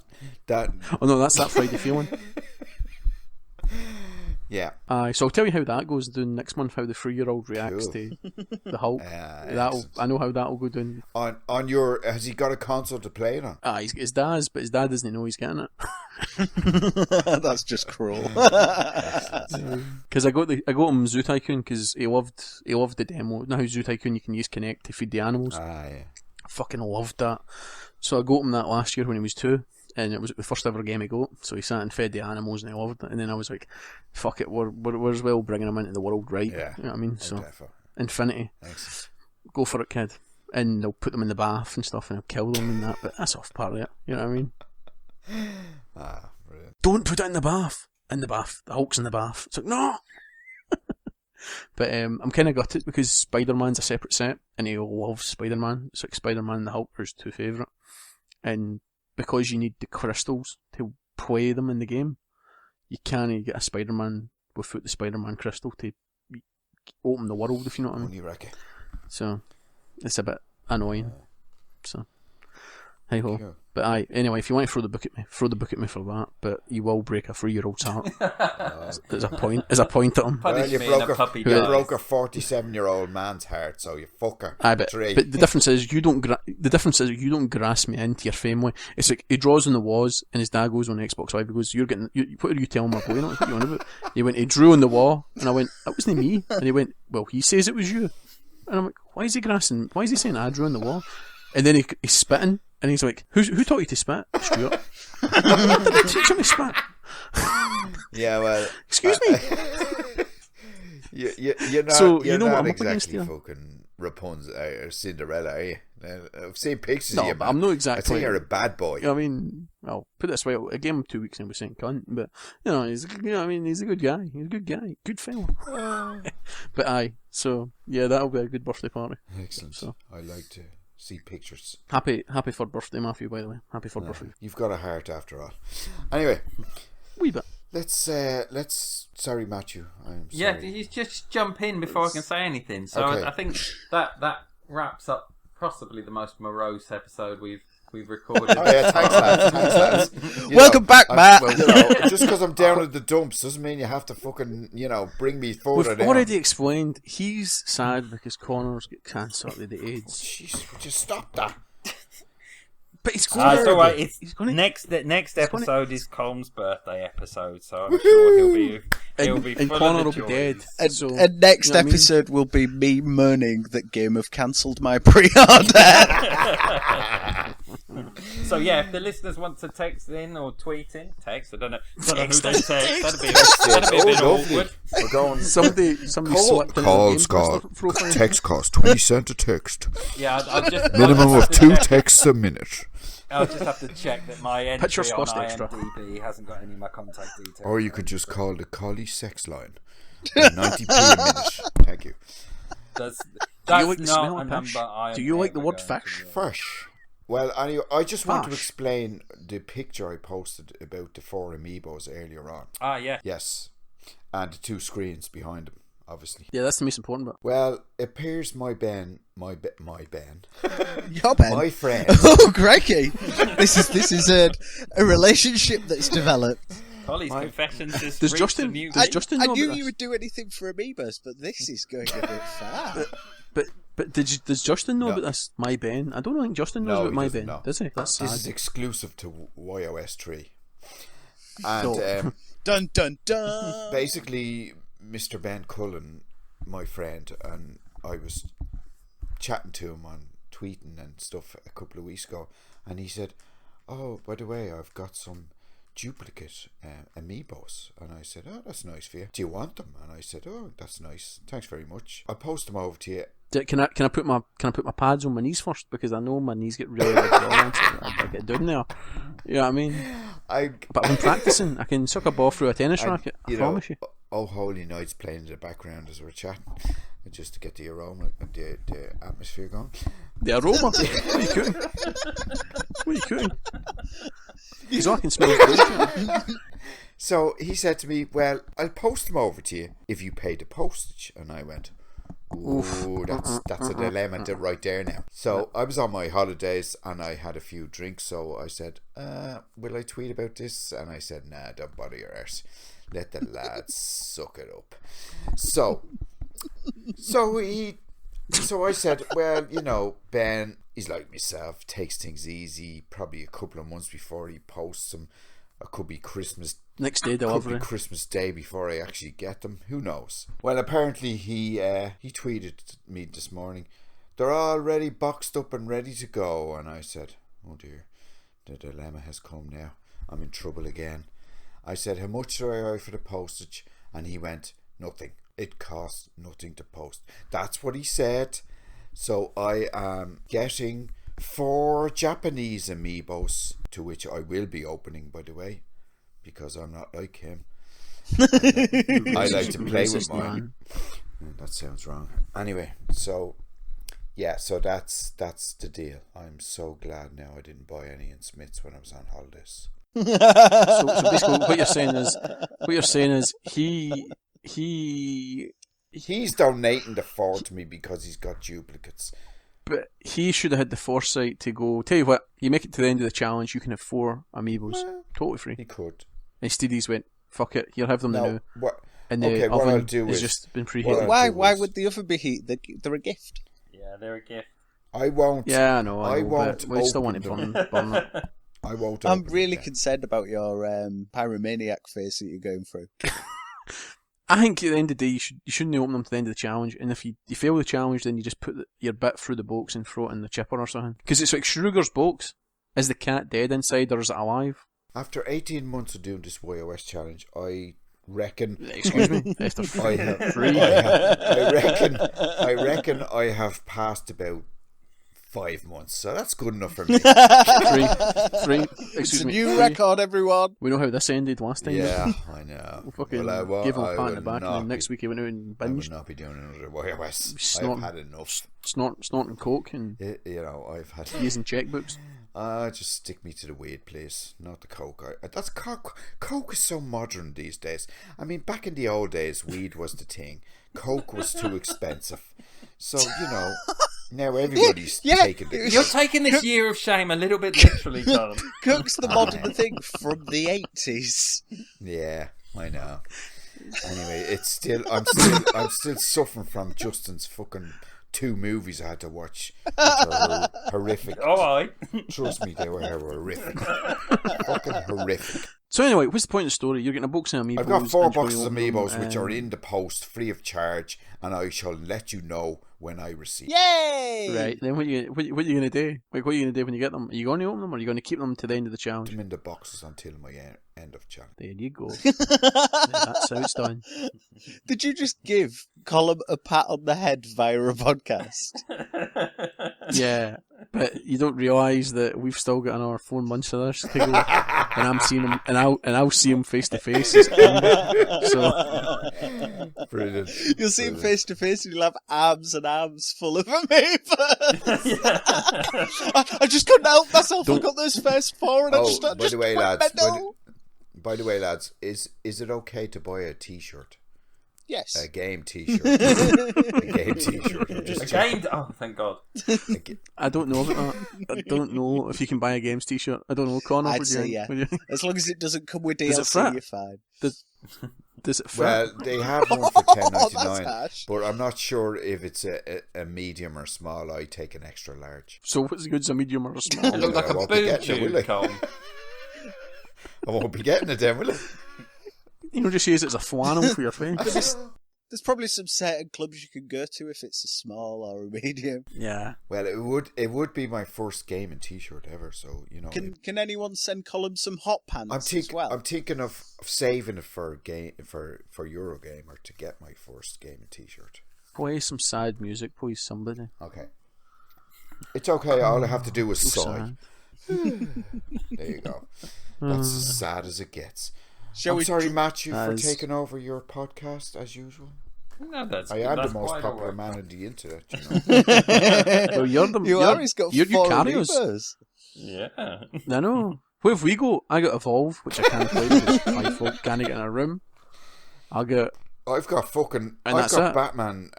Oh no, that's that Friday feeling. Yeah. So I'll tell you how that goes down next month, how the 3-year-old reacts to the Hulk. I know how that'll go down. On your... Has he got a console to play it on? His dad's, but his dad doesn't know he's getting it. That's just cruel. Because I got him Zoo Tycoon because he loved the demo. Now how Zoo Tycoon you can use Kinect to feed the animals. Yeah. I fucking loved that. So I got him that last year when he was 2. And it was the first ever game he got, so he sat and fed the animals and he loved it. And then I was like, fuck it, we're as well bringing him into the world, right? Yeah. You know what I mean? So, Definitely. Infinity. Thanks. Go for it, kid. And they'll put them in the bath and stuff and they'll kill them and that, but that's off part of it. You know what I mean? Brilliant. Don't put it in the bath. In the bath. The Hulk's in the bath. It's like, no! But I'm kind of gutted because Spider-Man's a separate set and he loves Spider-Man. It's like Spider-Man and the Hulk are his 2 favourite. And because you need the crystals to play them in the game, you can't get a Spider-Man without the Spider-Man crystal to open the world, if you know what I mean. You reckon? So, it's a bit annoying. So, hey ho. Cool. But anyway, if you want to throw the book at me for that, but you will break a 3-year-old's heart. There's a point at him. Well, you broke a 47-year-old man's heart, so you fucker. But the difference is you don't grasp me into your family. It's like he draws on the walls, and his dad goes on Xbox Live. He goes, what are you telling my boy? What are you on about? He went, he drew on the wall, and I went, that wasn't me. And he went, well, he says it was you. And I'm like, why is he grasping? Why is he saying I drew on the wall? And then he's spitting. And he's like, who taught you to spit? Stuart. Did I teach him to spit? Yeah, well... Excuse me? You're not, so, you're you know not what I'm exactly up against here? fucking Rapunzel or Cinderella, are you? I've seen pictures No, of you, but man. I'm not I exactly. think you're a bad boy. I mean, well, put it this way: I gave him 2 weeks and was saying cunt, but he's a good guy. He's a good guy, good fella. But aye, so yeah, that'll be a good birthday party. Excellent. So I like to see pictures. happy for birthday, Matthew. By the way, happy for birthday. You've got a heart after all. Anyway, Wee bit. let's. Sorry, Matthew. I'm sorry. Yeah, you just jump in before I can say anything. So Okay. I think that wraps up possibly the most morose episode we've recorded. Oh yeah, thanks lads. You Welcome back, Matt. Well, just because I'm down at the dumps doesn't mean you have to fucking, bring me further We've down. already explained he's sad because Connor's got cancer with the AIDS. Jeez, would you stop that? But he's going It's all right. It's he's gonna, next gonna- episode is Colm's birthday episode, so I'm sure he'll be and full Connor of will the be dead. joys. And, So, and next you know what I mean? episode will be me moaning that Game have cancelled my pre-order. So yeah, if the listeners want to text in or tweet in, text. I don't know who they text. That'd be a bit awkward. We're going. Somebody swapped in Calls their call. game profile. Text cost 20 cents a text. Yeah, I'll just Minimum I'll of just 2 have to check- texts a minute. I'll just have to check that my Picture entry on cost extra. IMDb hasn't got any of my contact details. Or you could just call the Collie sex line. 90p a minute. Thank you. That's Do you like the not smell a of fish? number I am Do you like the ever word going to fish? use. Fresh. Well, anyway, I just want to Fash. explain the picture I posted about the 4 amiibos earlier on. Ah, yeah. Yes. And the 2 screens behind them, obviously. Yeah, that's the most important bit. Well, it appears my Ben, Your Ben. my friend. Oh, crikey! This is a relationship that's developed. Holly's confessions just Does reached Justin- a new does peak. Justin I know knew about you this? would do anything for Amiibos, but this is going a bit far. But does Justin know No. about this? My Ben? I don't think Justin knows No, about he My doesn't Ben. know. Does he? That's This is sad. exclusive to YoS 3. And No. Dun dun dun! basically, Mr. Ben Cullen, my friend, and I was chatting to him on tweeting and stuff a couple of weeks ago, and he said, "Oh, by the way, I've got some duplicate amiibos." And I said, "Oh, that's nice for you. Do you want them?" And I said, "Oh, that's nice. Thanks very much. I'll post them over to you." Can I put my pads on my knees first, because I know my knees get really I get down there. You know what I mean? But I've been practicing. I can suck a ball through a tennis racket. I promise you. Oh, Holy Night's playing in the background as we're chatting, just to get the aroma, the atmosphere going. The aroma. What are you cooking? What are you cooking? Because I can smell it. So he said to me, "Well, I'll post them over to you if you pay the postage." And I went, "Ooh, that's a dilemma right there now." So I was on my holidays and I had a few drinks. So I said, "Will I tweet about this?" And I said, "Nah, don't bother your arse. Let the lads suck it up." So I said, "Well, Ben, he's like myself, takes things easy. Probably a couple of months before he posts them. It could be Christmas." Next day Could delivery. be Christmas Day before I actually get them. Who knows? Well, apparently he tweeted me this morning, "They're already boxed up and ready to go." And I said, "Oh dear, the dilemma has come now. I'm in trouble again." I said, "How much do I owe for the postage?" And he went, "Nothing. It costs nothing to post." That's what he said. So I am getting 4 Japanese amiibos, to which I will be opening, by the way, because I'm not like him. I like to play with mine. That sounds wrong. Anyway, so that's the deal. I'm so glad now I didn't buy any in Smith's when I was on holidays. So basically, what you're saying is He's donating the 4 to me because he's got duplicates. But he should have had the foresight to go, tell you what, you make it to the end of the challenge, you can have 4 amiibos, totally free. He could. Instead he's went, fuck it, you'll have them now. What? And Okay, the what I'll oven do has is- just been what preheated. I'll- Why would the oven be heated? They're a gift. Yeah, they're a gift. I won't. Yeah, I know, I but won't we still want to open burn it. I won't. I'm open really them. concerned about your pyromaniac face that you're going through. I think at the end of the day, you shouldn't open them to the end of the challenge, and if you fail the challenge, then you just put your bit through the box and throw it in the chipper or something. Because it's like Schruger's box. Is the cat dead inside, or is it alive? After 18 months of doing this YoS challenge, I reckon. Excuse me? If they're I have, free. I reckon I have passed about 5 months, so that's good enough for me. Three. It's Excuse a me. new 3. record, everyone. We know how this ended last time. Yeah, I know. We fucking Well, gave him a I pat on the would back, and not then next week he went out and I would binged. not be doing another YoS. I've Snorting. had enough. Snorting coke and I've had. using checkbooks. Just stick me to the weed, please, not the coke. That's coke. Coke is so modern these days. I mean, back in the old days, weed was the thing. Coke was too expensive. So now everybody's taking it. You're taking this year of shame a little bit literally, Colm. Cook's the modern thing from the 80s. Yeah, I know. Anyway, I'm still suffering from Justin's fucking 2 movies I had to watch, which are horrific. All right. Trust me, they were horrific. Fucking horrific. So anyway, what's the point of the story? You're getting a box of Amiibos. I've got 4 and shall we boxes of open them? Amiibos which are in the post, free of charge, and I shall let you know when I receive. Yay! Right, then what are you going to do? Like, what are you going to do when you get them? Are you going to open them, or are you going to keep them to the end of the challenge? Put them in the boxes until my end of challenge. There you go. That's how it's done. Did you just give Colm a pat on the head via a podcast? Yeah, but you don't realise that we've still got another 4 months of this to go, and I'm seeing him, and I'll see him face to face. So Brilliant. You'll see him face to face and you'll have arms and arms full of amoebas. I just couldn't help myself. I got those first 4 and I just by the way, went lads, mental. by the way, lads, is it okay to buy a T-shirt? Yes. A game T-shirt. A game T-shirt. A game? Oh, thank God. I don't know about that. I don't know if you can buy a games T-shirt. I don't know, Connor. I'd would say you, yeah. would you? As long as it doesn't come with Does it DLC, fit? you're fine. Does it fit? Well, they have one for That's $10.99, harsh. but I'm not sure if it's a medium or small. I take an extra large. So what's the goods, a medium or a It small? looked like I a won't be boob getting it, will tube, I? Colm. I won't be getting it then, will I? You know, just use it as a flannel for your face. There's probably some certain clubs you can go to if it's a small or a medium. Yeah. Well, it would be my first gaming T-shirt ever, so Can anyone send Colm some hot pants as well? I'm thinking of saving it for Eurogamer to get my first gaming T-shirt. Play some sad music, please, somebody. Okay, it's okay. All I have to do is So sigh. sad. There you go. That's as sad as it gets. Shall I'm sorry, Matthew, for As- taking over your podcast as usual. No, that's I am that's the most quite popular all right. man in the internet, you know. Well, you're the, You you're, are. He's got you 4 carry us. Amiibos. Yeah. I know. Where have we go? I got Evolve, which I can't play because 5 folk can't get in a room. I'll get... I've got And I've that's got it. Batman,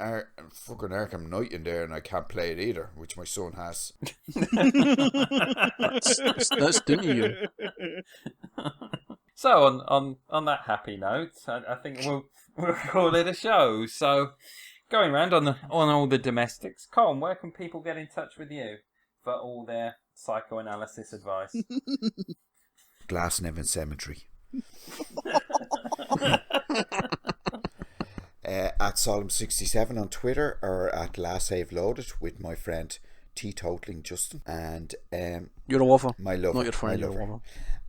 fucking Arkham Knight in there, and I can't play it either, which my son has. That's doing to you. So on that happy note, I think we'll call it a show. So going around on all the domestics, Colm, where can people get in touch with you for all their psychoanalysis advice? Glasnevin Cemetery. At Solemn67 on Twitter, or at Last Save Loaded with my friend Teetotaling Justin and You're a lover. my lover. Not your friend, my you're a lover. lover.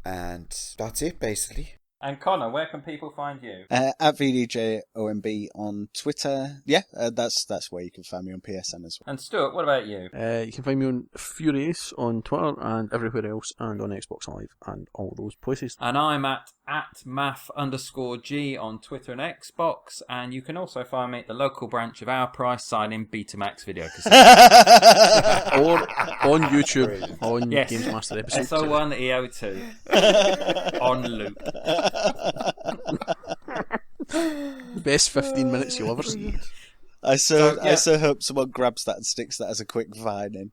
And that's it, basically. And Connor, where can people find you? At VDJOMB on Twitter. Yeah, that's where you can find me on PSN as well. And Stuart, what about you? You can find me on Furious on Twitter and everywhere else, and on Xbox Live and all those places. And I'm at math_G on Twitter and Xbox. And you can also find me at the local branch of Our Price signing Betamax video cassette. Or on YouTube, Brilliant. on Yes. Games Master episode. SO1 EO2 on loop. Best 15 minutes you'll ever see. I so yeah. hope someone grabs that and sticks that as a quick vine in.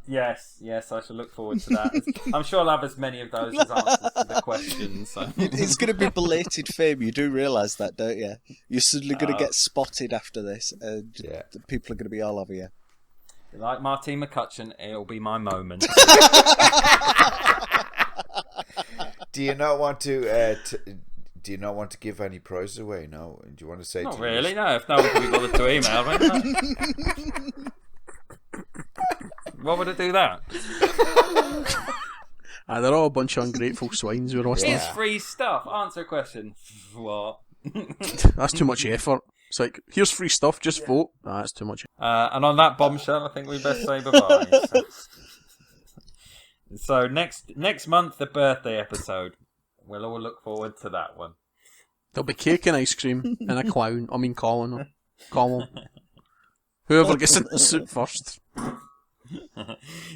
Yes, I shall look forward to that. I'm sure I'll have as many of those as answers to the questions. So. It's going to be belated fame. You do realise that, don't you? You're suddenly going to get spotted after this, and Yeah. the people are going to be all over you. Like Martine McCutcheon, it'll be my moment. Do you not want to? Do you not want to give any prizes away? No. Do you want to say? Not to really, no. If no one can be bothered to email me, no. What would it do that? They're all a bunch of ungrateful swines who are listening. It's free stuff. Answer a question. What? That's too much effort. It's like, here's free stuff, just vote. Ah, that's too much. And on that bombshell, I think we best say bye-bye. So next month, the birthday episode. We'll all look forward to that one. There'll be cake and ice cream and a clown. I mean, Colin. Whoever gets in the suit first.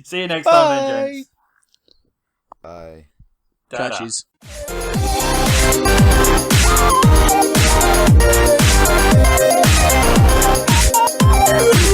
See you next time then, gents. Bye. Catches. Ta-da.